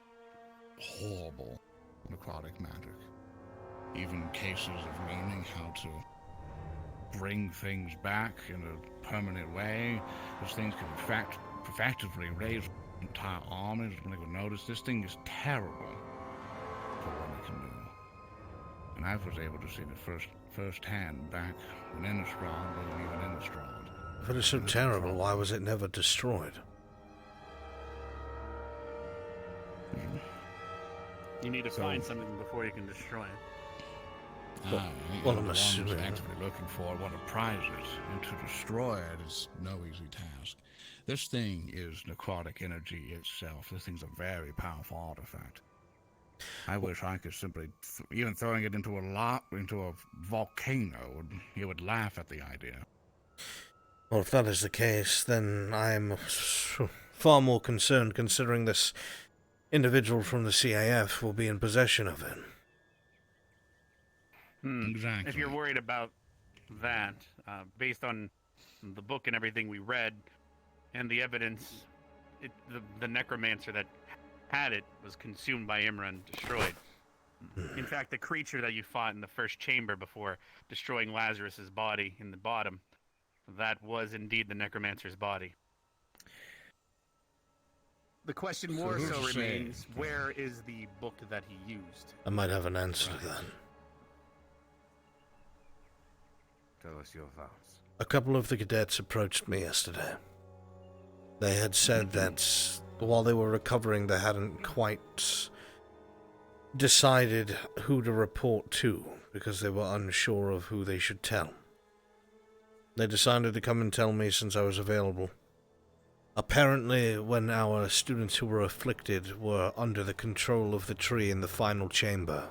horrible necrotic magic. Even cases of learning how to bring things back in a permanent way. Those things can effectively raise entire armies. When they will notice, this thing is terrible for what it can do. And I was able to see it firsthand back when Innistrad wasn't even Innistrad. If it is so terrible, why was it never destroyed? You need to find something before you can destroy it. Well, I'm assuming actively looking for what a prize is, and to destroy it is no easy task. This thing is necrotic energy itself. This thing's a very powerful artifact. I wish I could simply, even throwing it into a volcano, he would laugh at the idea. Well, if that is the case, then I'm far more concerned, considering this individual from the CAF will be in possession of it. Exactly. If you're worried about that, based on the book and everything we read, and the evidence, the necromancer that had it was consumed by Imra and destroyed. In fact, the creature that you fought in the first chamber before destroying Lazarus's body in the bottom, that was indeed the necromancer's body. The question more so remains, where is the book that he used? I might have an answer to that. Tell us your thoughts. A couple of the cadets approached me yesterday. They had said that while they were recovering, they hadn't quite decided who to report to, because they were unsure of who they should tell. They decided to come and tell me since I was available. Apparently, when our students who were afflicted were under the control of the tree in the final chamber,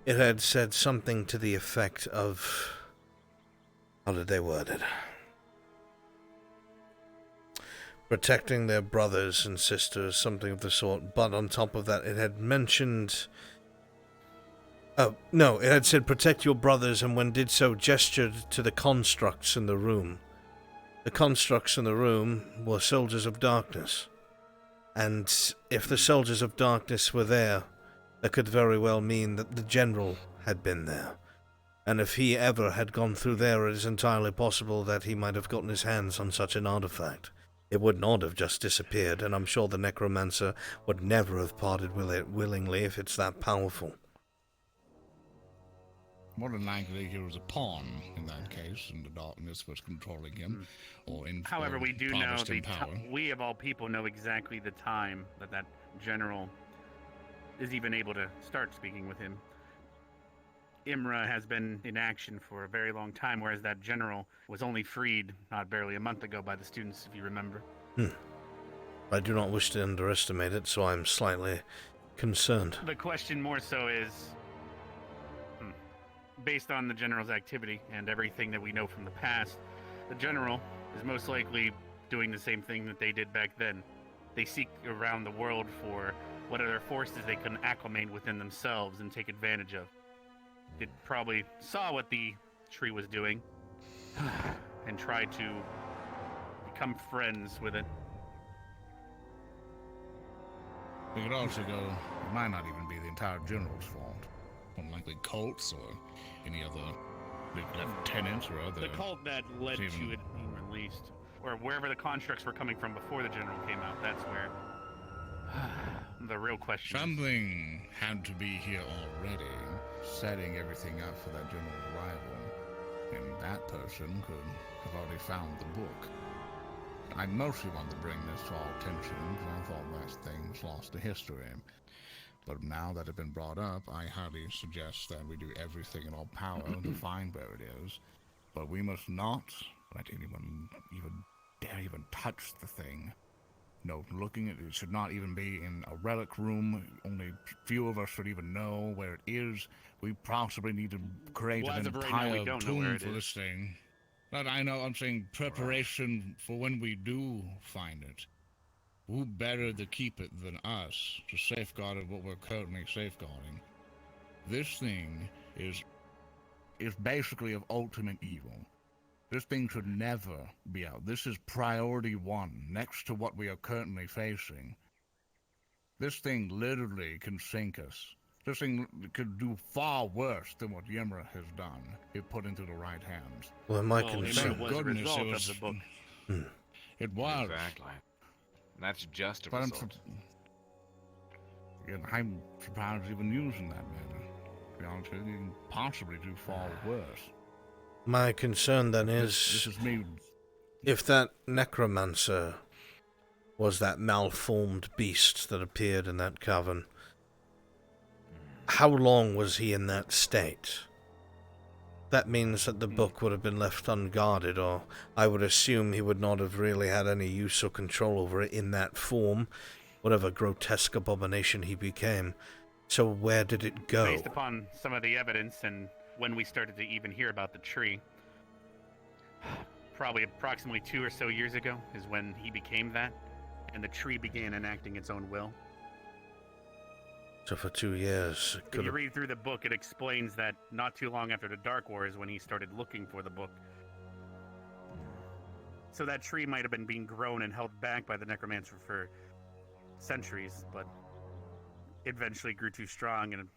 it had said something to the effect of... How did they word it? Protecting their brothers and sisters, something of the sort. But on top of that, it had mentioned... Oh, no, it had said protect your brothers, and when did so, gestured to the constructs in the room. The constructs in the room were soldiers of darkness. And if the soldiers of darkness were there, that could very well mean that the general had been there. And if he ever had gone through there, it is entirely possible that he might have gotten his hands on such an artifact. It would not have just disappeared, and I'm sure the necromancer would never have parted with it willingly if it's that powerful. More than likely, he was a pawn in that case, and the darkness was controlling him. However, we do know, we of all people know exactly the time that that general is even able to start speaking with him. Imra has been in action for a very long time, whereas that general was only freed not barely a month ago by the students, if you remember. I do not wish to underestimate it, so I'm slightly concerned. The question more so is, based on the general's activity and everything that we know from the past, the general is most likely doing the same thing that they did back then. They seek around the world for what other forces they can acclimate within themselves and take advantage of. It probably saw what the tree was doing and tried to become friends with it. We could also go, it might not even be the entire general's fault. Unlikely cults or any other lieutenants or other... The cult that led to it being released, or wherever the constructs were coming from before the general came out, that's where the real question is. Something had to be here already, setting everything up for that general's arrival. And that person could have already found the book. I mostly wanted to bring this to our attention because I thought that thing was lost to history. But now that it's been brought up, I highly suggest that we do everything in our power to find where it is. But we must not let anyone even dare even touch the thing. No, looking at it should not even be in a relic room. Only few of us should even know where it is. We possibly need to create an entire tomb for this thing. But I know, I'm saying preparation for when we do find it. Who better to keep it than us to safeguard what we're currently safeguarding? This thing is basically of ultimate evil. This thing should never be out. This is priority one, next to what we are currently facing. This thing literally can sink us. This thing could do far worse than what Yemra has done if put into the right hands. Well, my concern... Thank goodness it was... Of the book. It was. Exactly. That's just a But result. I'm surprised even using that manner. To be honest with you, you can possibly do far worse. My concern then is... This is me. If that necromancer was that malformed beast that appeared in that cavern, how long was he in that state? That means that the book would have been left unguarded, or I would assume he would not have really had any use or control over it in that form, whatever grotesque abomination he became. So where did it go? Based upon some of the evidence and when we started to even hear about the tree, probably approximately 2 or so years ago is when he became that, and the tree began enacting its own will. So for 2 years... If you read through the book, it explains that not too long after the Dark War is when he started looking for the book. So that tree might have been being grown and held back by the necromancer for centuries, but it eventually grew too strong and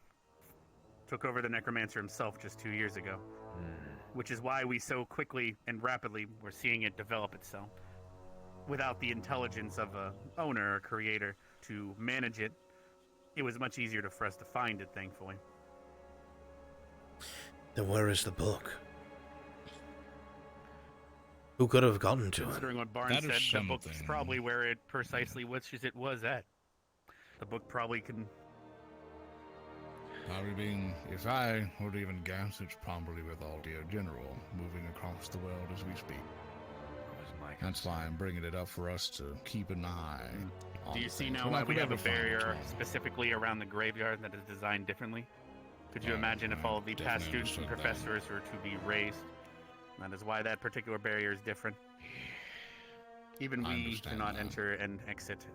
took over the necromancer himself just 2 years ago. Which is why we so quickly and rapidly were seeing it develop itself. Without the intelligence of a owner or creator to manage it, it was much easier for us to find it, thankfully. Then where is the book? Who could have gotten to it? Considering what Barnes said, the book's probably where it precisely wishes it was at. The book probably can... Probably being, if I would even guess, it's probably with our dear General moving across the world as we speak. That's why I'm bringing it up for us to keep an eye on. Do you see things. now We're why not we gonna have a ever find it barrier all. specifically around the graveyard that is designed differently? Could you imagine if all of the past definitely students and understood that. professors were to be raised? That is why that particular barrier is different. Even I we understand cannot that. enter and exit.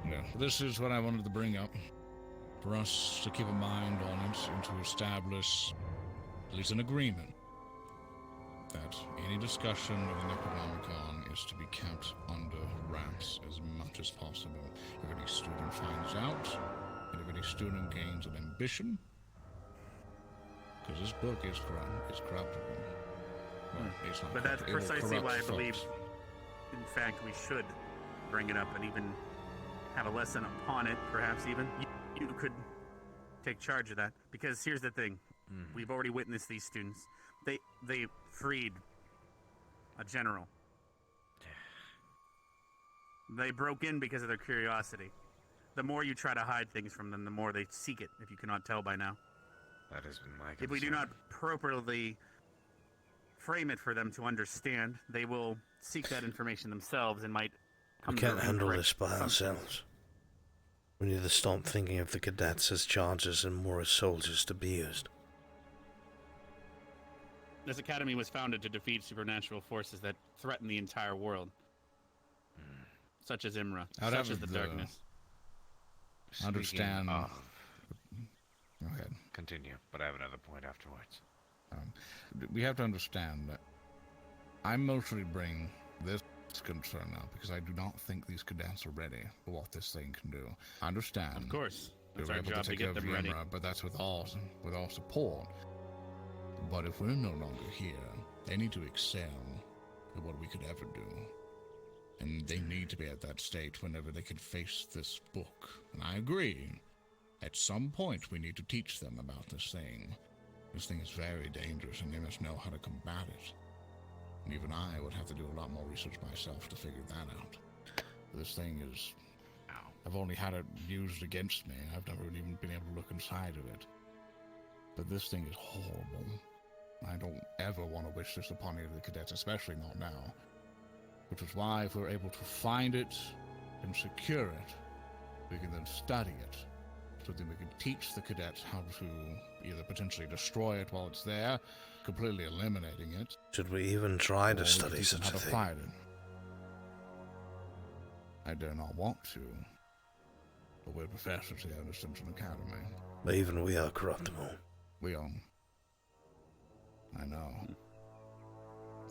Yeah, this is what I wanted to bring up. For us to keep a mind on it and to establish at least an agreement that any discussion of the Necronomicon is to be kept under wraps as much as possible. If any student finds out, and if any student gains an ambition, because this book is corruptible. Well, it's not But that's corruptible. It will precisely corrupt why I believe, folks. in fact, we should bring it up and even have a lesson upon it, perhaps even. You could take charge of that. Because here's the thing. We've already witnessed these students. They freed a general. They broke in because of their curiosity. The more you try to hide things from them, the more they seek it, if you cannot tell by now. That has been my concern. If we do not properly frame it for them to understand, they will seek that information themselves and might come We to can't handle incorrect this by assumptions. ourselves. We need to stop thinking of the cadets as chargers and more as soldiers to be used. This academy was founded to defeat supernatural forces that threaten the entire world. Such as Imra, I'd such have as the darkness. Understand. Speaking of- Go ahead. Continue, but I have another point afterwards. We have to understand that I mostly bring this concern up because I do not think these cadets are ready for what this thing can do. I understand. Of course. We That's were our able job to to take care get of them ready. Yemra, but that's with all support. But if we're no longer here, they need to excel at what we could ever do. And they need to be at that state whenever they can face this book. And I agree. At some point, we need to teach them about this thing. This thing is very dangerous, and they must know how to combat it. And even I would have to do a lot more research myself to figure that out. This thing is... I've only had it used against me. I've never even been able to look inside of it. But this thing is horrible. I don't ever want to wish this upon any of the cadets, especially not now. Which is why if we're able to find it and secure it, we can then study it. So then we can teach the cadets how to either potentially destroy it while it's there, completely eliminating it. Should we even try to or we study can teach them such how a to thing? fight it. I dare not want to, but we're professors here at Ascension Academy. But even we are corruptible. We are. I know.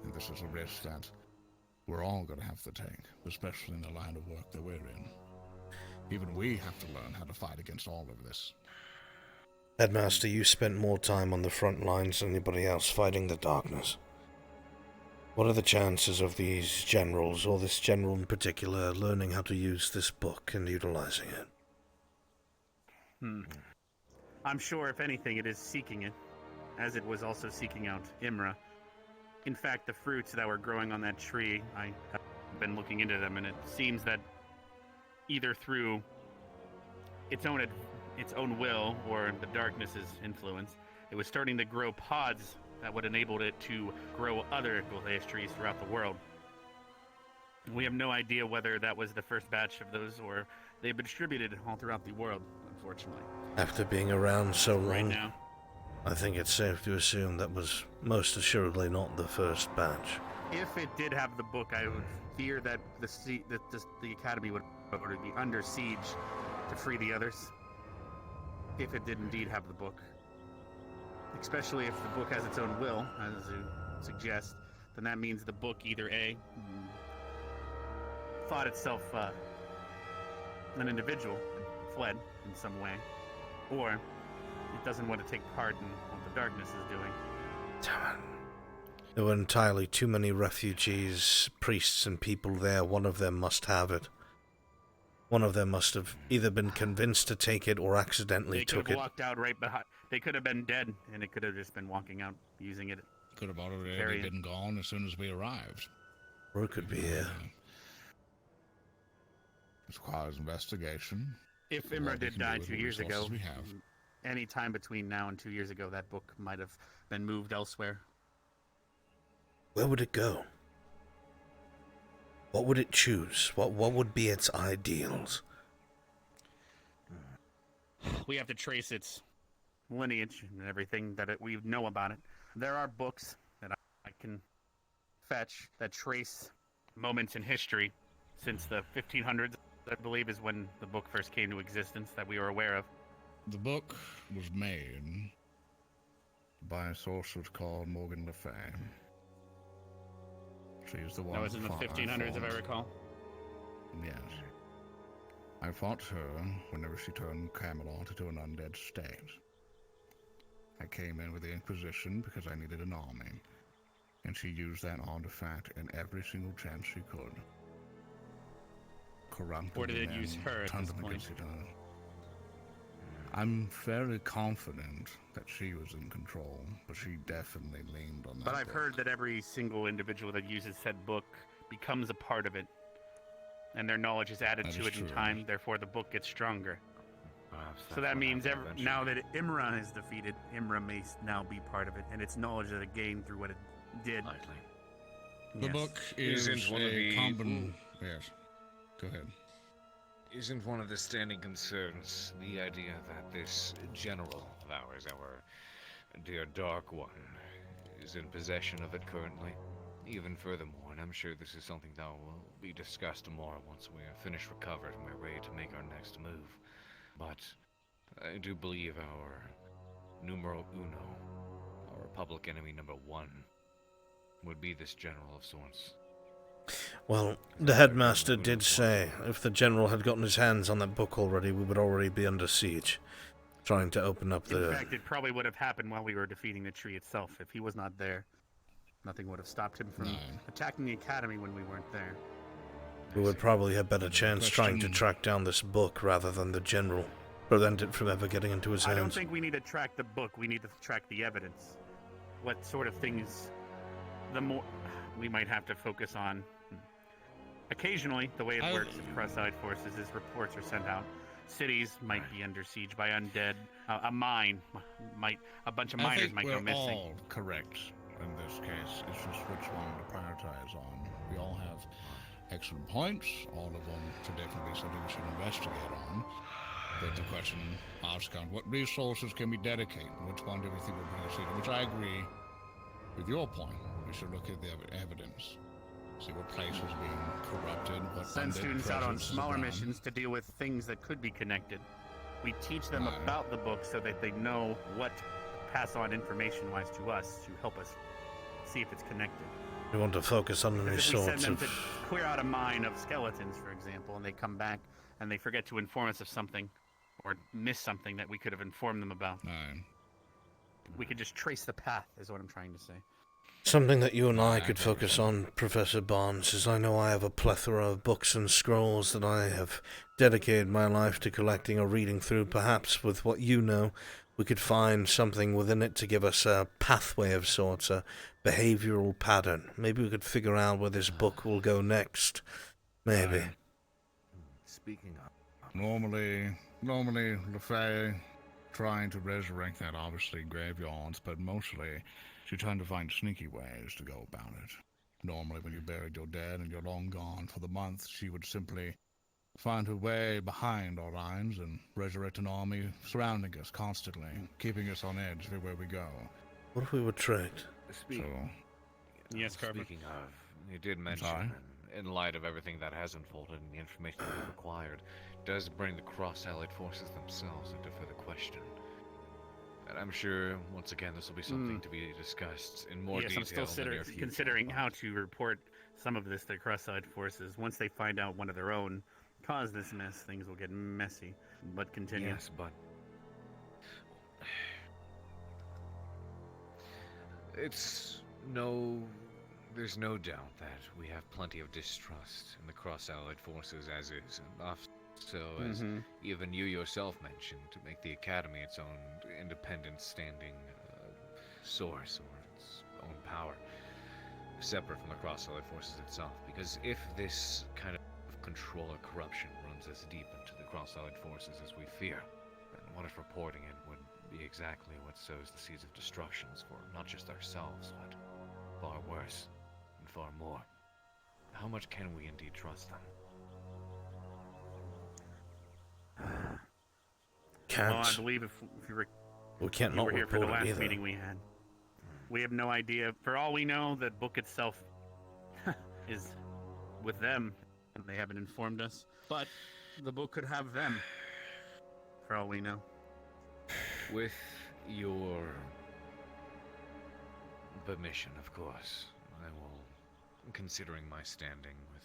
And this is a risk that we're all going to have to take, especially in the line of work that we're in. Even we have to learn how to fight against all of this. Headmaster, you spent more time on the front lines than anybody else fighting the darkness. What are the chances of these generals, or this general in particular, learning how to use this book and utilizing it? I'm sure, if anything, it is seeking it, as it was also seeking out Imra. In fact, the fruits that were growing on that tree, I have been looking into them, and it seems that either through its own will or the darkness's influence, it was starting to grow pods that would enable it to grow other Gul'Thayus trees throughout the world. We have no idea whether that was the first batch of those or they've been distributed all throughout the world, unfortunately. After being around so long, Right now. I think it's safe to assume that was most assuredly not the first batch. If it did have the book, I would fear that the Academy would be under siege to free the others. If it did indeed have the book. Especially if the book has its own will, as you suggest, then that means the book either A, thought itself an individual and fled in some way, or it doesn't want to take part in what the darkness is doing. Damn it. There were entirely too many refugees, priests, and people there. One of them must have it. One of them must have either been convinced to take it or accidentally They could took have it. walked out right behind. They could have been dead, and it could have just been walking out using it. Could have already Variant. been gone as soon as we arrived. Or it could be here. This requires investigation. If What Imra we did can do die with 2 the years ago, resources we have. any time between now and 2 years ago, that book might have been moved elsewhere. Where would it go? What would it choose? What would be its ideals? We have to trace its lineage and everything that we know about it. There are books that I can fetch that trace moments in history since the 1500s, I believe, is when the book first came to existence that we were aware of. The book was made by a sorceress called Morgan Le Fay. She's the one That was in the fought- 1500s, if I fought. recall. Yes. I fought her whenever she turned Camelot into an undead state. I came in with the Inquisition because I needed an army, and she used that artifact in every single chance she could. Corrupted Or did the it use men, her at turned this them point? against each other. I'm fairly confident that she was in control, but she definitely leaned on that. But I've book. heard that every single individual that uses said book becomes a part of it and their knowledge is added That to is it in true. time. Therefore, the book gets stronger. Perhaps So that's that what means happened eventually. now that Imra is defeated, Imra may now be part of it, and its knowledge that it gained through what it did. Likely. The Yes. book is Isn't one of a the- common. Yes. Go ahead. Isn't one of the standing concerns the idea that this general of ours, our dear Dark One, is in possession of it currently? Even furthermore, and I'm sure this is something that will be discussed tomorrow once we are finished recovered and we're ready to make our next move. But I do believe our numero uno, our public enemy number 1, would be this general of sorts. Well, the headmaster did say if the general had gotten his hands on that book already, we would already be under siege, trying to open up In the... fact, it probably would have happened while we were defeating the tree itself. If he was not there, nothing would have stopped him from attacking the academy when we weren't there. We would probably have better chance trying to Question. track down this book rather than the general. Prevent it from ever getting into his I hands. don't think we need to track the book. We need to track the evidence. What sort of things, the more we might have to focus on. Occasionally, the way it works with cross-eyed forces is reports are sent out. Cities might be under siege by undead. A bunch of I miners think might we're go missing. all correct in this case. It's just which one to prioritize on. We all have excellent points. All of them should definitely be something we should investigate on. But the question asks on what resources can we dedicate? Which one do we think will bring us in? Which I agree with your point. We should look at the evidence. See what place is being corrupted, what Send undead students out on presence is smaller around. missions to deal with things that could be connected. We teach them about the book so that they know what to pass on information-wise to us to help us see if it's connected. We want to focus on any Because if we send sorts them of... to clear out a mine of skeletons, for example, and they come back and they forget to inform us of something or miss something that we could have informed them about, we could just trace the path, is what I'm trying to say. Something that you and I could focus on, Professor Barnes, is I know I have a plethora of books and scrolls that I have dedicated my life to collecting or reading through. Perhaps with what you know, we could find something within it to give us a pathway of sorts, a behavioral pattern. Maybe we could figure out where this book will go next. Maybe. Speaking of... Normally, LeFay trying to resurrect that, obviously, graveyards, but mostly she's trying to find sneaky ways to go about it. Normally, when you buried your dead and you're long gone for the month, she would simply find her way behind our lines and resurrect an army surrounding us constantly, keeping us on edge everywhere we go. What if we were tricked? Yes, Carver. Speaking of, you did mention, in light of everything that has unfolded and the information that we've acquired, does bring the cross-allied forces themselves into further question. And I'm sure, once again, this will be something to be discussed in more yes, detail I'm still in the near future. considering how to report some of this to cross-eyed forces. Once they find out one of their own caused this mess, things will get messy. But continue. Yes, but there's no doubt that we have plenty of distrust in the cross-allied forces as is, and so as even you yourself mentioned, to make the Academy its own independent standing source or its own power, separate from the cross-allied forces itself. Because if this kind of control or corruption runs as deep into the cross-allied forces as we fear, then what if reporting it would be exactly what sows the seeds of destructions for not just ourselves, but far worse and far more? How much can we indeed trust them? Can't. Well, I believe if you were, We can't you not were here for the report it last either. meeting we had. We have no idea. For all we know, the book itself is with them, and they haven't informed us. But the book could have them, for all we know. With your permission, of course, I will, considering my standing with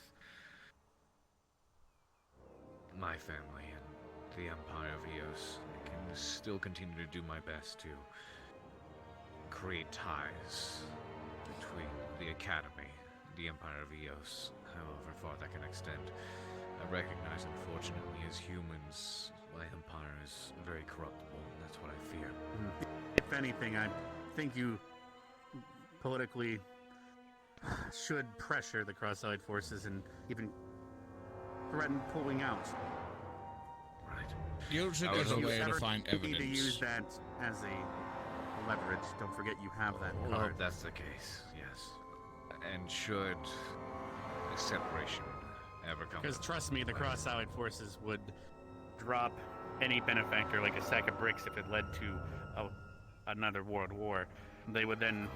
my family and the Empire of Eos, I can still continue to do my best to create ties between the Academy, the Empire of Eos, however far that can extend. I recognize, unfortunately, as humans, my empire is very corruptible, and that's what I fear. If anything, I think you politically should pressure the cross-allied forces and even threatened pulling out. Usually If there's a you way to ever find need to evidence. use that as a leverage, don't forget you have that Well, I card. hope that's the case, yes. And should a separation ever come Because to trust me, the cross-allied forces would drop any benefactor like a sack of bricks if it led to another world war. They would then,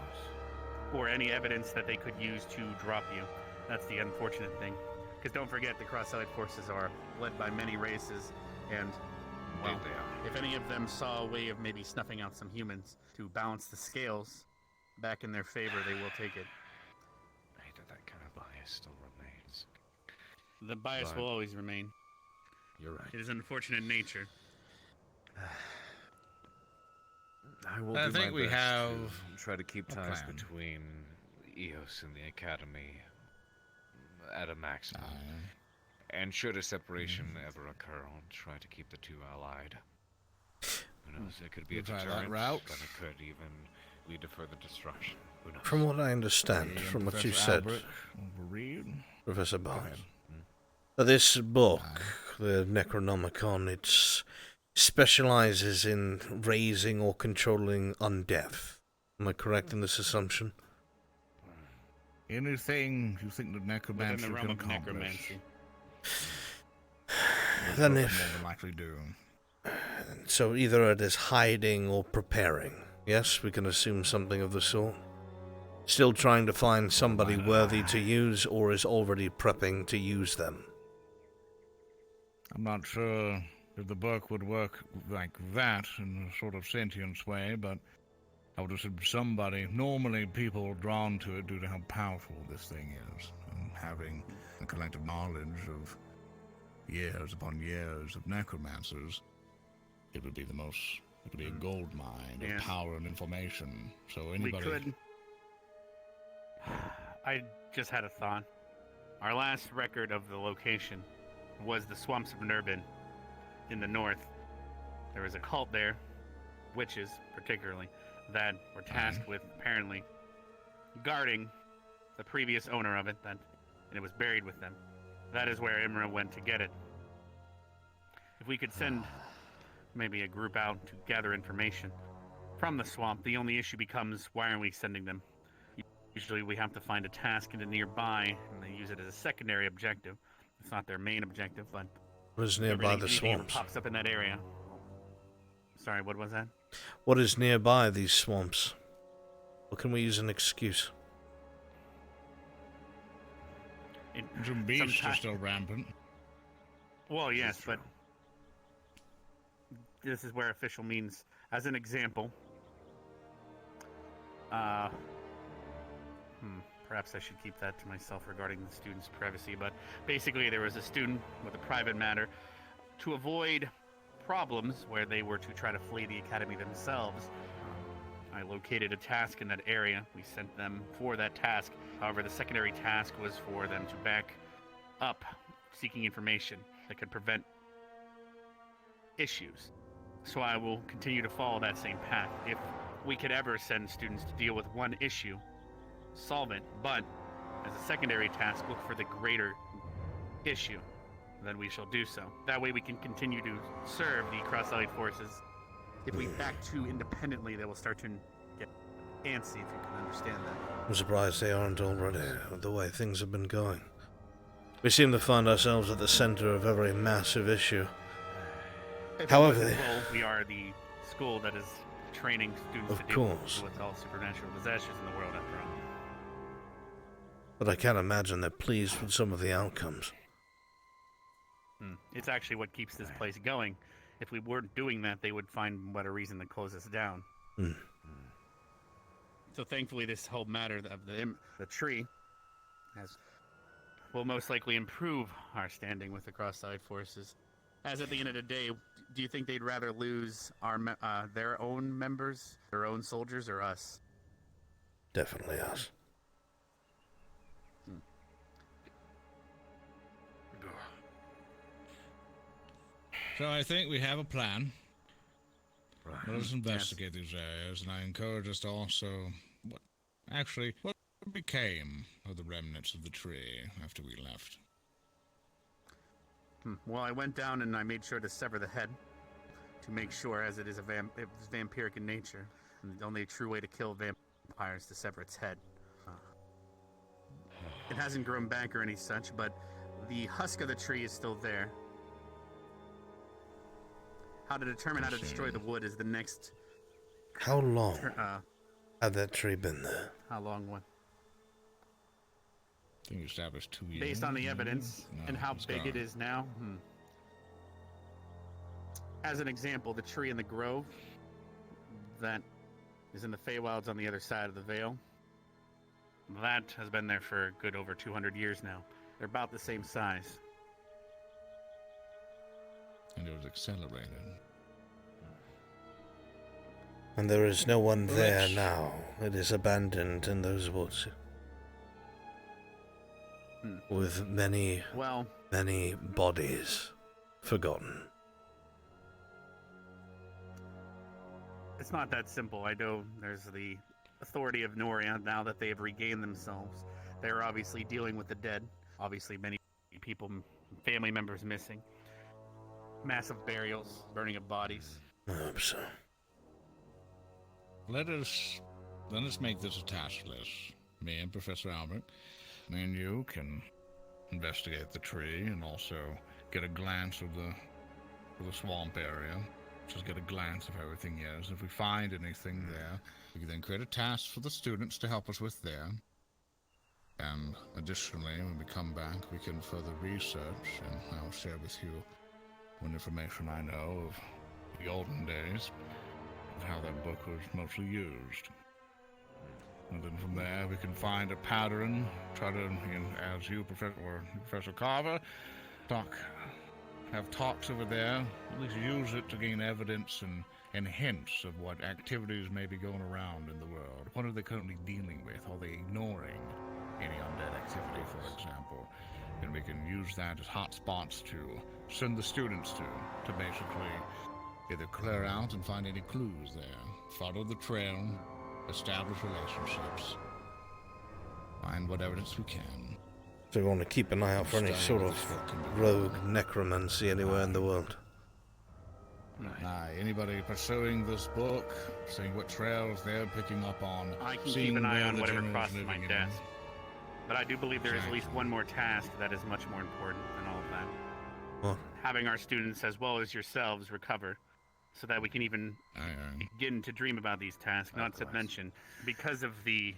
or any evidence that they could use to drop you. That's the unfortunate thing. Because don't forget, the cross-allied forces are led by many races, and well, if any of them saw a way of maybe snuffing out some humans to balance the scales back in their favor, they will take it. Right, that kind of bias still remains. The bias But- will always remain. You're right. It is unfortunate nature. I will I do think my we best have to try to keep a ties plan. between EOS and the Academy at a maximum. And should a separation ever occur, I'll try to keep the two allied. Who knows, it could be a We'll try that deterrent, route. but it could even lead to further destruction. Who knows? From what I understand, from what you said, Professor Bard, this book, the Necronomicon, it specializes in raising or controlling undeath. Am I correct in this assumption? Anything you think the necromancer Within the realm can of accomplish. necromancy. Then More if than likely do. so, either it is hiding or preparing. Yes, we can assume something of the sort. Still trying to find somebody worthy to use, or is already prepping to use them. I'm not sure if the book would work like that in a sort of sentience way, but I would assume somebody, normally people are drawn to it due to how powerful this thing is, and having a collective knowledge of years upon years of necromancers, it would be it would be a gold mine Yes. of power and information. So We anybody... could. I just had a thought. Our last record of the location was the swamps of Nurbin in the north. There was a cult there, witches particularly, that were tasked with apparently guarding the previous owner of it, and it was buried with them. That is where Imra went to get it. If we could send maybe a group out to gather information from the swamp, the only issue becomes, why aren't we sending them? Usually we have to find a task in the nearby, and they use it as a secondary objective. It's not their main objective, but What is nearby the anything ever swamps? pops up in that area. Sorry, what was that? What is nearby these swamps? What can we use an excuse? Some beasts are still rampant. Well, yes, but this is where official means, as an example, perhaps I should keep that to myself regarding the student's privacy, but basically there was a student with a private matter. To avoid problems where they were to try to flee the academy themselves, I located a task in that area. We sent them for that task. However, the secondary task was for them to back up seeking information that could prevent issues. So I will continue to follow that same path. If we could ever send students to deal with one issue, solve it, but as a secondary task, look for the greater issue, then we shall do so. That way we can continue to serve the cross-allied forces. If we back too independently, they will start to get antsy, if you can understand that. I'm surprised they aren't already, the way things have been going. We seem to find ourselves at the center of every massive issue. If However, it wasn't full, we are the school that is training students Of to deal course. with all supernatural disasters in the world, after all. but I can't imagine they're pleased with some of the outcomes. It's actually what keeps this place going. If we weren't doing that, they would find what a reason to close us down. So thankfully, this whole matter of the tree will most likely improve our standing with the cross-allied forces. As at the end of the day, do you think they'd rather lose their own members, their own soldiers, or us? Definitely us. So I think we have a plan. Right. Let us investigate these areas, and I encourage us to also... what became of the remnants of the tree after we left? Well, I went down and I made sure to sever the head to make sure, as it is it's vampiric in nature, and the only true way to kill vampires is to sever its head. It hasn't grown back or any such, but the husk of the tree is still there. How to determine how to destroy the wood is the next... How long had that tree been there? How long what? I think you established 2 years. Based on the evidence and how big it is now. As an example, the tree in the grove that is in the Feywilds on the other side of the Vale, that has been there for a good over 200 years now. They're about the same size. And it was accelerated. And there is no one there now. It is abandoned in those woods. With many bodies forgotten. It's not that simple. I know there's the authority of Noria now that they have regained themselves. They're obviously dealing with the dead. Obviously many people, family members missing. Massive burials, burning of bodies. I hope so. Let us make this a task list. Me and Professor Albrecht, me and you can investigate the tree and also get a glance of the swamp area. Just get a glance of how everything is. If we find anything there, we can then create a task for the students to help us with there. And additionally, when we come back, we can further research, and I'll share with you what information I know of the olden days, of how that book was mostly used. And then from there, we can find a pattern, try to, as you, Professor Carver, have talks over there, at least use it to gain evidence and hints of what activities may be going around in the world. What are they currently dealing with? Are they ignoring any undead activity, for example? And we can use that as hotspots to send the students to basically either clear out and find any clues there, follow the trail, establish relationships, find what evidence we can. So we want to keep an eye out for any sort of rogue necromancy anywhere in the world. Aye, anybody pursuing this book, seeing what trails they're picking up on. I can keep an eye on whatever crosses my desk. But I do believe there is at least one more task that is much more important than all of that. What? Having our students, as well as yourselves, recover, so that we can even begin to dream about these tasks. Not to mention, because of the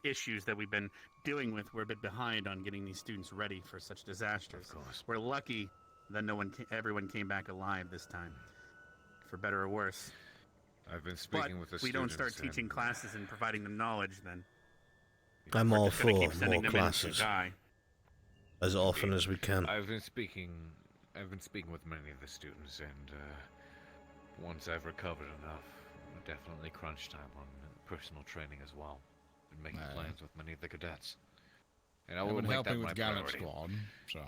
issues that we've been dealing with, we're a bit behind on getting these students ready for such disasters. Of course. We're lucky that everyone came back alive this time, for better or worse. I've been speaking with the students. If we don't start teaching classes and providing them knowledge, then I'm all for keep sending more them in to classes, die. as often as we can. I've been speaking with many of the students, and once I've recovered enough, definitely crunch time on personal training as well. Been making plans with many of the cadets. And I will been make helping that with my Gallant priority. Squad, so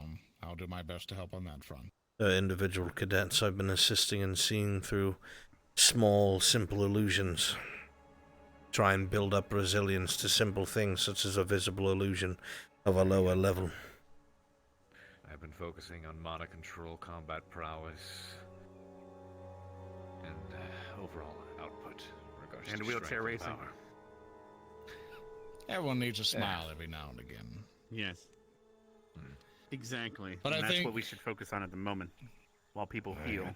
I'll do my best to help on that front. Individual cadets I've been assisting and seeing through small, simple illusions. Try and build up resilience to simple things such as a visible illusion of a lower level. I've been focusing on mana control, combat prowess, and overall output. in regards And to wheelchair strength racing. and power. Everyone needs a smile every now and again. Yes. Exactly. But and I that's think- what we should focus on at the moment, while people heal.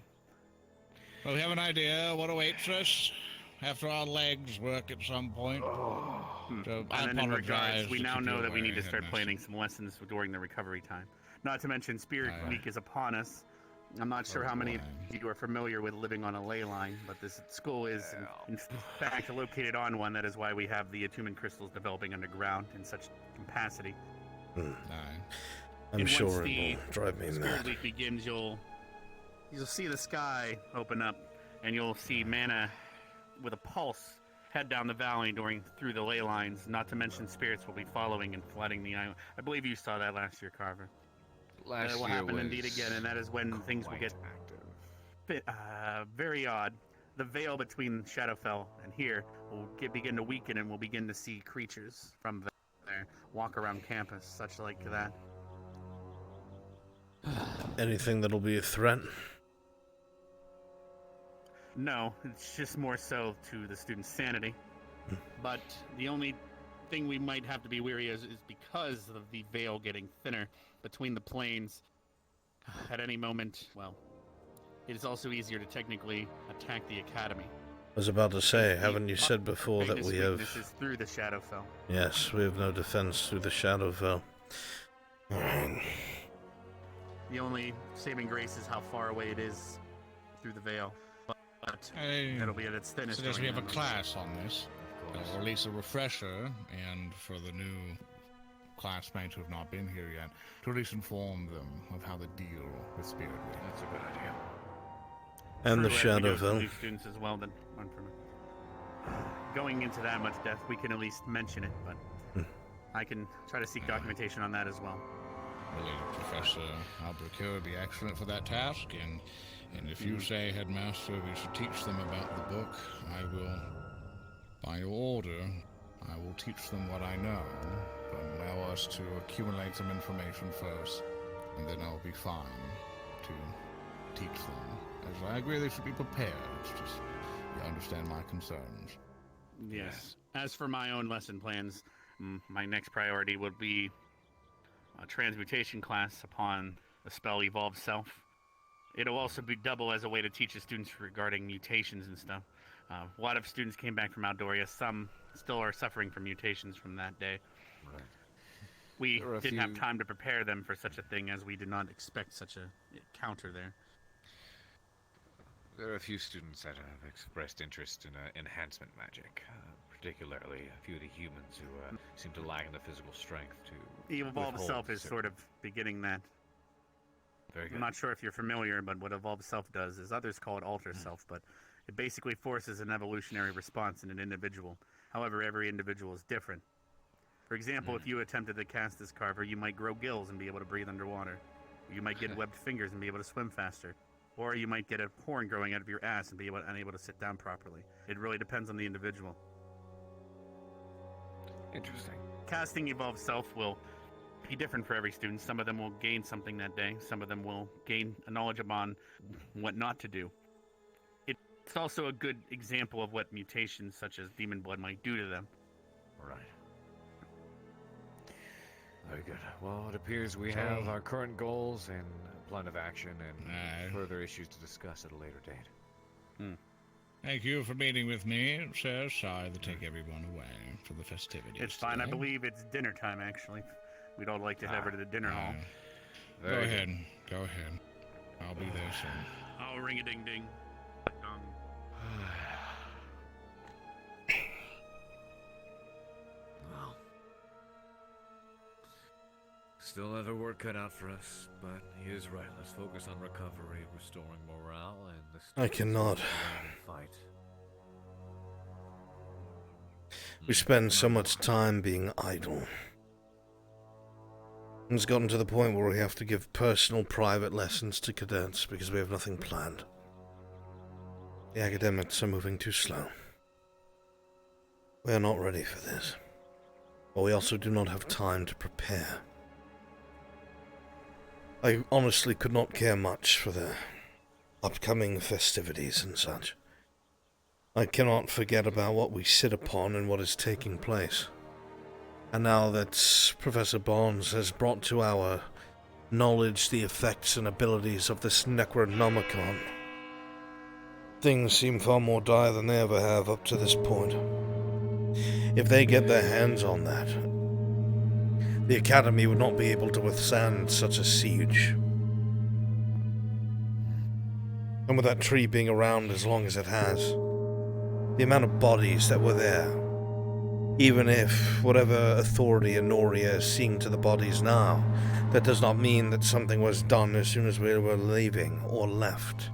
Well, we have an idea what awaits us after our legs work at some point. So I And then in regards, apologize we to now keep know you that we need to away, start Highness. planning some lessons during the recovery time. Not to mention Spirit Week is upon us. I'm not sure how many of you are familiar with living on a ley line, but this school is in fact located on one. That is why we have the attunement crystals developing underground in such capacity. I'm And sure once it the will drive me Spirit mad. Week begins, you'll see the sky open up, and you'll see mana with a pulse head down the valley through the ley lines. Not to mention spirits will be following and flooding the island. I believe you saw that last year, Carver. Last That will year happen was indeed again, and that is when things will get very odd. The veil between Shadowfell and here will begin to weaken, and we'll begin to see creatures from there walk around campus, such like that. Anything that'll be a threat? No, it's just more so to the student's sanity. But the only thing we might have to be wary is because of the veil getting thinner between the planes. At any moment, well, it is also easier to technically attack the academy. I was about to say, haven't you said before that we have... This is through the Shadowfell. Yes, we have no defense through the Shadowfell. Alright. The only saving grace is how far away it is through the veil. But it'll be at its thinnest. So we have a class on this, or at least a refresher, and for the new classmates who have not been here yet, to at least inform them of how to deal with spirit. That's a good idea. And the True, as we go through Shadowfell. new students as well, then one from going into that much depth, we can at least mention it, but I can try to seek documentation on that as well. Really, Professor Albrecht would be excellent for that task, and if you say, Headmaster, we should teach them about the book, I will, by your order, I will teach them what I know, but allow us to accumulate some information first, and then I'll be fine to teach them. As I agree they should be prepared, it's just, you understand my concerns. Yes. As for my own lesson plans, my next priority would be a transmutation class upon the spell Evolve Self. It'll also be double as a way to teach the students regarding mutations and stuff. A lot of students came back from Aldoria. Some still are suffering from mutations from that day. Right. We didn't have time to prepare them for such a thing, as we did not expect such a counter there. There are a few students that have expressed interest in enhancement magic, particularly a few of the humans who seem to lack in the physical strength to Evolve withhold Self is certain- sort of beginning that. Very good. I'm not sure if you're familiar, but what Evolve Self does is others call it Alter Self, but it basically forces an evolutionary response in an individual. However, every individual is different. For example, if you attempted to cast this carver, you might grow gills and be able to breathe underwater. You might get webbed fingers and be able to swim faster. Or you might get a horn growing out of your ass and be unable to sit down properly. It really depends on the individual. Interesting. Casting Evolve Self will be different for every student. Some of them will gain something that day. Some of them will gain a knowledge upon what not to do. It's also a good example of what mutations such as demon blood might do to them. Right. Very good. Well, it appears we have our current goals and plan of action and further issues to discuss at a later date. Thank you for meeting with me, sir. Sorry to take everyone away for the festivities. It's fine. I today. believe it's dinner time, actually. We'd all like to head over to the dinner hall. Go ahead. Go ahead. I'll be there soon. Oh, ring-a-ding-ding. Dong. Well, still have our work cut out for us, but he is right. Let's focus on recovery, restoring morale, and the I cannot. fight. We spend so much time being idle. It's gotten to the point where we have to give personal private lessons to cadets because we have nothing planned. The academics are moving too slow. We are not ready for this. But we also do not have time to prepare. I honestly could not care much for the upcoming festivities and such. I cannot forget about what we sit upon and what is taking place. And now that Professor Barnes has brought to our knowledge the effects and abilities of this Necronomicon, things seem far more dire than they ever have up to this point. If they get their hands on that, the Academy would not be able to withstand such a siege. And with that tree being around as long as it has, the amount of bodies that were there, even if whatever authority Anoria is seeing to the bodies now, that does not mean that something was done as soon as we were leaving or left.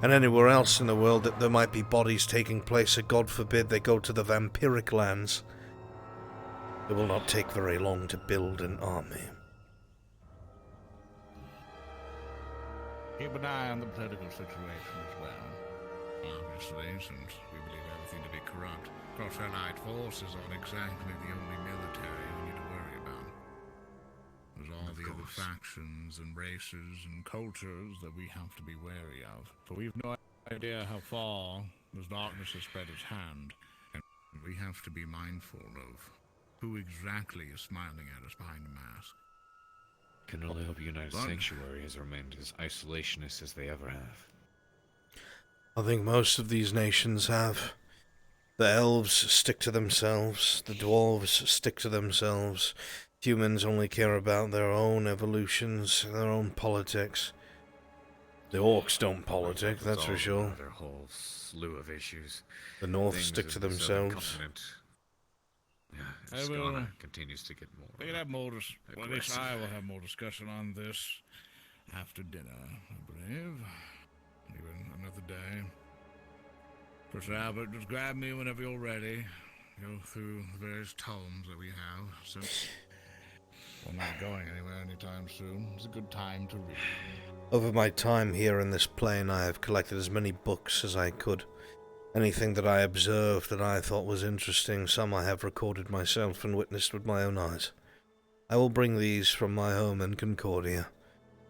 And anywhere else in the world that there might be bodies taking place, and God forbid they go to the vampiric lands, it will not take very long to build an army. Keep an eye on the political situation as well. Obviously, since we believe everything to be corrupt, Cross-Allied forces aren't exactly the only military we need to worry about. There's all the other factions and races and cultures that we have to be wary of. For we've no idea how far this darkness has spread its hand, and we have to be mindful of who exactly is smiling at us behind the mask. Can only hope United Sanctuary has remained as isolationist as they ever have. I think most of these nations have. The elves stick to themselves, the dwarves stick to themselves. Humans only care about their own evolutions, their own politics. The orcs don't politic, that's for sure. Their whole slew of issues. The North Things stick to in the Southern themselves. Continent. Yeah, I will- Skana continues to get more. We can have more. Well, at least aggressive. I will have more discussion on this after dinner, I believe. Even another day. Professor Albert, just grab me whenever you're ready. Go through the various tomes that we have, since we're not going anywhere anytime soon. It's a good time to read. Over my time here in this plane, I have collected as many books as I could. Anything that I observed that I thought was interesting, some I have recorded myself and witnessed with my own eyes. I will bring these from my home in Concordia,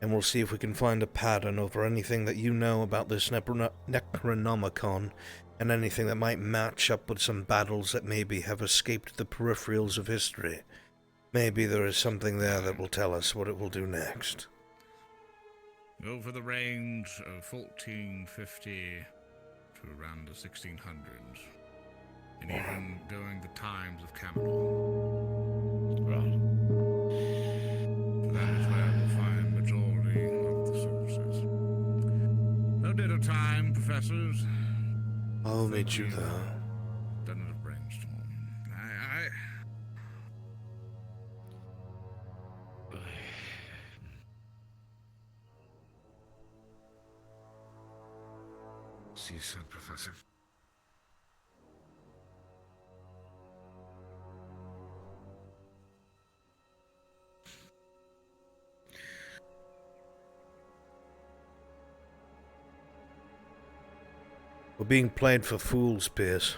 and we'll see if we can find a pattern over anything that you know about this Necronomicon, and anything that might match up with some battles that maybe have escaped the peripherals of history. Maybe there is something there that will tell us what it will do next. Go for the range of 1450 to around the 1600s, and even during the times of Camelot. Right. That is where we'll find majority of the sources. No dinner time, professors. I'll meet you there. Done enough brainstorm. I See you soon, Professor. We're being played for fools, Pierce.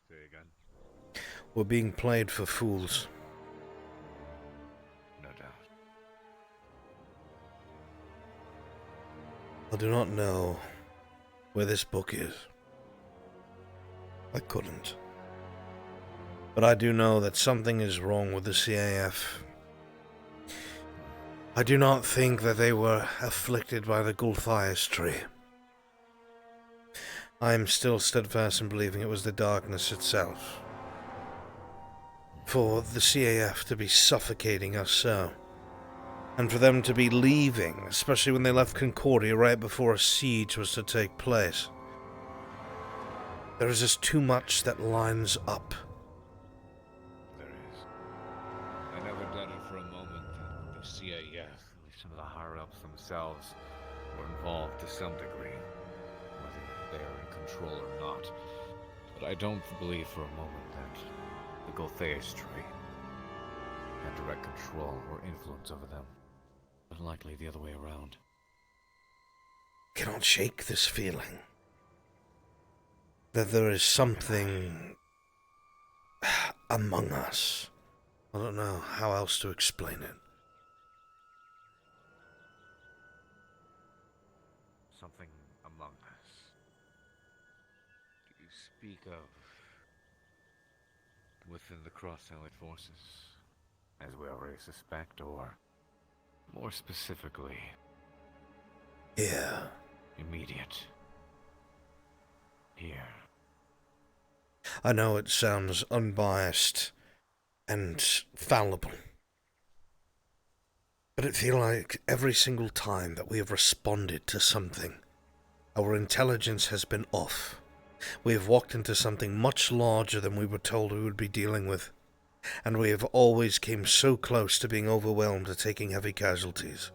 Say again. We're being played for fools. No doubt. I do not know where this book is. I couldn't. But I do know that something is wrong with the CAF. I do not think that they were afflicted by the Gulthias tree. I am still steadfast in believing it was the darkness itself. For the CAF to be suffocating us so, and for them to be leaving, especially when they left Concordia right before a siege was to take place. There is just too much that lines up. There is. I never doubted for a moment that the CAF, some of the higher-ups themselves, were involved to some degree, whether they are in control or not. But I don't believe for a moment that the Gulthias tree had direct control or influence over them. But likely the other way around. I cannot shake this feeling that there is something among us. I don't know how else to explain it. Something among us. You speak of within the cross-allied forces, as we already suspect, or more specifically, here. Immediate. Here. I know it sounds unbiased and fallible, but it feels like every single time that we have responded to something, our intelligence has been off. We have walked into something much larger than we were told we would be dealing with, and we have always came so close to being overwhelmed and taking heavy casualties.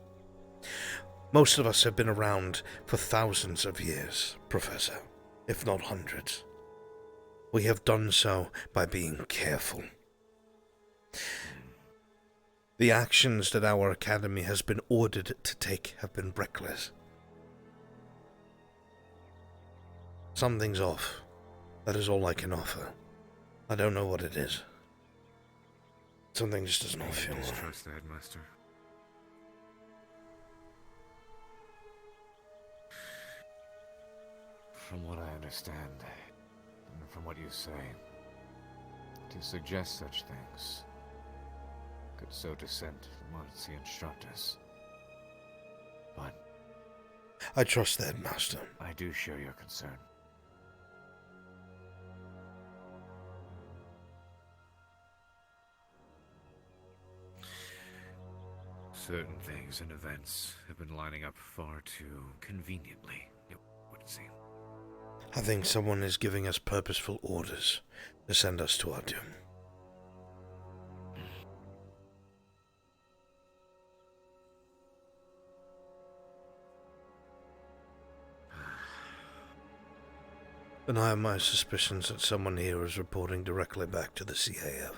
Most of us have been around for thousands of years, Professor, if not hundreds. We have done so by being careful. The actions that our academy has been ordered to take have been reckless. Something's off. That is all I can offer. I don't know what it is. Something just does not feel right. Distrust the headmaster. From what I understand, and from what you say, to suggest such things could sow dissent amongst the instructors. But I trust the headmaster. I do share your concern. Certain things and events have been lining up far too conveniently, it would seem. I think someone is giving us purposeful orders to send us to our doom. And I have my suspicions that someone here is reporting directly back to the CAF.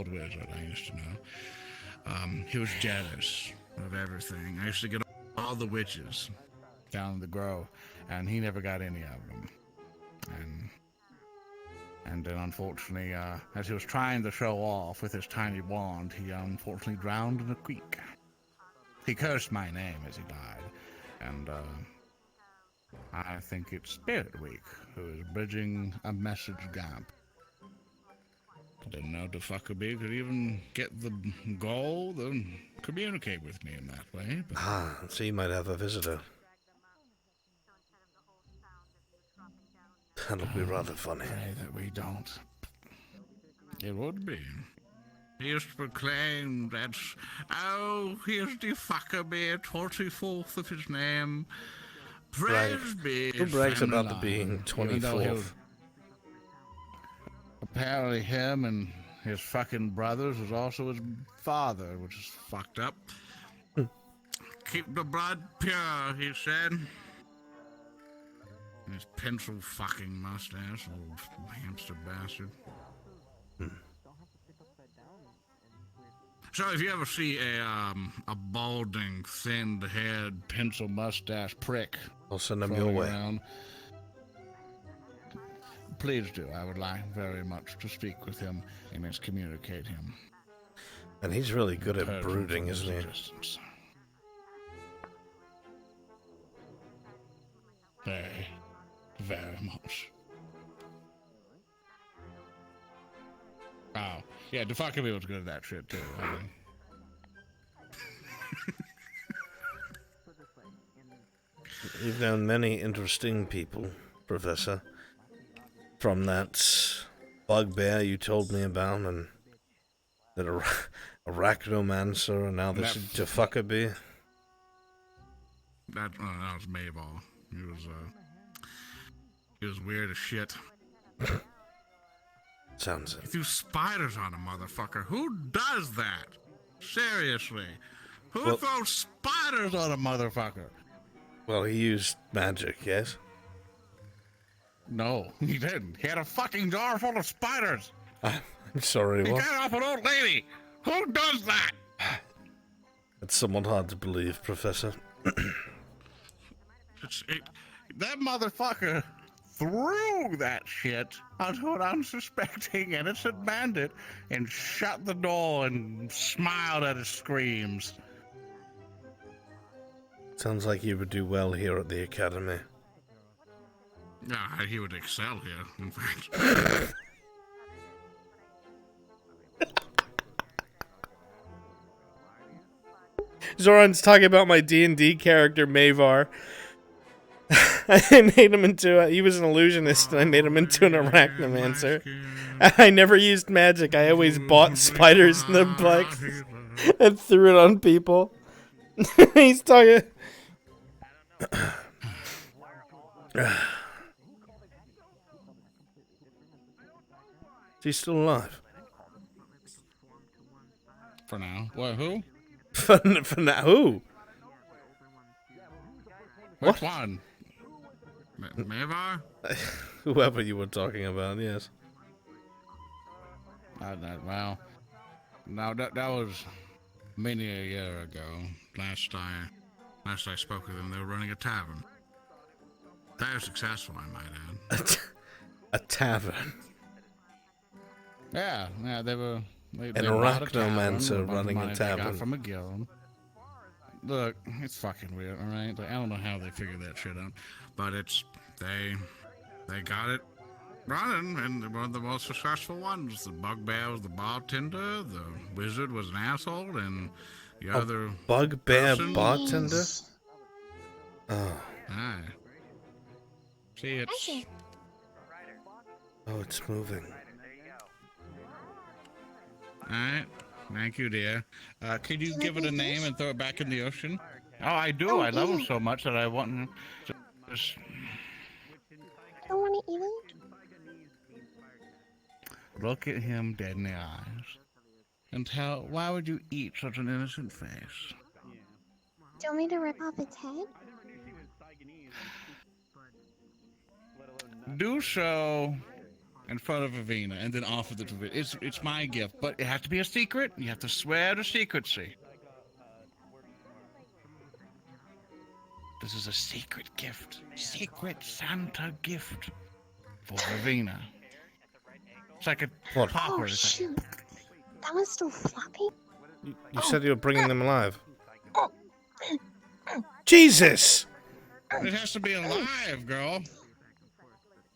bald wizard I used to know. He was jealous of everything. I used to get all the witches down in the grove, and he never got any of them. And then, unfortunately, as he was trying to show off with his tiny wand, he unfortunately drowned in a creek. He cursed my name as he died, and I think it's Spirit Week who is bridging a message gap. Didn't know the fuckabee could even get the gall to communicate with me in that way. But... so you might have a visitor. That'll be rather funny. Pray that we don't. It would be. He used to proclaim that, oh, here's the fuckabee, 24th of his name. Praise be. Who brags about the being 24th? Apparently him and his fucking brothers was also his father, which is fucked up. Keep the blood pure, he said. And his pencil fucking mustache, old hamster bastard. So if you ever see a balding, thin-haired, pencil mustache prick, I'll send him your way. Around, please do. I would like very much to speak with him and excommunicate him. And he's really good at brooding, isn't he? Very, very much. Oh, yeah, Defakami was good at that shit too. I mean. You've known many interesting people, Professor. From that bugbear you told me about, and that arachnomancer, and now this Defakami. That was Mayball. He was weird as shit. Sounds it. He threw spiders on a motherfucker. Who does that? Seriously. Who throws spiders on a motherfucker? Well, he used magic, yes? No, he didn't. He had a fucking jar full of spiders. I'm sorry, He what? got off an old lady. Who does that? It's somewhat hard to believe, Professor. That motherfucker threw that shit onto an unsuspecting innocent bandit and shut the door and smiled at his screams. Sounds like you would do well here at the Academy. Yeah, he would excel here, in fact. Zoran's talking about my D&D character, Mavar. I made him into he was an illusionist, and I made him into an arachnomancer. I never used magic. I always bought spiders in the box and threw it on people. He's talking... He's still alive. For now. What, who? For now, who? Which one? Mavar? Whoever you were talking about, yes. Well, no, that was many a year ago. Last I spoke with them, they were running a tavern. Very successful, I might add. A tavern? Yeah, they were... An arachnomancer running a Got tavern. from a guild. Look, it's fucking weird, alright? I don't know how they figured that shit out, but they got it running, and one of the most successful ones. The bugbear was the bartender, the wizard was an asshole, and the other bugbear person... bartender? Oh. Hi. See, it's... Oh, it's moving. Alright, thank you, dear. Could you give it a name and throw it back in the ocean? Oh, I do. I love him so much that I want to just... I don't want to eat it. Look at him dead in the eyes and tell, why would you eat such an innocent face? Do you want me to rip off its head? Do so, in front of Avina and then offer it to her. It's my gift, but it has to be a secret. You have to swear to secrecy. This is a secret gift. Secret Santa gift for Avina. It's like a popper. Oh, shoot. That one's still floppy? You said you were bringing them alive. Jesus! It has to be alive, girl.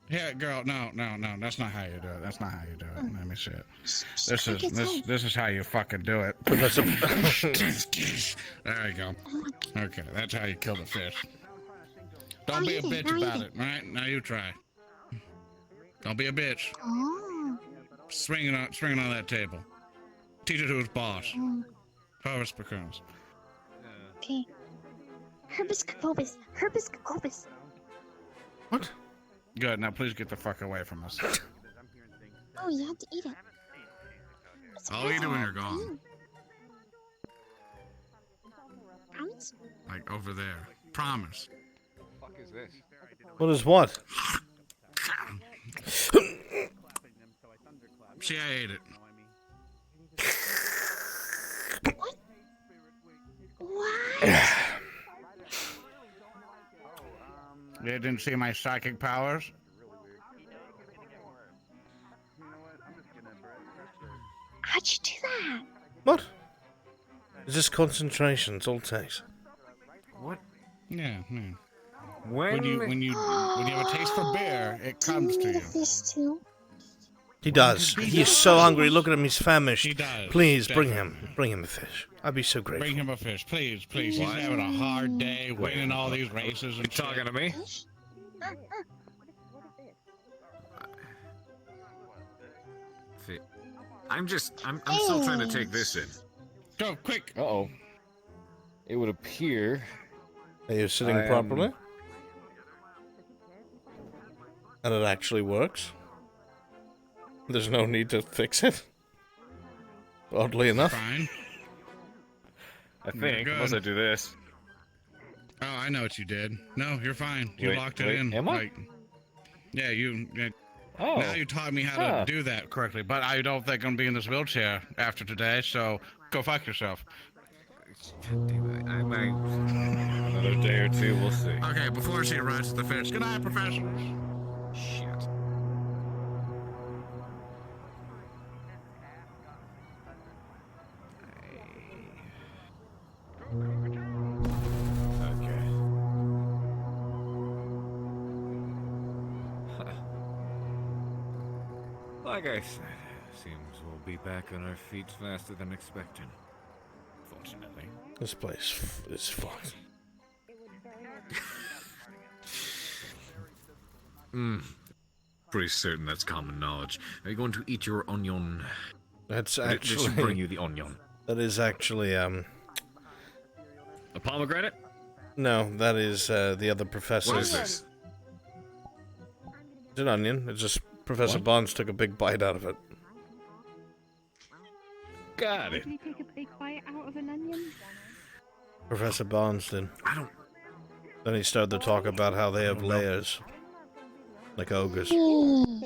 Yeah, girl. No. That's not how you do it. That's not how you do it. Let me see it. This is how you fucking do it. There you go. Okay, that's how you kill the fish. Don't be a bitch about it. All right, now you try. Don't be a bitch. Oh. Swing it on that table. Teach it who's boss. Harvest becomes. Okay. Herbis cacopus. What? Good, now please get the fuck away from us. Oh, you have to eat it. I'll eat it when you're gone. Promise? Like over there. Promise. What the fuck is this? What is what? See, I ate it. What? You didn't see my psychic powers? How'd you do that? What? Is this concentration? It's all takes. What? Yeah. When you have a taste for beer, it comes to you. Fish too? He does. He is so hungry. Look at him. He's famished. He does. Please bring him. Bring him a fish. I'd be so grateful. Bring him a fish, please. He's having a hard day winning all these races and talking to me? I'm still trying to take this in. Go, quick! Uh-oh. It would appear... Are you sitting properly? And it actually works? There's no need to fix it? Oddly enough. Fine. I think, unless I do this. Oh, I know what you did. No, you're fine. You Wait, locked it in. am I? Like, yeah, you... Oh. Now you taught me how to do that correctly, but I don't think I'm being in this wheelchair after today, so go fuck yourself. I might... Another day or two, we'll see. Okay, before she arrives at the finish, good night, professors. Shit. Like I said, seems we'll be back on our feet faster than expected. Fortunately. This place is fucked. Pretty certain that's common knowledge. Are you going to eat your onion? That's This actually... should bring you the onion. That is actually, A pomegranate? No, that is, the other professor. What is this? It's an onion. It's just Professor Bonds took a big bite out of it. Got it. Did he take a big bite out of an onion? Professor Bonds did. I don't... Then he started to talk about how they have layers. Like ogres. Oh.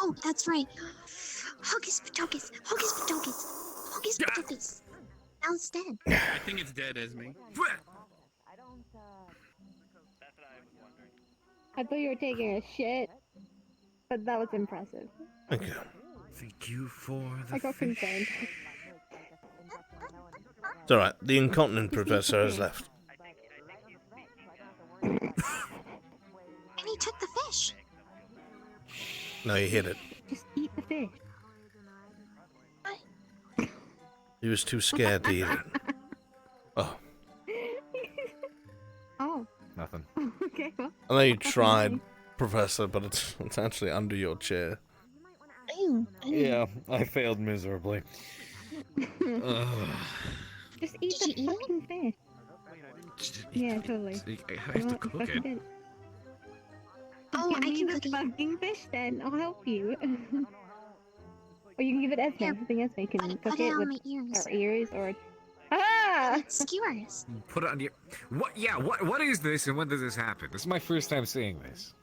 Oh, that's right. Hocus pocus. Hocus pocus. Hocus pocus. Now it's dead. I think it's dead, Esme. I thought you were taking a shit, but that was impressive. Thank you. Thank you for the I got concerned. It's alright. The incontinent professor has left. And he took the fish. No, he hit it. Just eat the fish. He was too scared to eat it. Oh. Oh. Nothing. Okay, well. I know you tried, Professor, but it's actually under your chair. Yeah, I failed miserably. Just eat the fucking fish. Yeah, totally. I have to cook it. Oh, I can cook the fucking fish then. I'll help you. Or you can give it Esme. I think Esme can cook it with her ears or... Ah! It's skewers. Put it on your. What? Yeah. What is this, and when does this happen? This is my first time seeing this.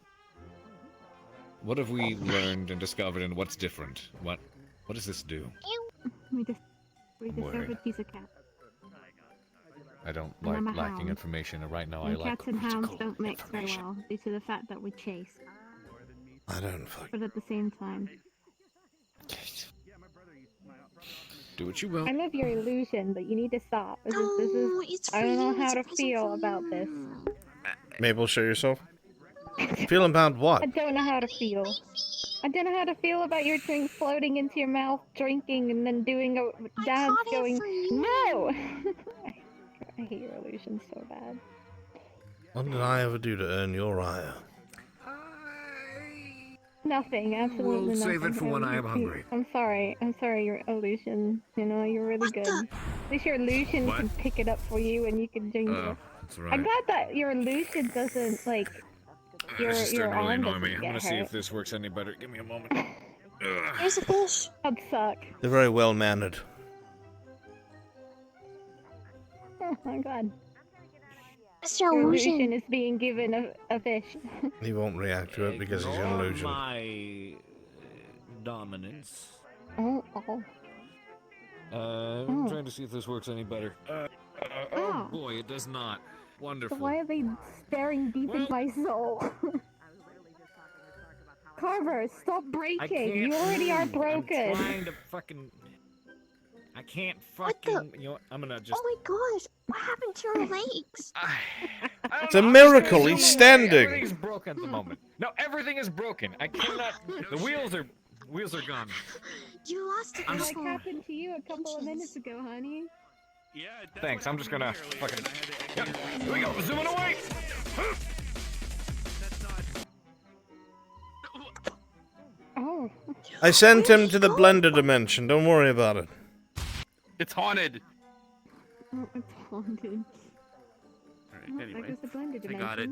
What have we learned and discovered, and what's different? What does this do? We discovered Worried. he's a cat. I don't And like I'm a lacking hound. information, and right now I And like cats and hounds critical don't mix very information. well due to the fact that we chase. I don't fuck. But at the same time, Do what you will. I love your illusion, but you need to stop. This is I don't know how to feel about this. Mabel, show yourself. Feel about what? I don't know how to feel. I don't know how to feel about your drink floating into your mouth, drinking, and then doing a dance going, no! I hate your illusion so bad. What did I ever do to earn your ire? Nothing, absolutely We'll nothing. save it for when I am hungry. I'm sorry, your illusion. You know, you're really good. At least your illusion What? can pick it up for you and you can drink it. That's right. I'm glad that your illusion doesn't, like, your This is starting to really arm annoy doesn't me. I'm get gonna see hurt. if this works any better. Give me a moment. Here's a fish. That'd suck. They're very well mannered. Oh my god. Mr. Your Illusion. illusion is being given a fish. He won't react to it because he's an Ignore illusion. my dominance. Oh. I'm trying to see if this works any better. Oh Oh. boy, it does not. So Wonderful. why are they staring deep into my soul? Carver, stop I breaking! can't You already are move. broken! I'm trying to fucking. I can't fucking. You know what? I'm gonna just. Oh my gosh, what happened to your legs? It's a miracle. He's standing. Everything's broken at the moment. No, everything is broken. I cannot. The wheels are gone. You lost a Like couple. happened to you a couple of minutes ago, honey. Yeah. Thanks. I'm just gonna fucking. Yep, here we go. Zooming away. Oh. I sent him to the blender dimension. Don't worry about it. It's haunted. Oh, it's haunted. Alright, Oh, anyway. there goes the blended I dimension. got it.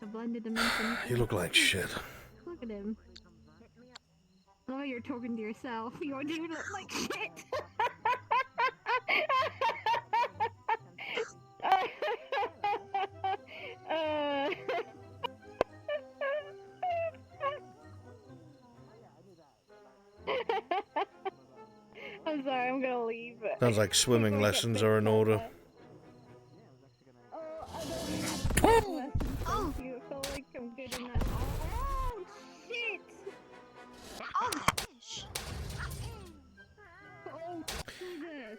The blended dimension. You look like shit. Look at him. Oh, you're talking to yourself. You do look like shit. I'm sorry, I'm gonna leave. Sounds like swimming lessons are in order. Oh, you feel like I'm good in that. Oh, shit! Oh, fish. Oh, Jesus.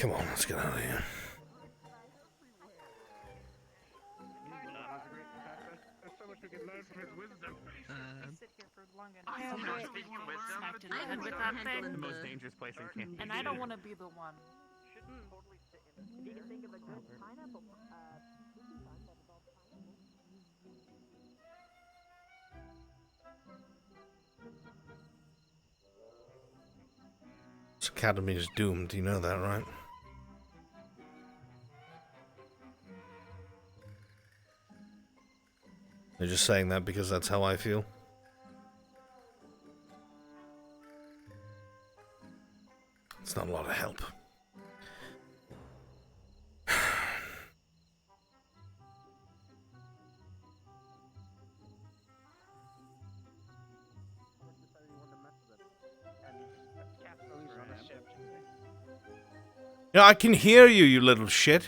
Come on, let's get out of here. There's so much we can learn from his wisdom. I am not being smacked in the head with that thing. The most dangerous place in camp. And I don't want to be the one. This academy is doomed. You know that, right? They're just saying that because that's how I feel. It's not a lot of help. Yeah, I can hear you, you little shit.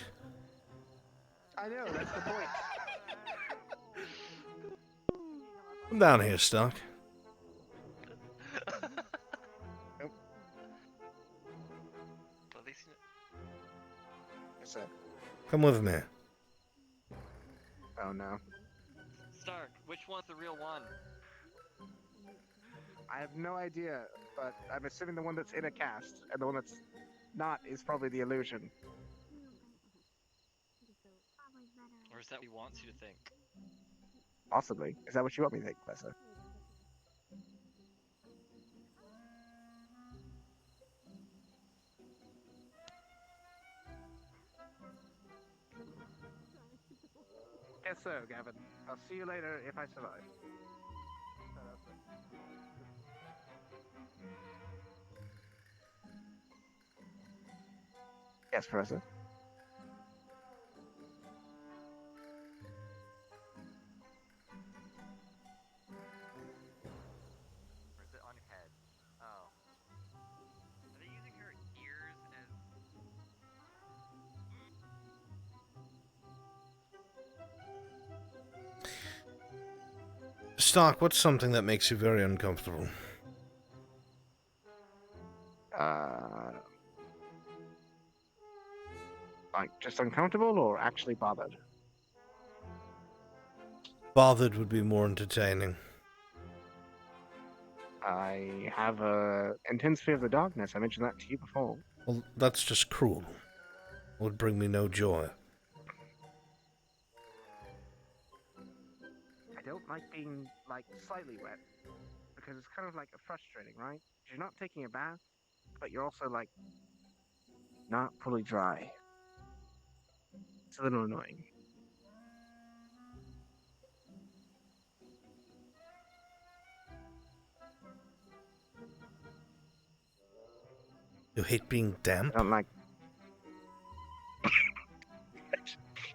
I know, that's the point. Come down here, Stark. Yes, sir. Come with me. Oh no. Stark, which one's the real one? I have no idea, but I'm assuming the one that's in a cast, and the one that's not is probably the illusion. Or is that what he wants you to think? Possibly. Is that what you want me to think, Professor? Yes, sir, Gavin. I'll see you later if I survive. Yes, Professor. Or is it on your head? Oh. Are they using her ears as... Stark, what's something that makes you very uncomfortable? Like, just uncomfortable or actually bothered? Bothered would be more entertaining. I have a intense fear of the darkness. I mentioned that to you before. Well, that's just cruel. It would bring me no joy. I don't like being, like, slightly wet. Because it's kind of, like, frustrating, right? You're not taking a bath, but you're also, like, not fully dry. It's a little annoying. You hate being damp? I don't like...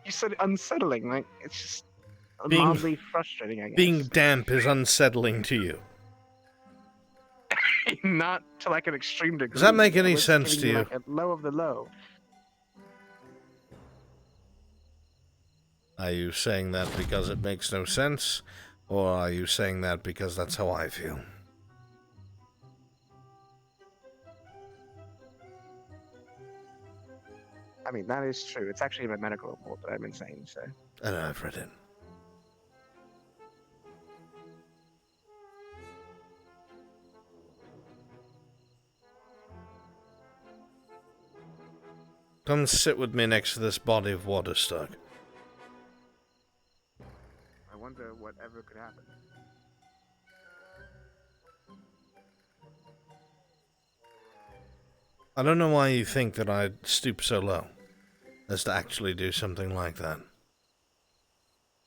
You said unsettling, like, it's just mildly frustrating, I guess. Being damp is unsettling to you. Not to, like, an extreme degree. Does that make any It's sense giving to you? Like, a low of the low. Are you saying that because it makes no sense? Or are you saying that because that's how I feel? I mean, that is true. It's actually in my medical report that I'm insane, so... I know, I've read it. Come sit with me next to this body of water, Stark. I wonder whatever could happen. I don't know why you think that I'd stoop so low as to actually do something like that.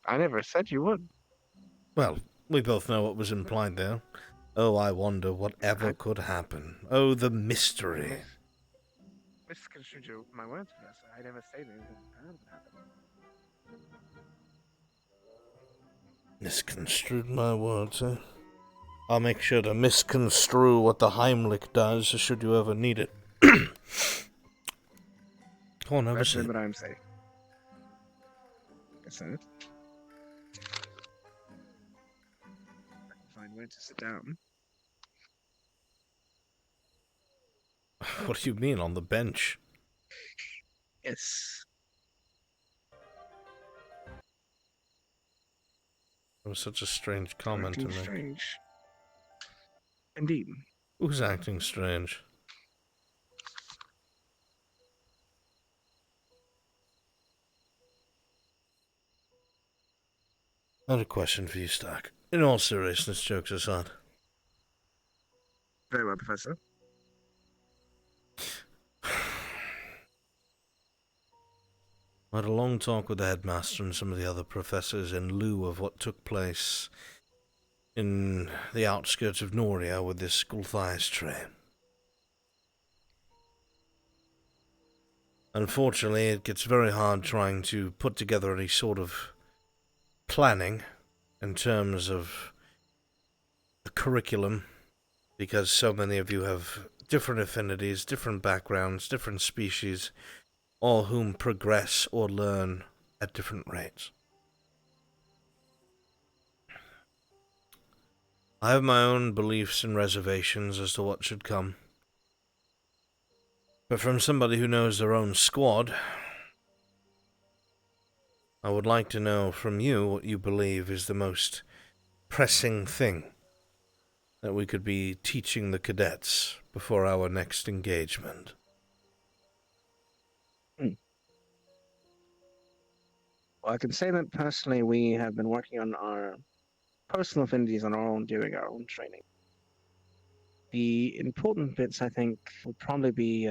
I never said you would. Well, we both know what was implied there. Oh, I wonder whatever could happen. Oh, the mystery. Misconstrued my words, Professor. I never said anything bad would happen. Misconstrued my words, eh? I'll make sure to misconstrue what the Heimlich does, should you ever need it. Come on, have a That's seat. what I'm saying. Yes, sir. Find where to sit down. What do you mean, on the bench? Yes. That was such a strange comment to Acting make. strange. Indeed. Who's acting strange? I had a question for you, Stark. In all seriousness, jokes aside. Very well, Professor. I had a long talk with the headmaster and some of the other professors in lieu of what took place in the outskirts of Noria with this Gulthias tree. Unfortunately, it gets very hard trying to put together any sort of planning in terms of the curriculum, because so many of you have different affinities, different backgrounds, different species, all whom progress or learn at different rates. I have my own beliefs and reservations as to what should come. But from somebody who knows their own squad, I would like to know from you what you believe is the most pressing thing that we could be teaching the cadets before our next engagement. Well, I can say that personally we have been working on our personal affinities on our own during our own training. The important bits, I think, will probably be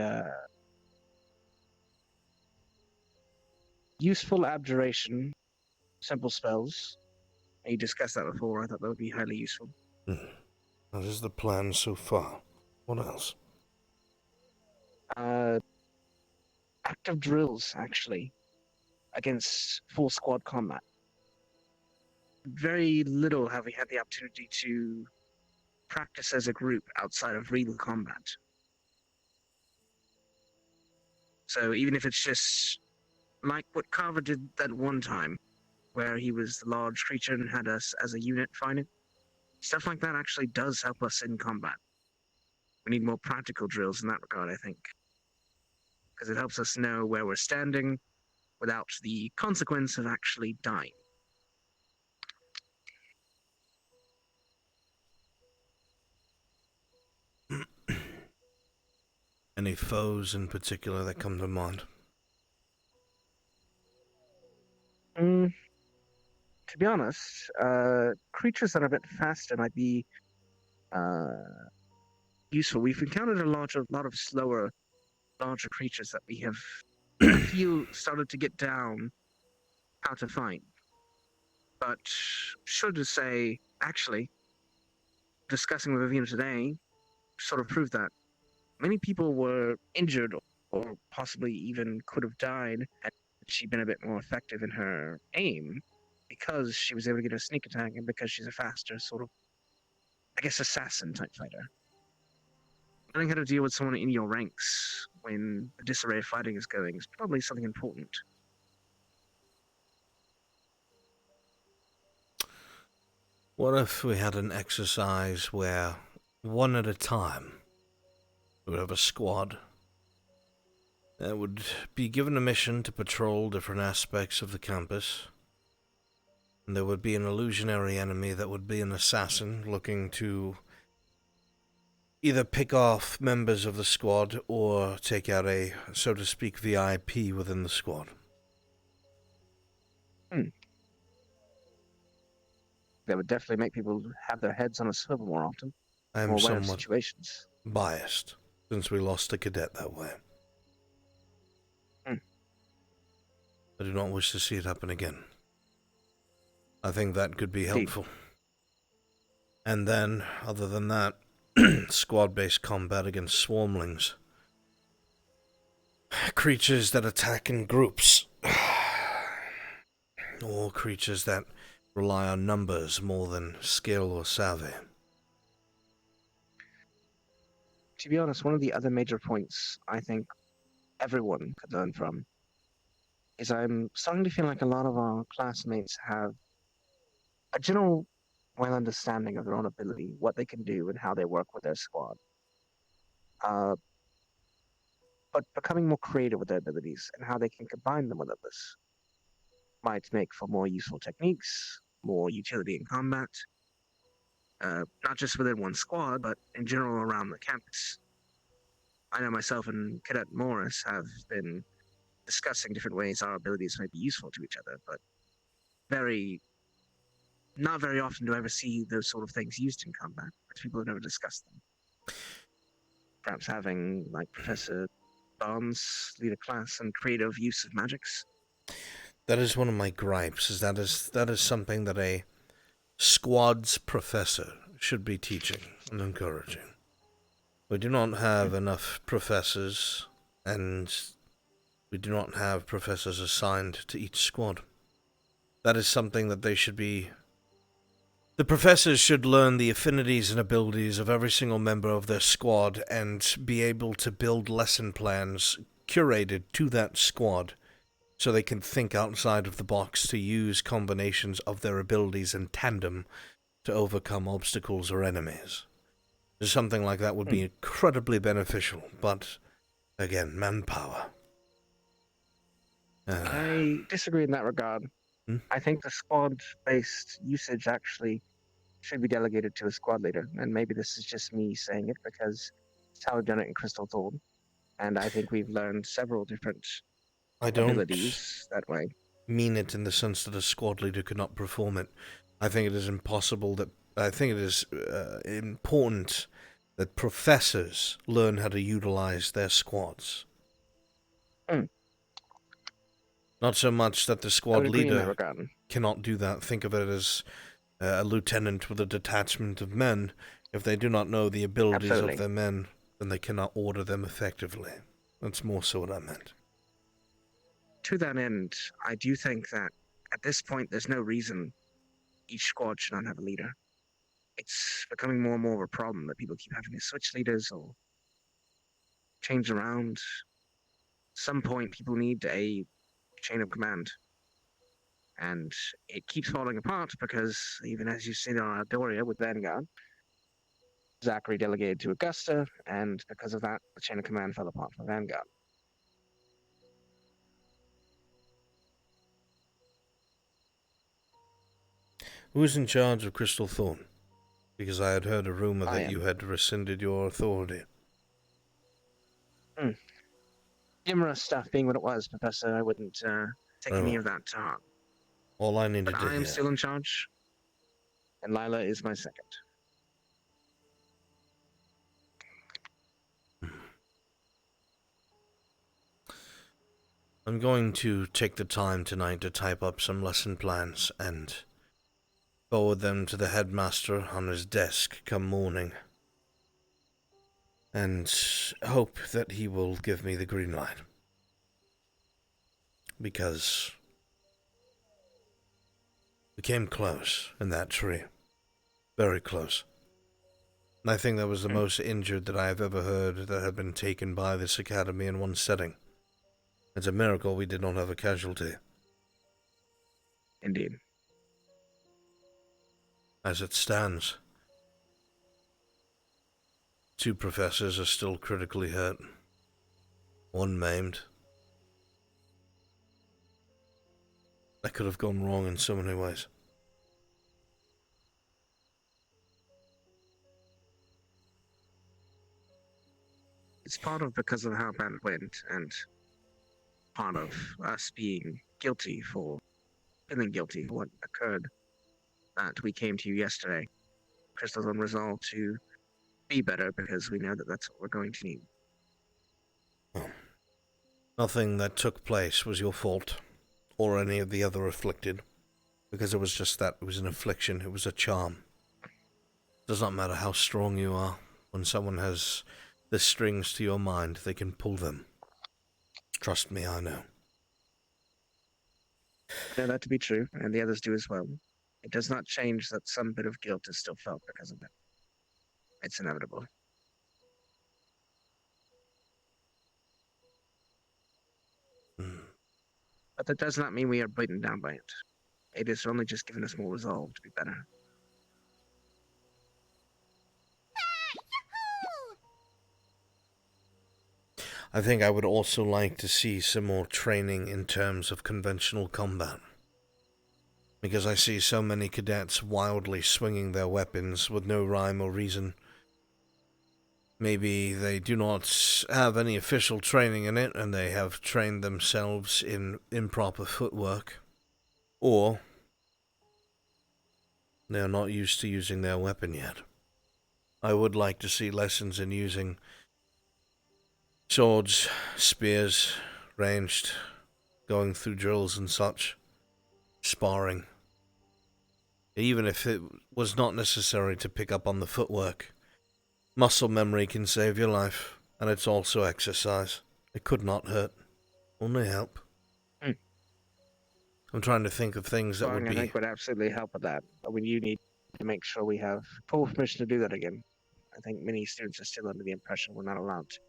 useful abjuration, simple spells. You discussed that before. I thought that would be highly useful. That is the plan so far. What else? effective drills, actually, against full squad combat. Very little have we had the opportunity to practice as a group outside of real combat. So even if it's just like what Carver did that one time, where he was the large creature and had us as a unit fighting, stuff like that actually does help us in combat. We need more practical drills in that regard, I think, because it helps us know where we're standing without the consequence of actually dying. Any foes in particular that come to mind? To be honest, creatures that are a bit faster might be useful. We've encountered a lot of slower, larger creatures that we have, I feel, started to get down how to fight. But should to say, actually, discussing with Vivian today sort of proved that many people were injured or possibly even could have died had she been a bit more effective in her aim, because she was able to get a sneak attack and because she's a faster sort of, I guess, assassin type fighter. Learning how to deal with someone in your ranks when the disarray of fighting is going is probably something important. What if we had an exercise where, one at a time, we would have a squad that would be given a mission to patrol different aspects of the campus, and there would be an illusionary enemy that would be an assassin looking to either pick off members of the squad or take out a, so to speak, VIP within the squad. That would definitely make people have their heads on a swivel more often. I am more aware of somewhat situations. biased, since we lost a cadet that way. I do not wish to see it happen again. I think that could be helpful. And then, other than that, squad-based combat against swarmlings. Creatures that attack in groups. Or creatures that rely on numbers more than skill or savvy. To be honest, one of the other major points I think everyone could learn from is I'm starting to feel like a lot of our classmates have a general well understanding of their own ability, what they can do, and how they work with their squad. But becoming more creative with their abilities and how they can combine them with others might make for more useful techniques, more utility in combat, not just within one squad, but in general around the campus. I know myself and Cadet Morris have been discussing different ways our abilities might be useful to each other, but not very often do I ever see those sort of things used in combat, because people have never discussed them. Perhaps having, like, Professor Barnes lead a class and creative use of magics. That is one of my gripes, that is something that a squad's professor should be teaching and encouraging. We do not have enough professors, and we do not have professors assigned to each squad. That is something that they should be... The professors should learn the affinities and abilities of every single member of their squad and be able to build lesson plans curated to that squad so they can think outside of the box to use combinations of their abilities in tandem to overcome obstacles or enemies. Something like that would be incredibly beneficial, but, again, manpower. I disagree in that regard. I think the squad-based usage actually should be delegated to a squad leader, and maybe this is just me saying it because it's how we've done it in Crystal Thorn, and I think we've learned several different abilities that way. Mean it in the sense that a squad leader could not perform it. I think it is impossible that... I think it is important that professors learn how to utilize their squads. Not so much that the squad leader cannot do that. Think of it as a lieutenant with a detachment of men. If they do not know the abilities of their men, then they cannot order them effectively. That's more so what I meant. to that end, I do think that at this point, there's no reason each squad should not have a leader. It's becoming more and more of a problem that people keep having to switch leaders or change around. At some point, people need a chain of command. And it keeps falling apart because, even as you've seen on Adoria with Vanguard, Zachary delegated to Augusta, and because of that, the chain of command fell apart for Vanguard. Who's in charge of Crystal Thorn? Because I had heard a rumor I that am. you had rescinded your authority. Gimra stuff being what it was, Professor, I wouldn't take any of that to heart. All I needed But to I am hear. still in charge, and Lila is my second. I'm going to take the time tonight to type up some lesson plans and forward them to the headmaster on his desk come morning. And hope that he will give me the green light. Because we came close in that tree. Very close. And I think that was the most injured that I have ever heard that had been taken by this academy in one setting. It's a miracle we did not have a casualty. Indeed. As it stands, 2 professors are still critically hurt. 1 maimed. That could have gone wrong in so many ways. It's part of because of how bad it went, and part of us being feeling guilty for what occurred, that we came to you yesterday. Crystal's on resolve to be better because we know that that's what we're going to need. Nothing that took place was your fault, or any of the other afflicted, because it was just that. It was an affliction, it was a charm. It does not matter how strong you are, when someone has the strings to your mind, they can pull them. Trust me, I know. I know that to be true, and the others do as well. It does not change that some bit of guilt is still felt because of it. It's inevitable. But that does not mean we are beaten down by it. It has only just given us more resolve to be better. I think I would also like to see some more training in terms of conventional combat. Because I see so many cadets wildly swinging their weapons with no rhyme or reason. Maybe they do not have any official training in it, and they have trained themselves in improper footwork. Or they are not used to using their weapon yet. I would like to see lessons in using swords, spears, ranged, going through drills and such, sparring. Even if it was not necessary to pick up on the footwork, muscle memory can save your life, and it's also exercise. It could not hurt, only help. I'm trying to think of things that would I be... think would absolutely help with that, but we do need to make sure we have full permission to do that again. I think many students are still under the impression we're not allowed to.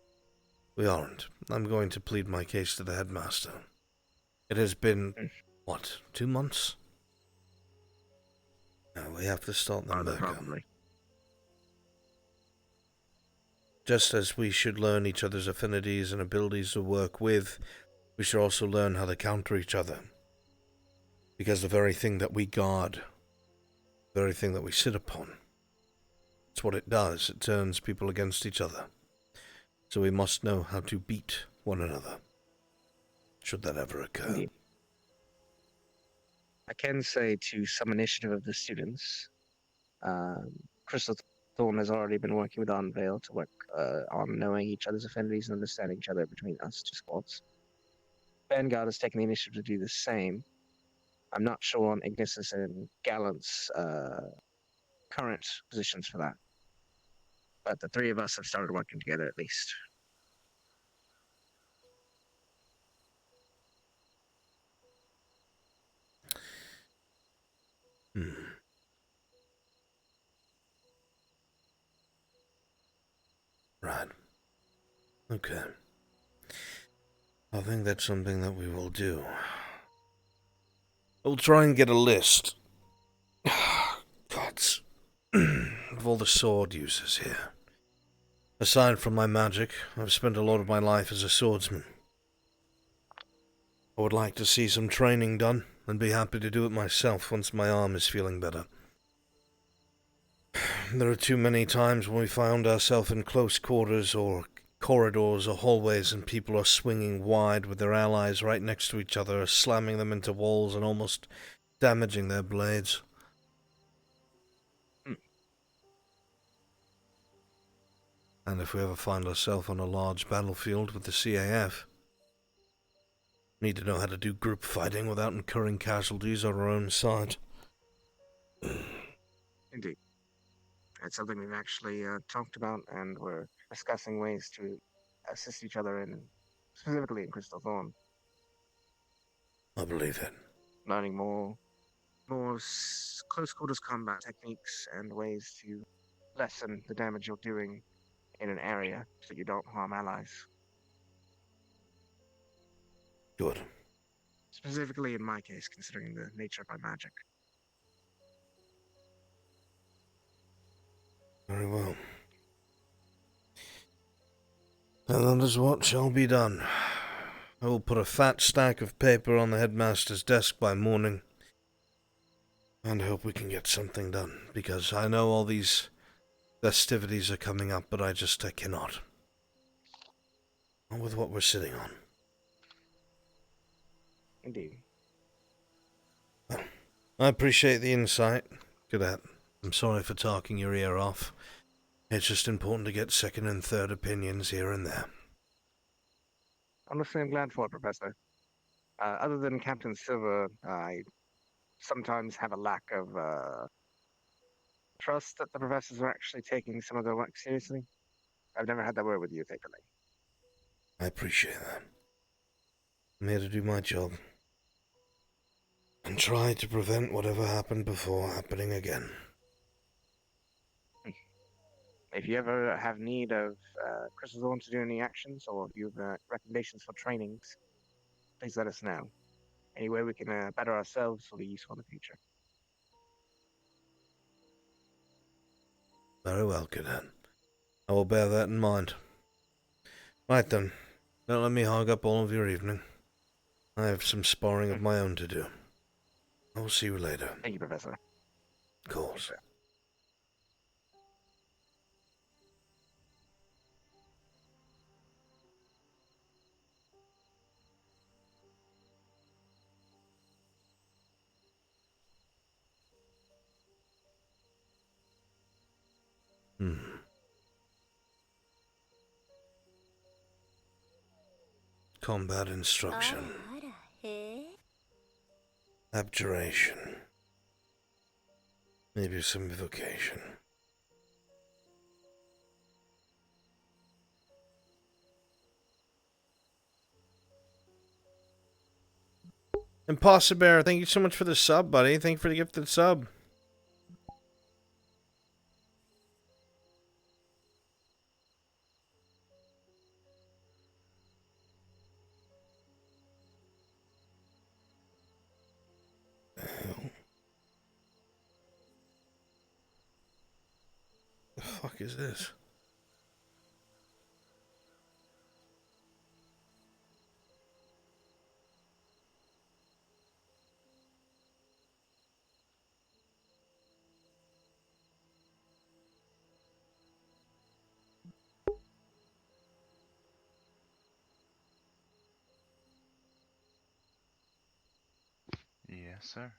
We aren't. I'm going to plead my case to the headmaster. It has been, 2 months? No, we have to start them back up. Just as we should learn each other's affinities and abilities to work with, we should also learn how to counter each other. Because the very thing that we guard, the very thing that we sit upon, it's what it does. It turns people against each other. So we must know how to beat one another, should that ever occur. Indeed. I can say to some initiative of the students, Crystal Thorn has already been working with Unveil to work on knowing each other's affinities and understanding each other between us 2 squads. Vanguard has taken the initiative to do the same. I'm not sure on Ignis's and Gallant's current positions for that. But the 3 of us have started working together at least. Okay. I think that's something that we will do. We'll try and get a list. Gods. Of all the sword users here. Aside from my magic, I've spent a lot of my life as a swordsman. I would like to see some training done, and be happy to do it myself once my arm is feeling better. There are too many times when we found ourselves in close quarters or corridors or hallways and people are swinging wide with their allies right next to each other, slamming them into walls and almost damaging their blades. And if we ever find ourselves on a large battlefield with the CAF, we need to know how to do group fighting without incurring casualties on our own side. Indeed. It's something we've actually talked about, and we're discussing ways to assist each other in, specifically in Crystal Thorn. I believe it. Learning more close quarters combat techniques and ways to lessen the damage you're doing in an area so you don't harm allies. Good. Specifically in my case, considering the nature of my magic. Very well. And that is what shall be done. I will put a fat stack of paper on the headmaster's desk by morning, and hope we can get something done, because I know all these festivities are coming up, but I cannot. Not with what we're sitting on. Indeed. Well, I appreciate the insight. Cadet. I'm sorry for talking your ear off. It's just important to get second and third opinions here and there. Honestly, I'm glad for it, Professor. Other than Captain Silver, I sometimes have a lack of trust that the professors are actually taking some of their work seriously. I've never had that word with you, thankfully. I appreciate that. I'm here to do my job. And try to prevent whatever happened before happening again. If you ever have need of Crystal Thorn to do any actions, or if you have recommendations for trainings, please let us know. Any way we can better ourselves will be useful in the future. Very well, Cadet. I will bear that in mind. Right then, don't let me hog up all of your evening. I have some sparring of my own to do. I will see you later. Thank you, Professor. Of course. Combat instruction. Abjuration. Maybe some evocation. Imposter Bear, thank you so much for the sub, buddy. Thank you for the gifted sub. The fuck is this? Yes, sir.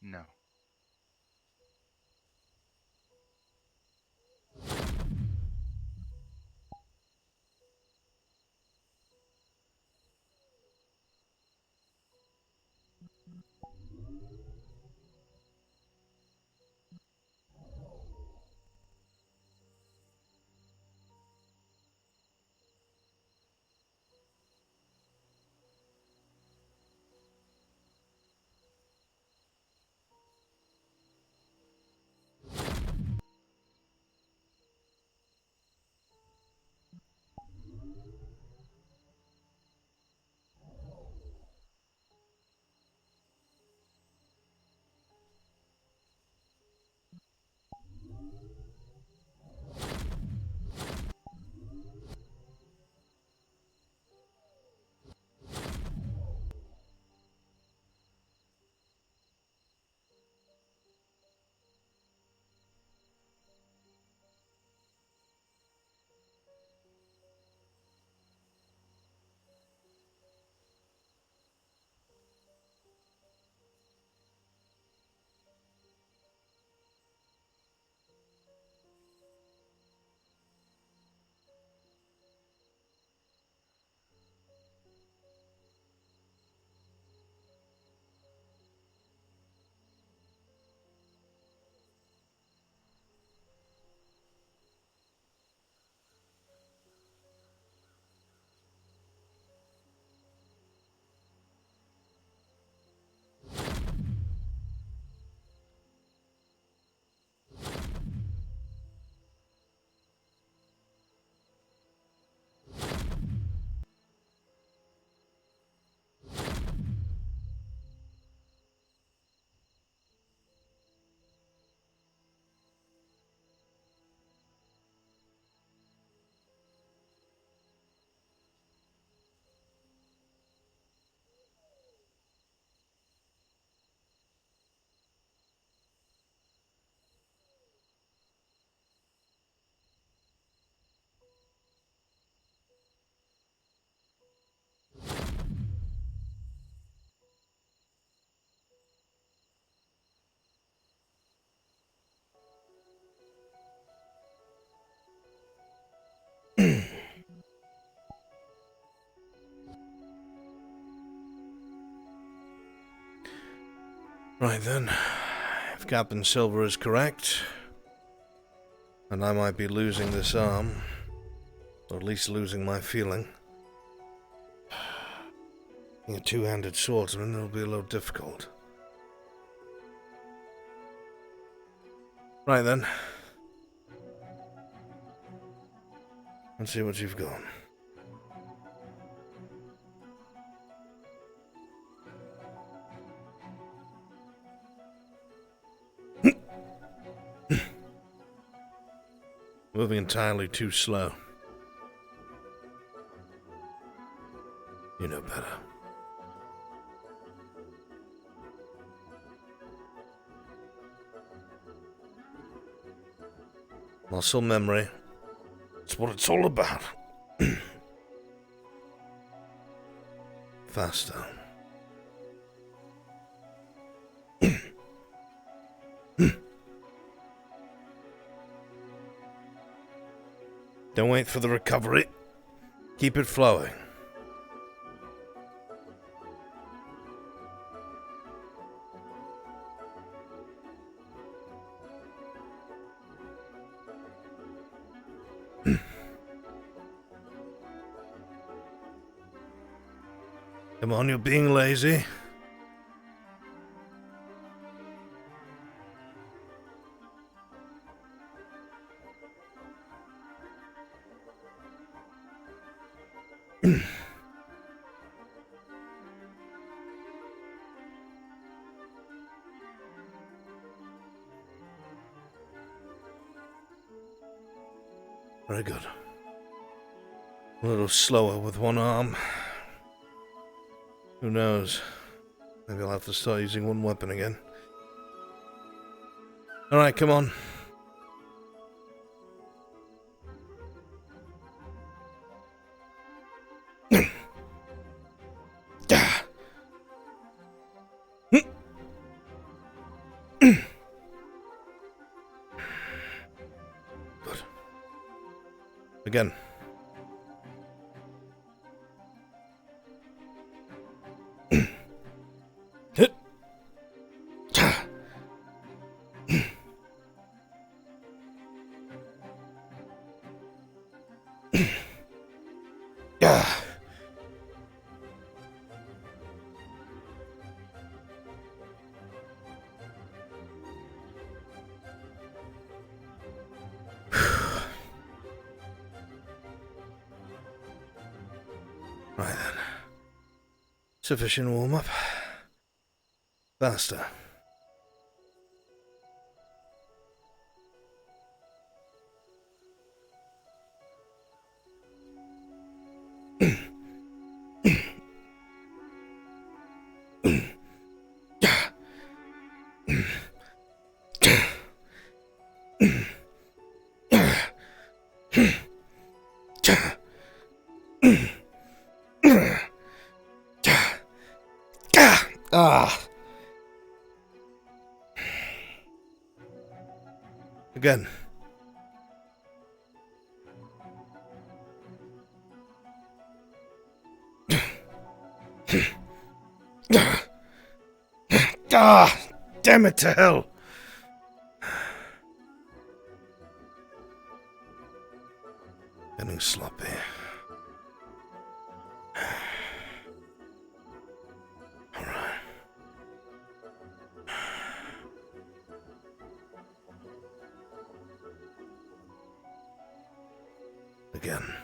No. Right then, if Captain Silver is correct, and I might be losing this arm, or at least losing my feeling, being a two-handed swordsman, it'll be a little difficult. Right then, let's see what you've got. Moving entirely too slow. You know better. Muscle memory. That's what it's all about. Faster. Don't wait for the recovery. Keep it flowing. Come on, you're being lazy. Very good. A little slower with one arm. Who knows? Maybe I'll have to start using one weapon again. Alright, come on. Good. Again. Right then. Sufficient warm-up. Faster. Again. Damn it to hell. Getting sloppy. Again.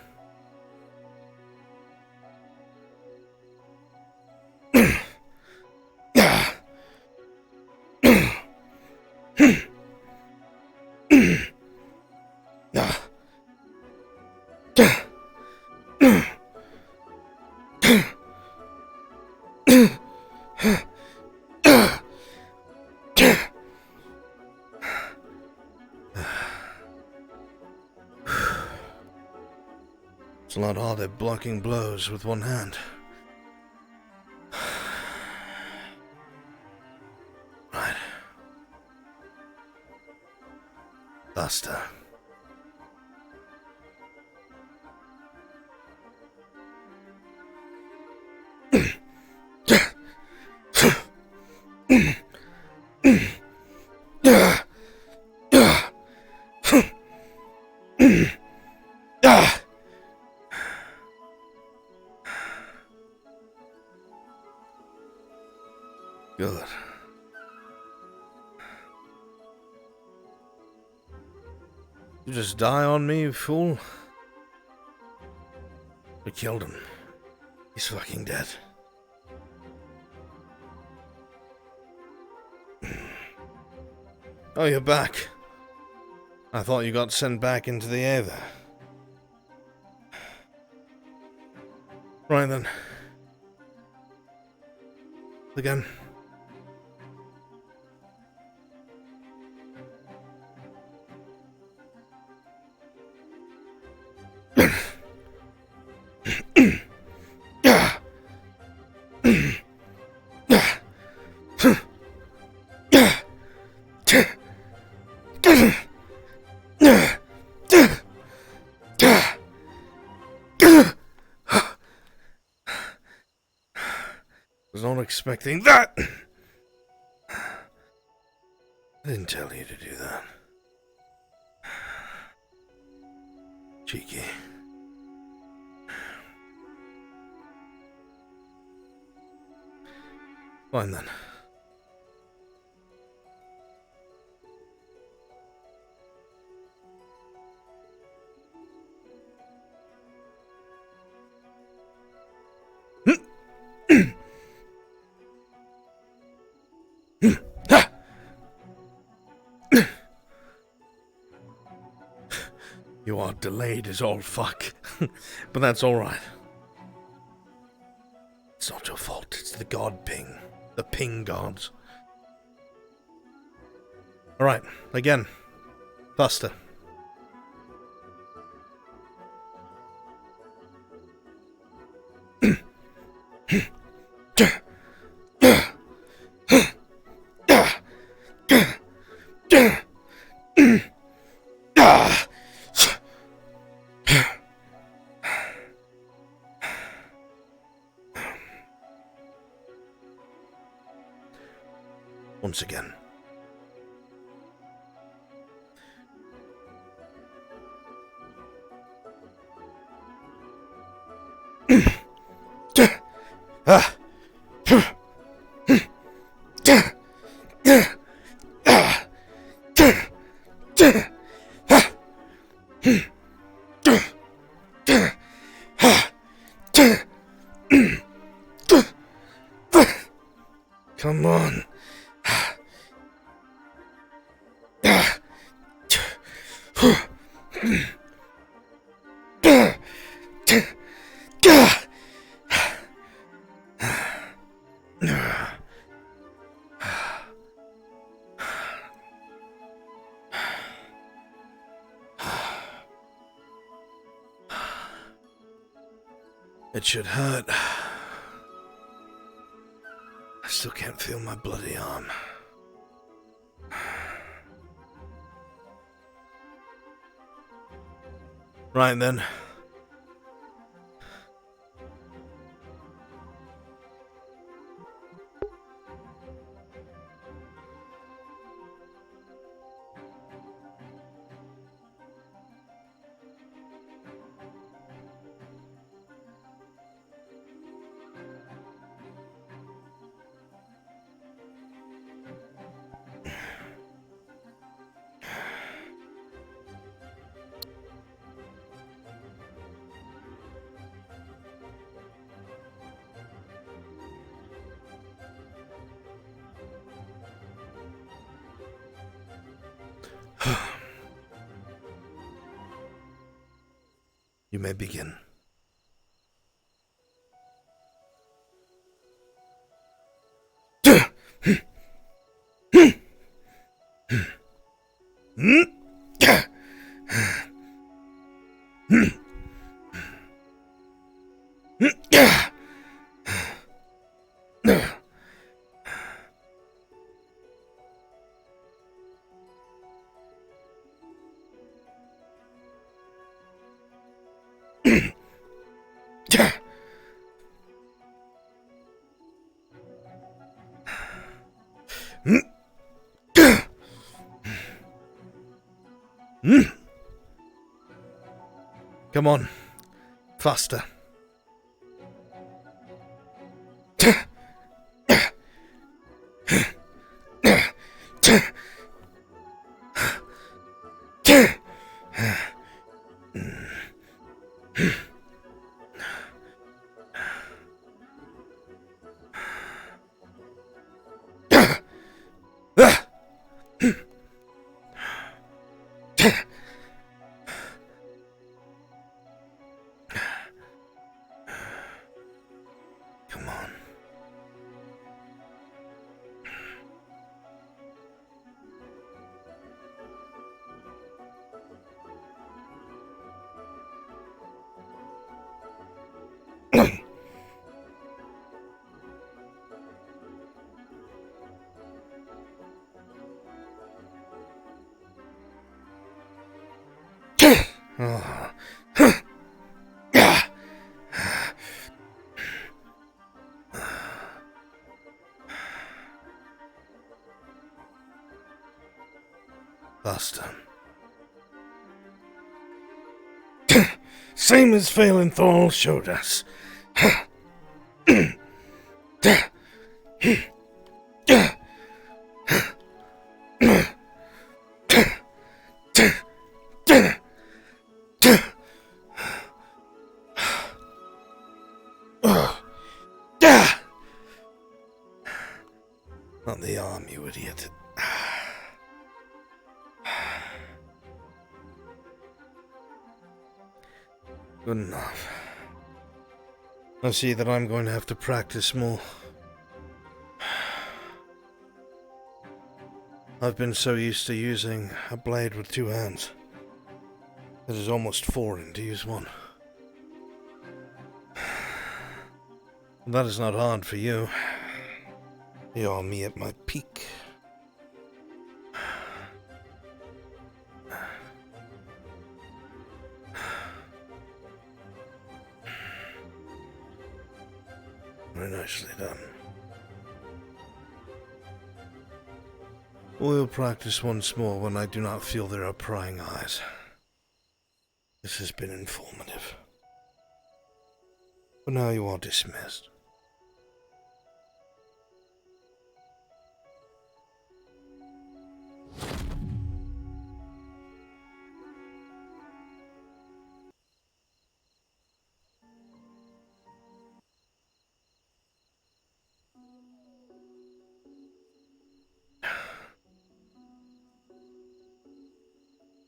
It's a lot harder blocking blows with one hand. Right. Faster. just die on me, you fool? We killed him. He's fucking dead. Oh, you're back. I thought you got sent back into the air there. Right then. Again. Was not expecting that. I didn't tell you to do that. Cheeky. Fine then. You are delayed as all fuck. But that's alright. It's not your fault, it's the god ping. The ping gods. Alright, again. Faster. Once again. Come on. It should hurt. I still can't feel my bloody arm. Right then. You may begin. Come on, faster. Come on. Oh. Last time. Same as Phalanthal showed us. Not the arm, you idiot. Good enough. I see that I'm going to have to practice more. I've been so used to using a blade with two hands. It is almost foreign to use one. That is not hard for you. You're me at my peak. Very nicely done. We'll practice once more when I do not feel there are prying eyes. This has been informative. But now you are dismissed.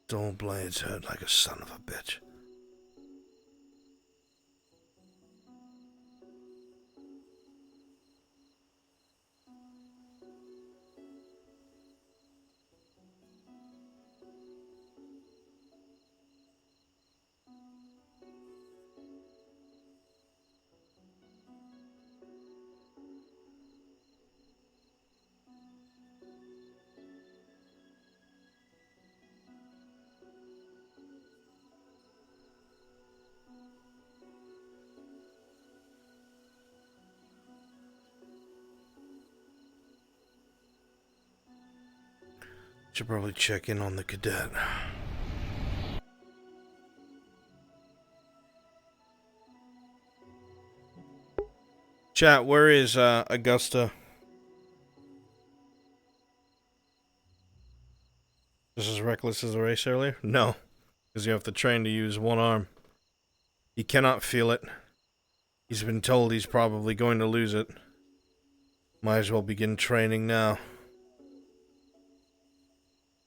Dull blades hurt like a son of a bitch. Should probably check in on the cadet. Chat, where is Augusta? Just as reckless as the race earlier? No, because you have to train to use one arm. He cannot feel it. He's been told he's probably going to lose it. Might as well begin training now.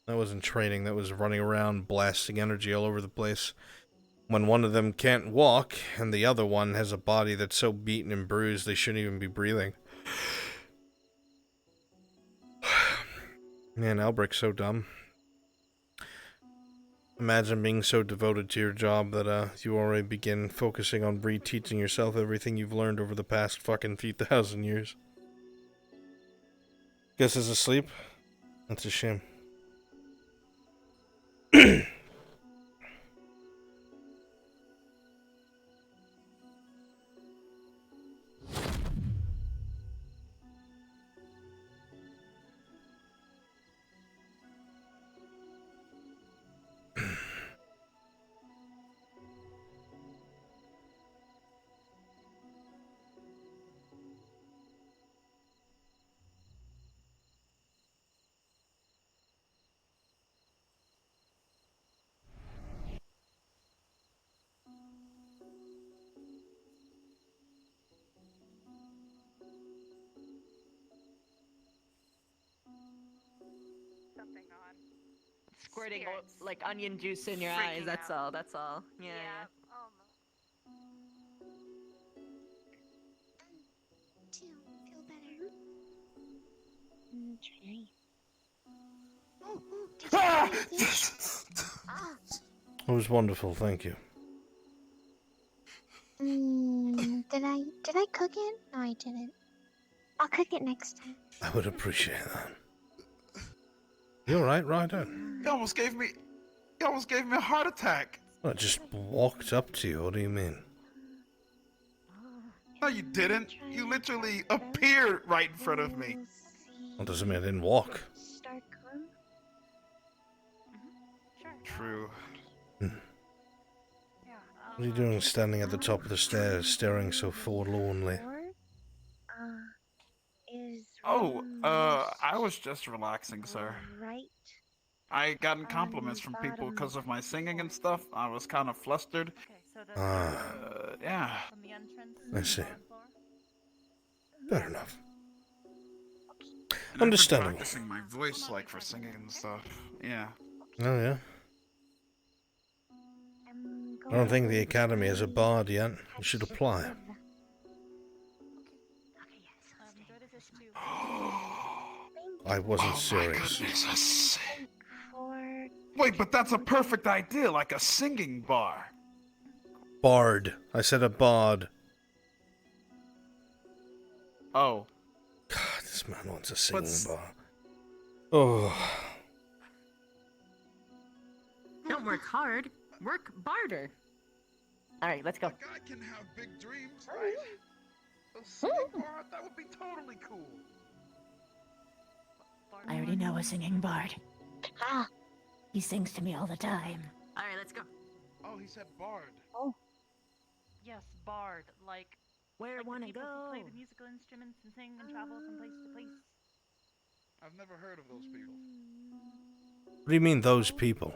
That wasn't training, that was running around blasting energy all over the place. When one of them can't walk, and the other one has a body that's so beaten and bruised they shouldn't even be breathing. Man, Albrecht's so dumb. Imagine being so devoted to your job that you already begin focusing on reteaching yourself everything you've learned over the past fucking few thousand years. Guess he's asleep? That's a shame. squirting like onion juice in your eyes. That's all. That's all. Yeah. To feel better. Try. Oh, did you like this? Ah. It was wonderful, thank you. Did I cook it? No, I didn't. I'll cook it next time. I would appreciate that. You alright, Ryder? He almost gave me a heart attack. Well, I just walked up to you, what do you mean? No, you didn't. You literally appeared right in front of me. Well, doesn't mean I didn't walk. Start calm. True. What are you doing standing at the top of the stairs, staring so forlornly? I was just relaxing, sir. Right. I gotten compliments from people because of my singing and stuff. I was kind of flustered. Yeah. I see. Fair enough. And Understandable. I've been practicing my voice, like, for singing and stuff. Yeah. Oh, yeah? I don't think the Academy has a bard yet. You should apply. I wasn't serious. Goodness. Wait, but that's a perfect idea, like a singing bar. Bard. I said a bard. Oh. God, this man wants a singing bar. Oh. Don't work hard. Work barter. All right, let's go. Like I can have big dreams, right? A singing bar, that would be totally cool. I already know a singing bard. Ah. He sings to me all the time. All right, let's go. Oh, he said bard. Oh. Yes, bard. Like where like wanna the people go? who play the musical instruments and sing and travel from place to place. I've never heard of those people. What do you mean, those people?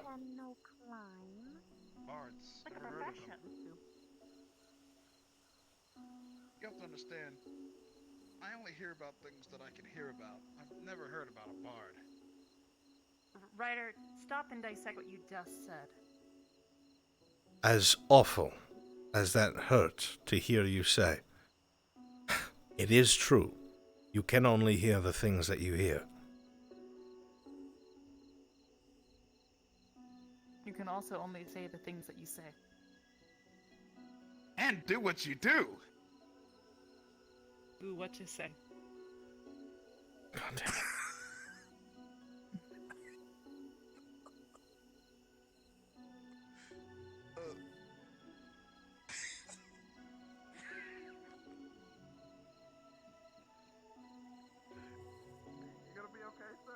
Bards. Like a Never heard of them. profession. You have to understand, I only hear about things that I can hear about. I've never heard about a bard. Ryder, stop and dissect what you just said. As awful as that hurt to hear you say, it is true. You can only hear the things that you hear. You can also only say the things that you say. And do what you do. Do what you say. God damn it. You gonna be okay, sir?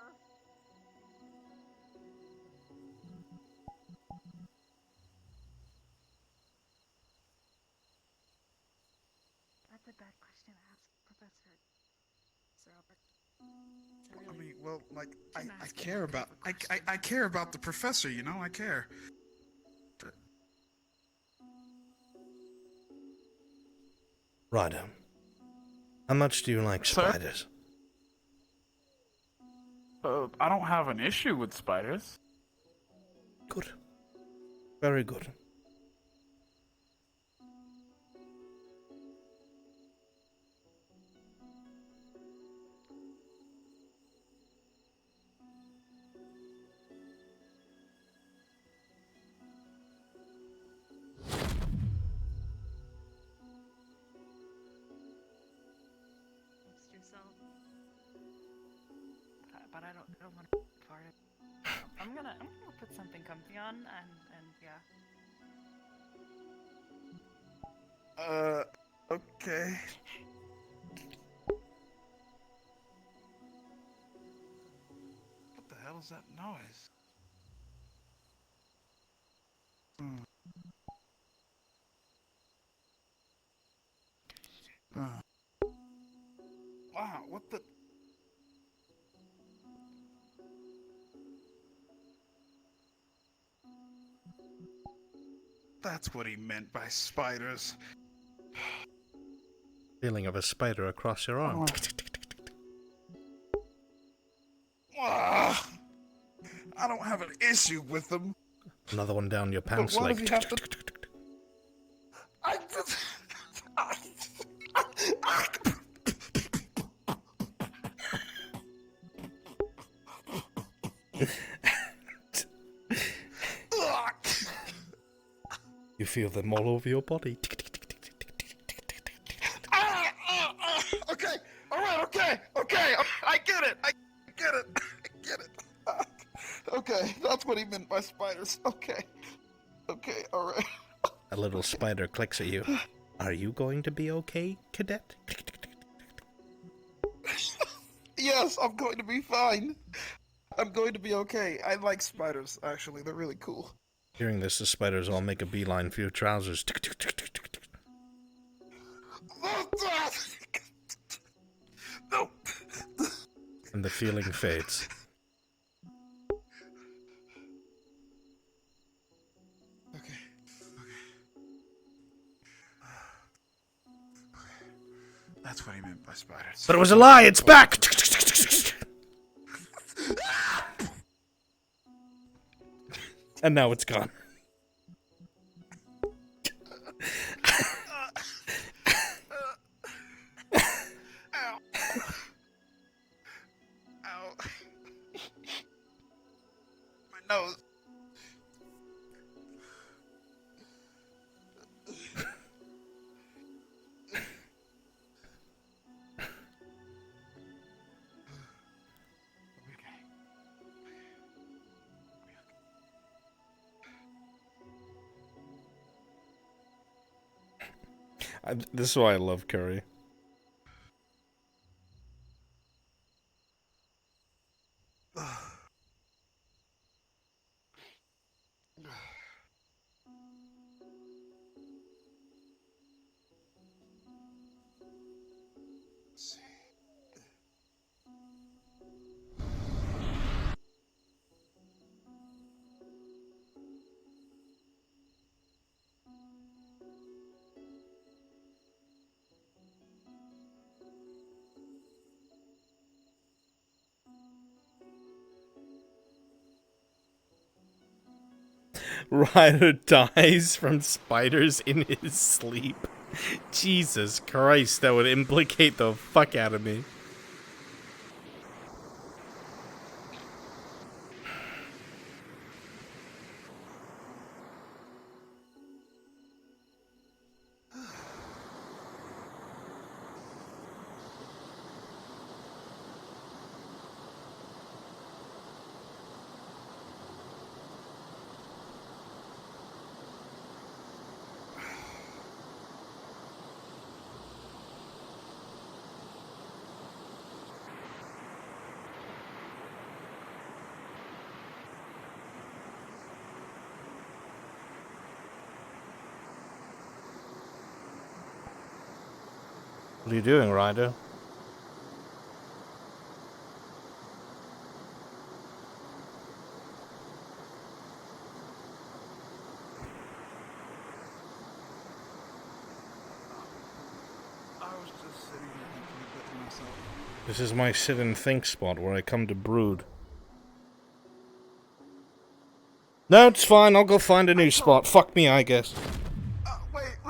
That's a bad question to ask, Professor Sir Albrecht. I mean, well, like, I care about, I care about the professor, you know, I care. Ryder, how much do you like Sir? spiders? I don't have an issue with spiders. Good. Very good. Yourself. But I don't want to fart it. I'm gonna put something comfy on and yeah. Okay. What the hell is that noise? Wow, what the... That's what he meant by spiders. Feeling of a spider across your arm. Ah, I don't have an issue with them. Another one down your pants But why leg. does he have to... I just... You feel them all over your body. Okay, alright, okay, I get it, I get it. Okay, that's what he meant by spiders. Okay, alright. A little spider clicks at you. Are you going to be okay, cadet? Yes, I'm going to be fine. I'm going to be okay. I like spiders, actually. They're really cool. Hearing this, the spiders all make a beeline for your trousers. No. And the feeling fades. That's what he meant by spiders. But it was a lie! It's back! And now it's gone. Ow. My nose. This is why I love curry. Ryder dies from spiders in his sleep. Jesus Christ, that would implicate the fuck out of me. What are you doing, Ryder? I was just sitting here thinking a bit to myself. This is my sit and think spot where I come to brood. No, it's fine. I'll go find a new spot. Fuck me, I guess. Wait, no.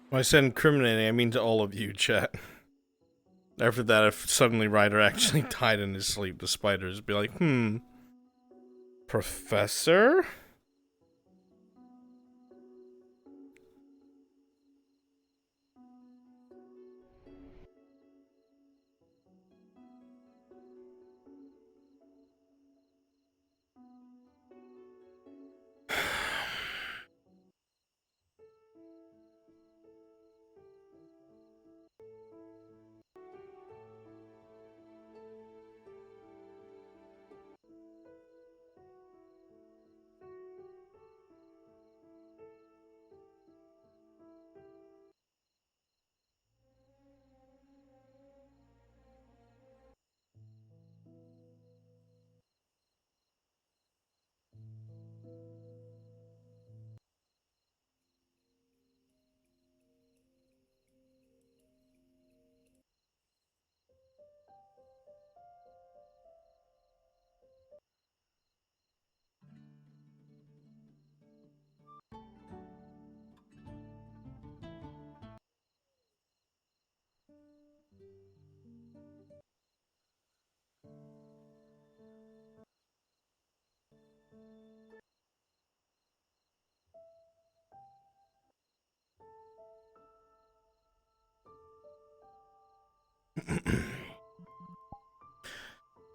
When I said incriminating, I mean to all of you, chat. After that, if suddenly Ryder actually died in his sleep, the spiders would be like, Professor?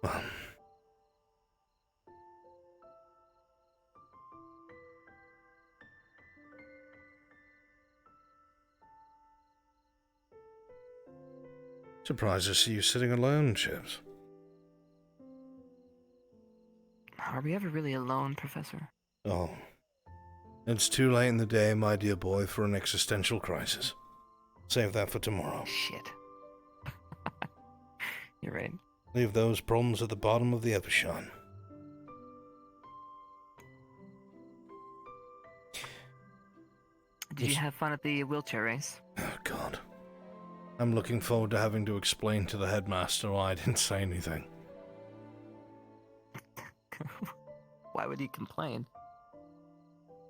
Well, surprised to see you sitting alone, Chips. Are we ever really alone, Professor? Oh. It's too late in the day, my dear boy, for an existential crisis. Save that for tomorrow. Shit. You're right. Leave those problems at the bottom of the ocean. Did you have fun at the wheelchair race? Oh, God. I'm looking forward to having to explain to the headmaster why I didn't say anything. Why would you complain?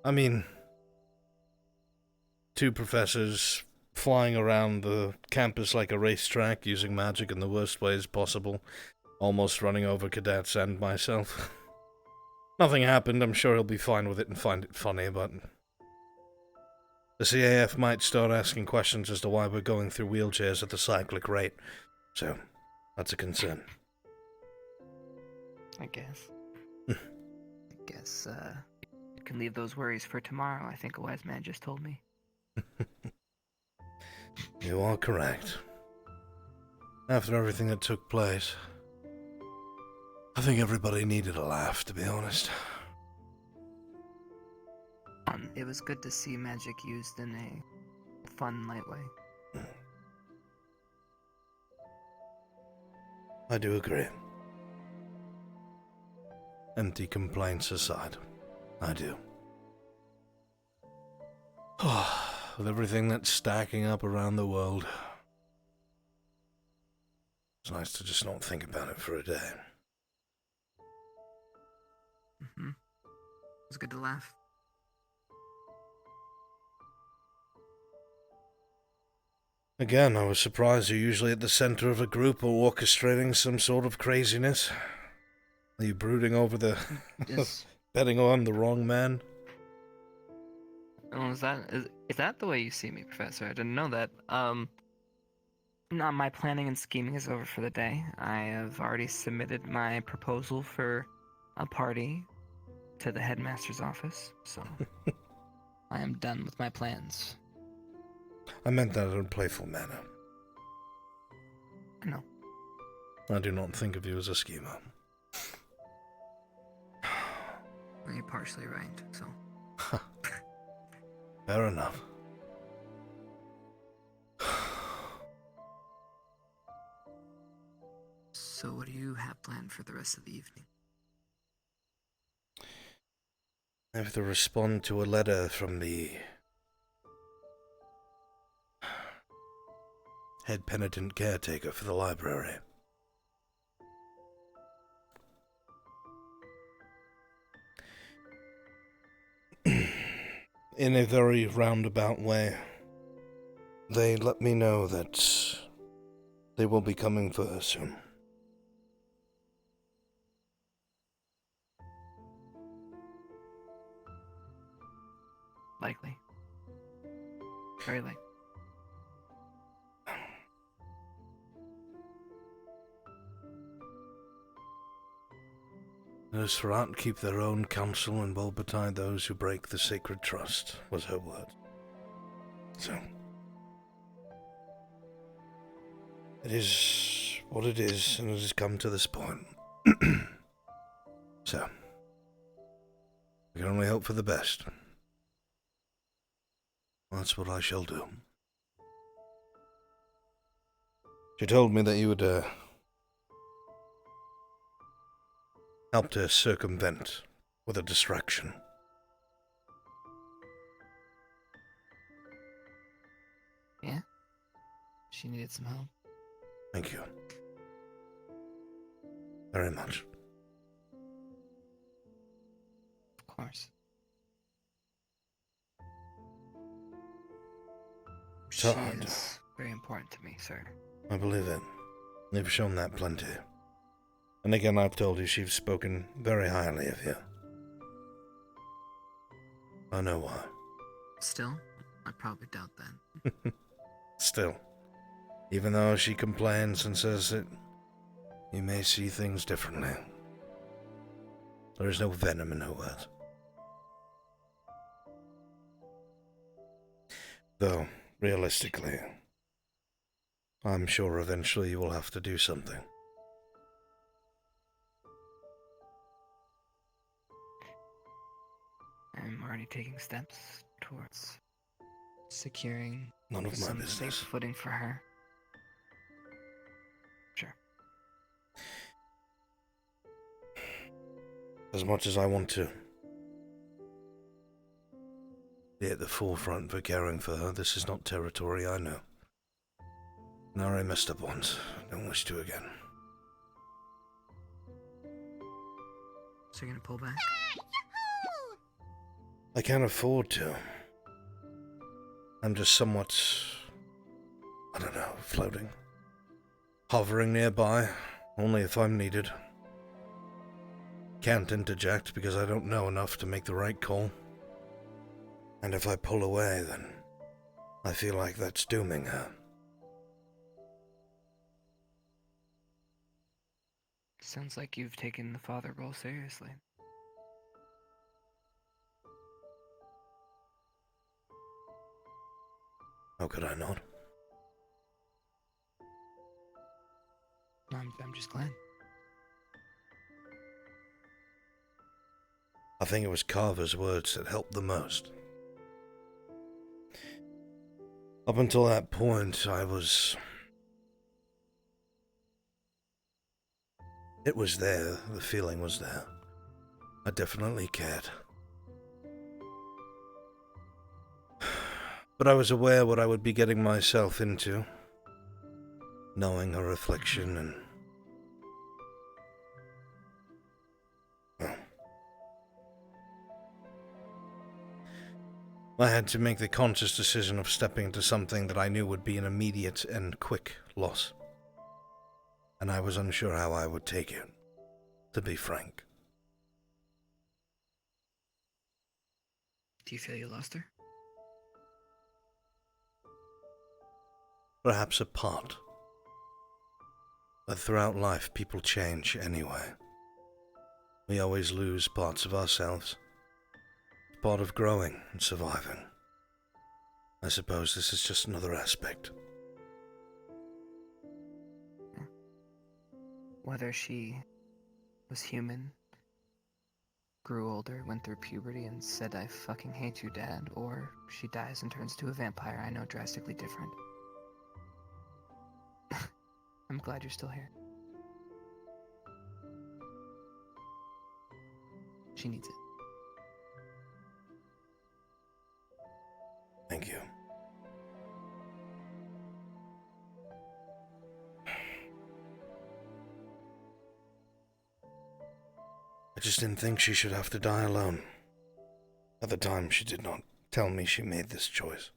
I mean, 2 professors flying around the campus like a racetrack, using magic in the worst ways possible, almost running over cadets and myself. Nothing happened. I'm sure he'll be fine with it and find it funny, but the CAF might start asking questions as to why we're going through wheelchairs at the cyclic rate. So, that's a concern. I guess. I guess, you can leave those worries for tomorrow, I think a wise man just told me. You are correct. After everything that took place, I think everybody needed a laugh, to be honest. It was good to see magic used in a fun, light way. I do agree. Empty complaints aside, I do. With everything that's stacking up around the world, it's nice to just not think about it for a day. Mm-hmm. It was good to laugh. Again, I was surprised you're usually at the center of a group or orchestrating some sort of craziness. Are you brooding over the... betting on the wrong man? Oh, is that the way you see me, Professor? I didn't know that. No, my planning and scheming is over for the day. I have already submitted my proposal for a party to the headmaster's office, so I am done with my plans. I meant that in a playful manner. I know. I do not think of you as a schemer. Well, you're partially right, so... Fair enough. So what do you have planned for the rest of the evening? I have to respond to a letter from the head penitent caretaker for the library. In a very roundabout way, they let me know that they will be coming for her soon. Likely. Very likely. Nosferatu keep their own counsel and will betide those who break the sacred trust, was her word. So, it is what it is, and it has come to this point. So, we can only hope for the best. That's what I shall do. She told me that you would, helped her circumvent with a distraction. Yeah? She needed some help. Thank you. Very much. Of course. She Todd. is very important to me, sir. I believe it. You've shown that plenty. And again, I've told you she's spoken very highly of you. I know why. Still, I probably doubt that. Still, even though she complains and says that You may see things differently. There is no venom in her words. Though, realistically, I'm sure eventually you will have to do something. I'm already taking steps towards securing None of my some business. safe footing for her. Sure. As much as I want to be at the forefront for caring for her, this is not territory I know. I already messed up once. Don't wish to again. So you're gonna pull back? I can't afford to. I'm just somewhat, I don't know, floating. Hovering nearby, only if I'm needed. Can't interject because I don't know enough to make the right call. And if I pull away, then I feel like that's dooming her. Sounds like you've taken the father role seriously. How could I not? I'm just glad. I think it was Carver's words that helped the most. Up until that point, it was there, the feeling was there. I definitely cared. But I was aware what I would be getting myself into, knowing her reflection and... well, I had to make the conscious decision of stepping into something that I knew would be an immediate and quick loss. And I was unsure how I would take it, to be frank. Do you feel you lost her? Perhaps a part. But throughout life, people change anyway. We always lose parts of ourselves. It's part of growing and surviving. I suppose this is just another aspect. Whether she was human, grew older, went through puberty, and said, "I fucking hate you, Dad," or she dies and turns into a vampire, I know drastically different. I'm glad you're still here. She needs it. Thank you. I just didn't think she should have to die alone. At the time, she did not tell me she made this choice.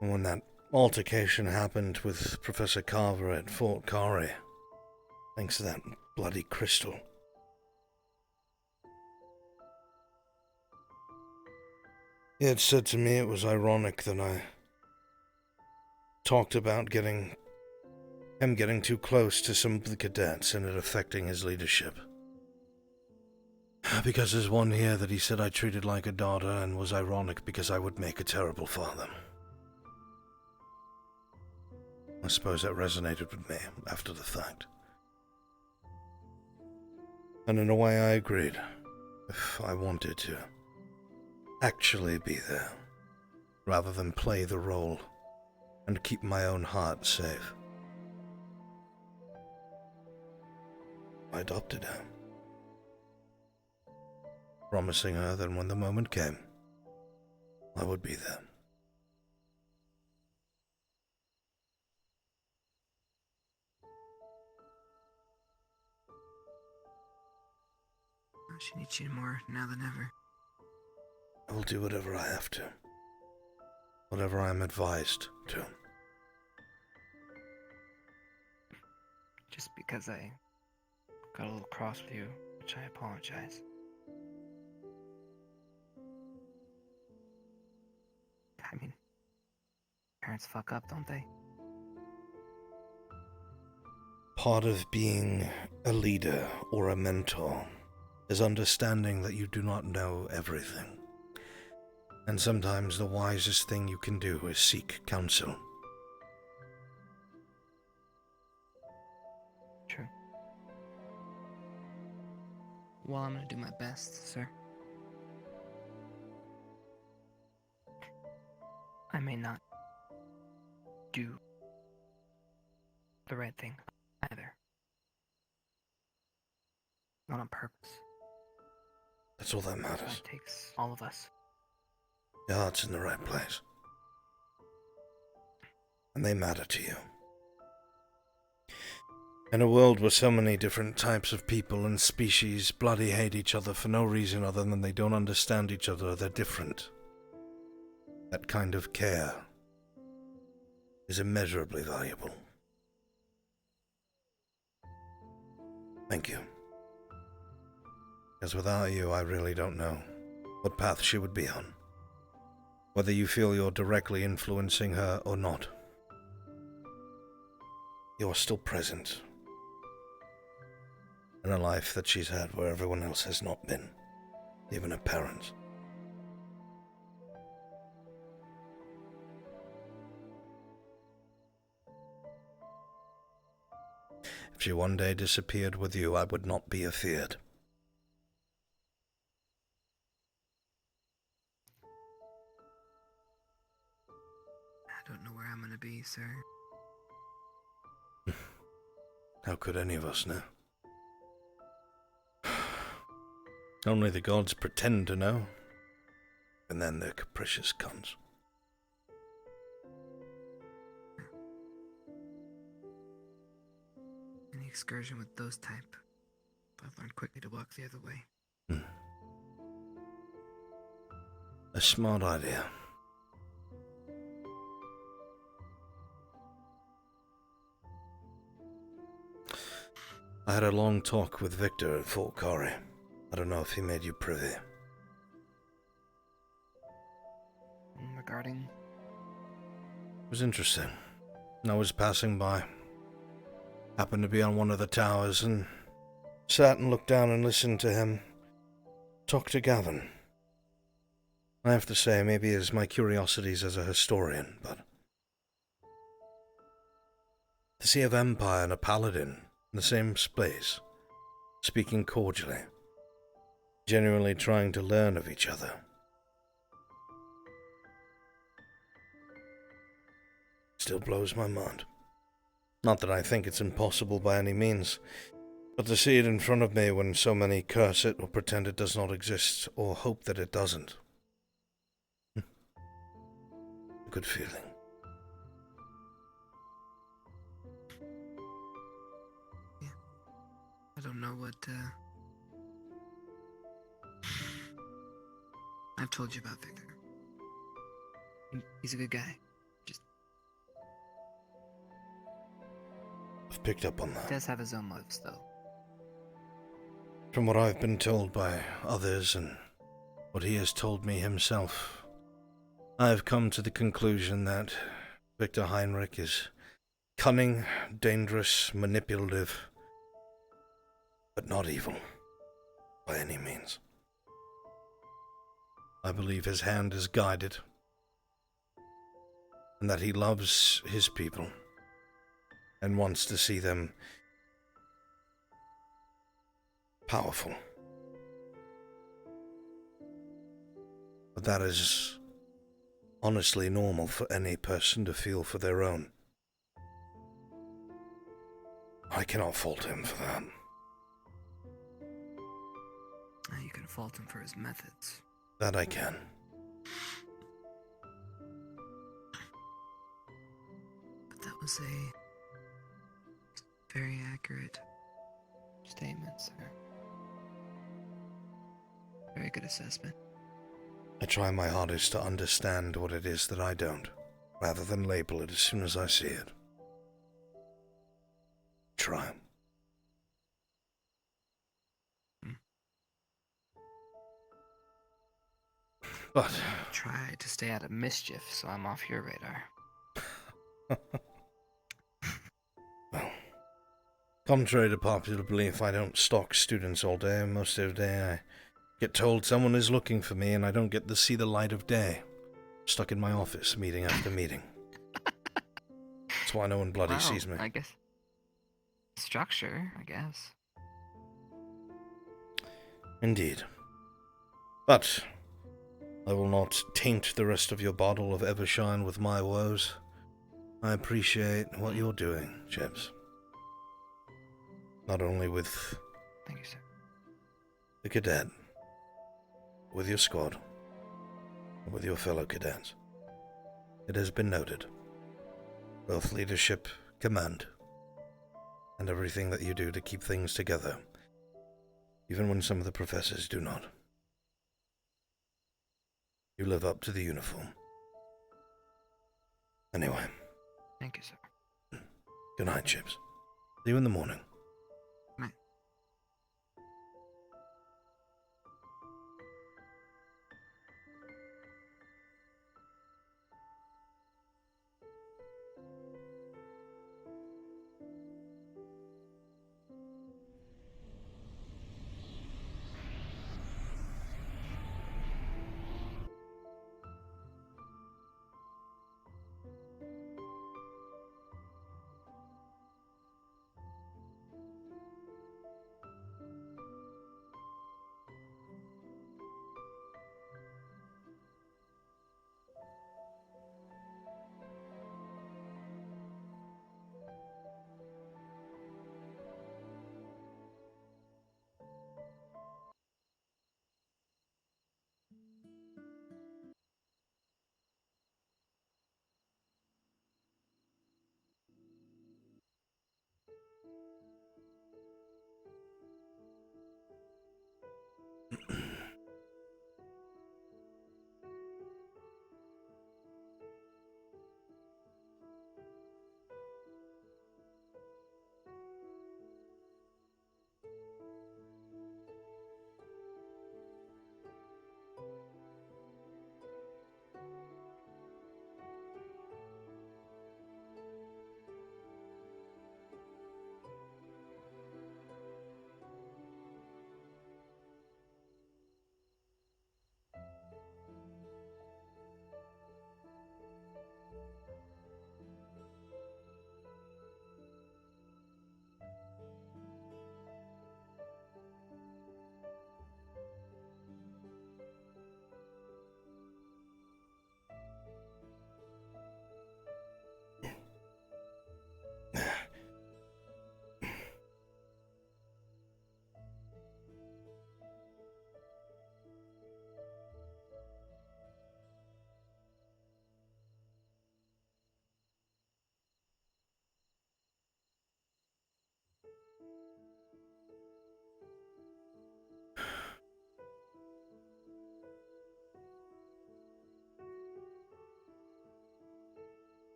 And when that altercation happened with Professor Carver at Fort Kari, thanks to that bloody crystal, he had said to me it was ironic that I talked about him getting too close to some of the cadets and it affecting his leadership. Because there's one here that he said I treated like a daughter and was ironic because I would make a terrible father. I suppose that resonated with me after the fact. And in a way I agreed. If I wanted to actually be there, rather than play the role and keep my own heart safe. I adopted her, promising her that when the moment came, I would be there. She needs you more now than ever. I will do whatever I have to. Whatever I am advised to. Just because I got a little cross with you, which I apologize. I mean, parents fuck up, don't they? part of being a leader or a mentor is understanding that you do not know everything. And sometimes the wisest thing you can do is seek counsel. True. Well, I'm gonna do my best, sir. I may not do the right thing either. Not on purpose. That's all that matters. It takes all of us. Your heart's in the right place. And they matter to you. In a world where so many different types of people and species bloody hate each other for no reason other than they don't understand each other, they're different. That kind of care is immeasurably valuable. Thank you. Because without you, I really don't know what path she would be on. Whether you feel you're directly influencing her or not. You're still present in a life that she's had where everyone else has not been, even her parents. If she one day disappeared with you, I would not be afeared. I don't know where I'm gonna be, sir. How could any of us know? Only the gods pretend to know, and then their capricious cons. Any excursion with those type, I've learned quickly to walk the other way. A smart idea. I had a long talk with Victor at Fort Corey. I don't know if he made you privy. Regarding? It was interesting. I was passing by. Happened to be on one of the towers and sat and looked down and listened to him talk to Gavin. I have to say, maybe it's my curiosities as a historian, but to see a vampire and a paladin in the same space, speaking cordially, genuinely trying to learn of each other. Still blows my mind. Not that I think it's impossible by any means, but to see it in front of me when so many curse it or pretend it does not exist or hope that it doesn't. A good feeling. I don't know what, I've told you about Victor. He's a good guy. I've picked up on that. He does have his own motives, though. From what I've been told by others and what he has told me himself, I have come to the conclusion that Victor Heinrich is cunning, dangerous, manipulative, but not evil, by any means. I believe his hand is guided, and that he loves his people, and wants to see them powerful. But that is honestly normal for any person to feel for their own. I cannot fault him for that. You can fault him for his methods. That I can. But that was a very accurate statement, sir. Very good assessment. I try my hardest to understand what it is that I don't, rather than label it as soon as I see it. Try. But try to stay out of mischief, so I'm off your radar. Well, Contrary to popular belief, I don't stalk students all day. Most of the day I get told someone is looking for me and I don't get to see the light of day. Stuck in my office, meeting after meeting. That's why no one bloody sees me. I guess. Structure, I guess. Indeed. But I will not taint the rest of your bottle of Evershine with my woes. I appreciate what you're doing, Chips. Not only with Thank you, sir. the cadet, with your squad, with your fellow cadets. It has been noted. Both leadership, command, and everything that you do to keep things together, even when some of the professors do not. You live up to the uniform. Anyway. Thank you, sir. Good night, Chips. See you in the morning.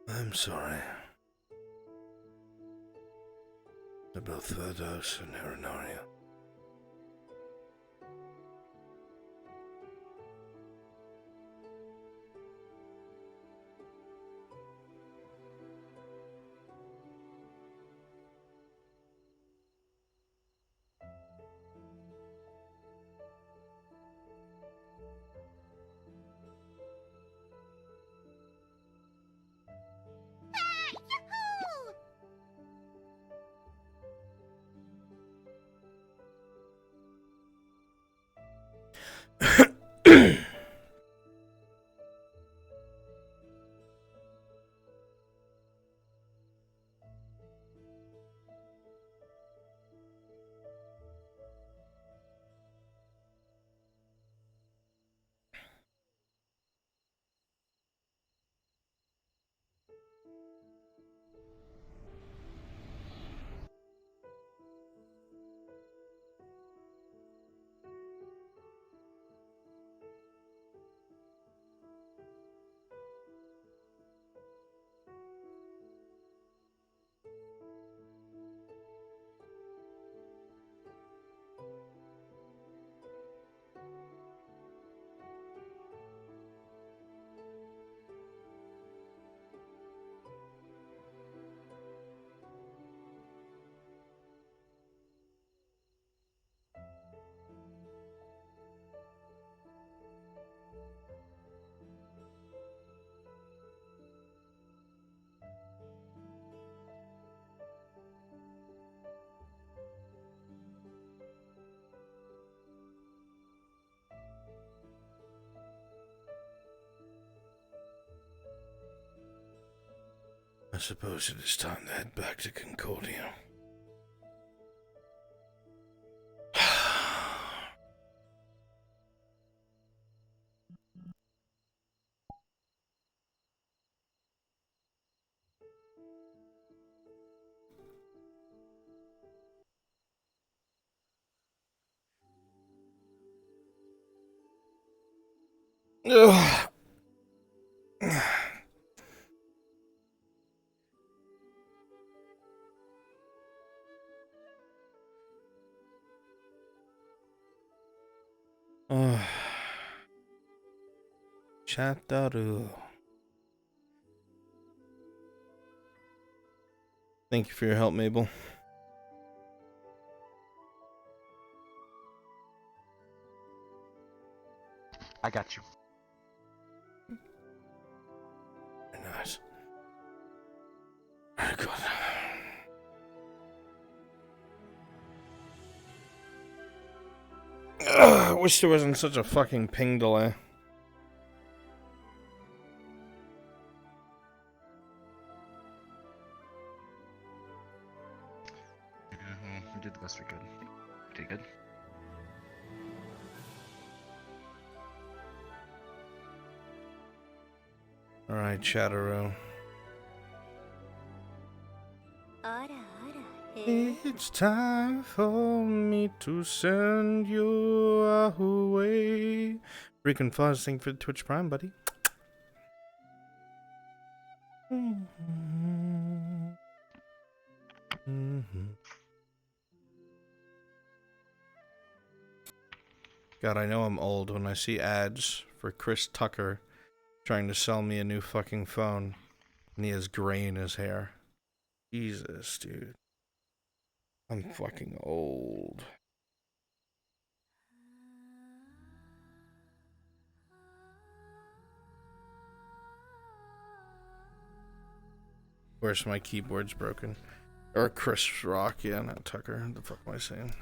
I'm sorry. To both Vods and Herinaria. I suppose it is time to head back to Concordia. Ugh. Chataru. Thank you for your help, Mabel. I got you. Nice. Very good. I wish there wasn't such a fucking ping delay. We did the best we could. Pretty good. Alright, Chatterow. It's time for me to send you away. Freaking Fuzz, thank you for the Twitch Prime, buddy. God, I know I'm old when I see ads for Chris Tucker trying to sell me a new fucking phone, and he has gray in his hair. Jesus, dude. I'm fucking old. Where's my keyboard's broken? Or Chris Rock, yeah, not Tucker. What the fuck am I saying?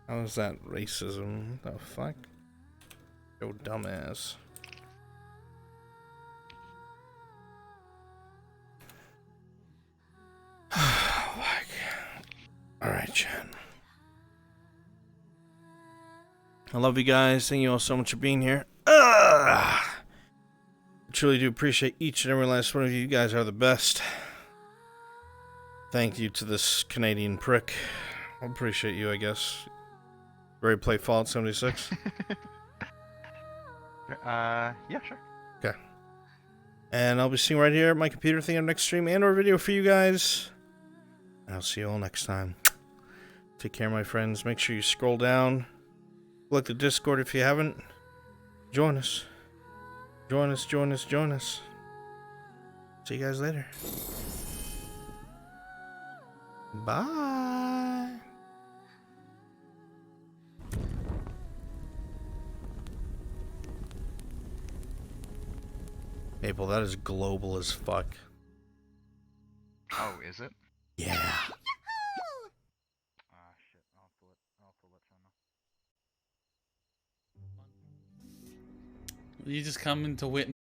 How is that racism? What the fuck? Yo, dumbass. Alright, Chen. I love you guys. Thank you all so much for being here. I truly do appreciate each and every last one of you. You guys are the best. Thank you to this Canadian prick. I appreciate you, I guess. Ready to play Fallout 76? Yeah, sure. Okay. And I'll be seeing right here at my computer thing on next stream and or video for you guys. And I'll see you all next time. Take care, my friends. Make sure you scroll down. Look the Discord if you haven't. Join us. Join us, join us, join us. See you guys later. Bye. Maple, that is global as fuck. Oh, is it? Yeah. Ah, shit. I'll have to let Sean know. You just come into witness.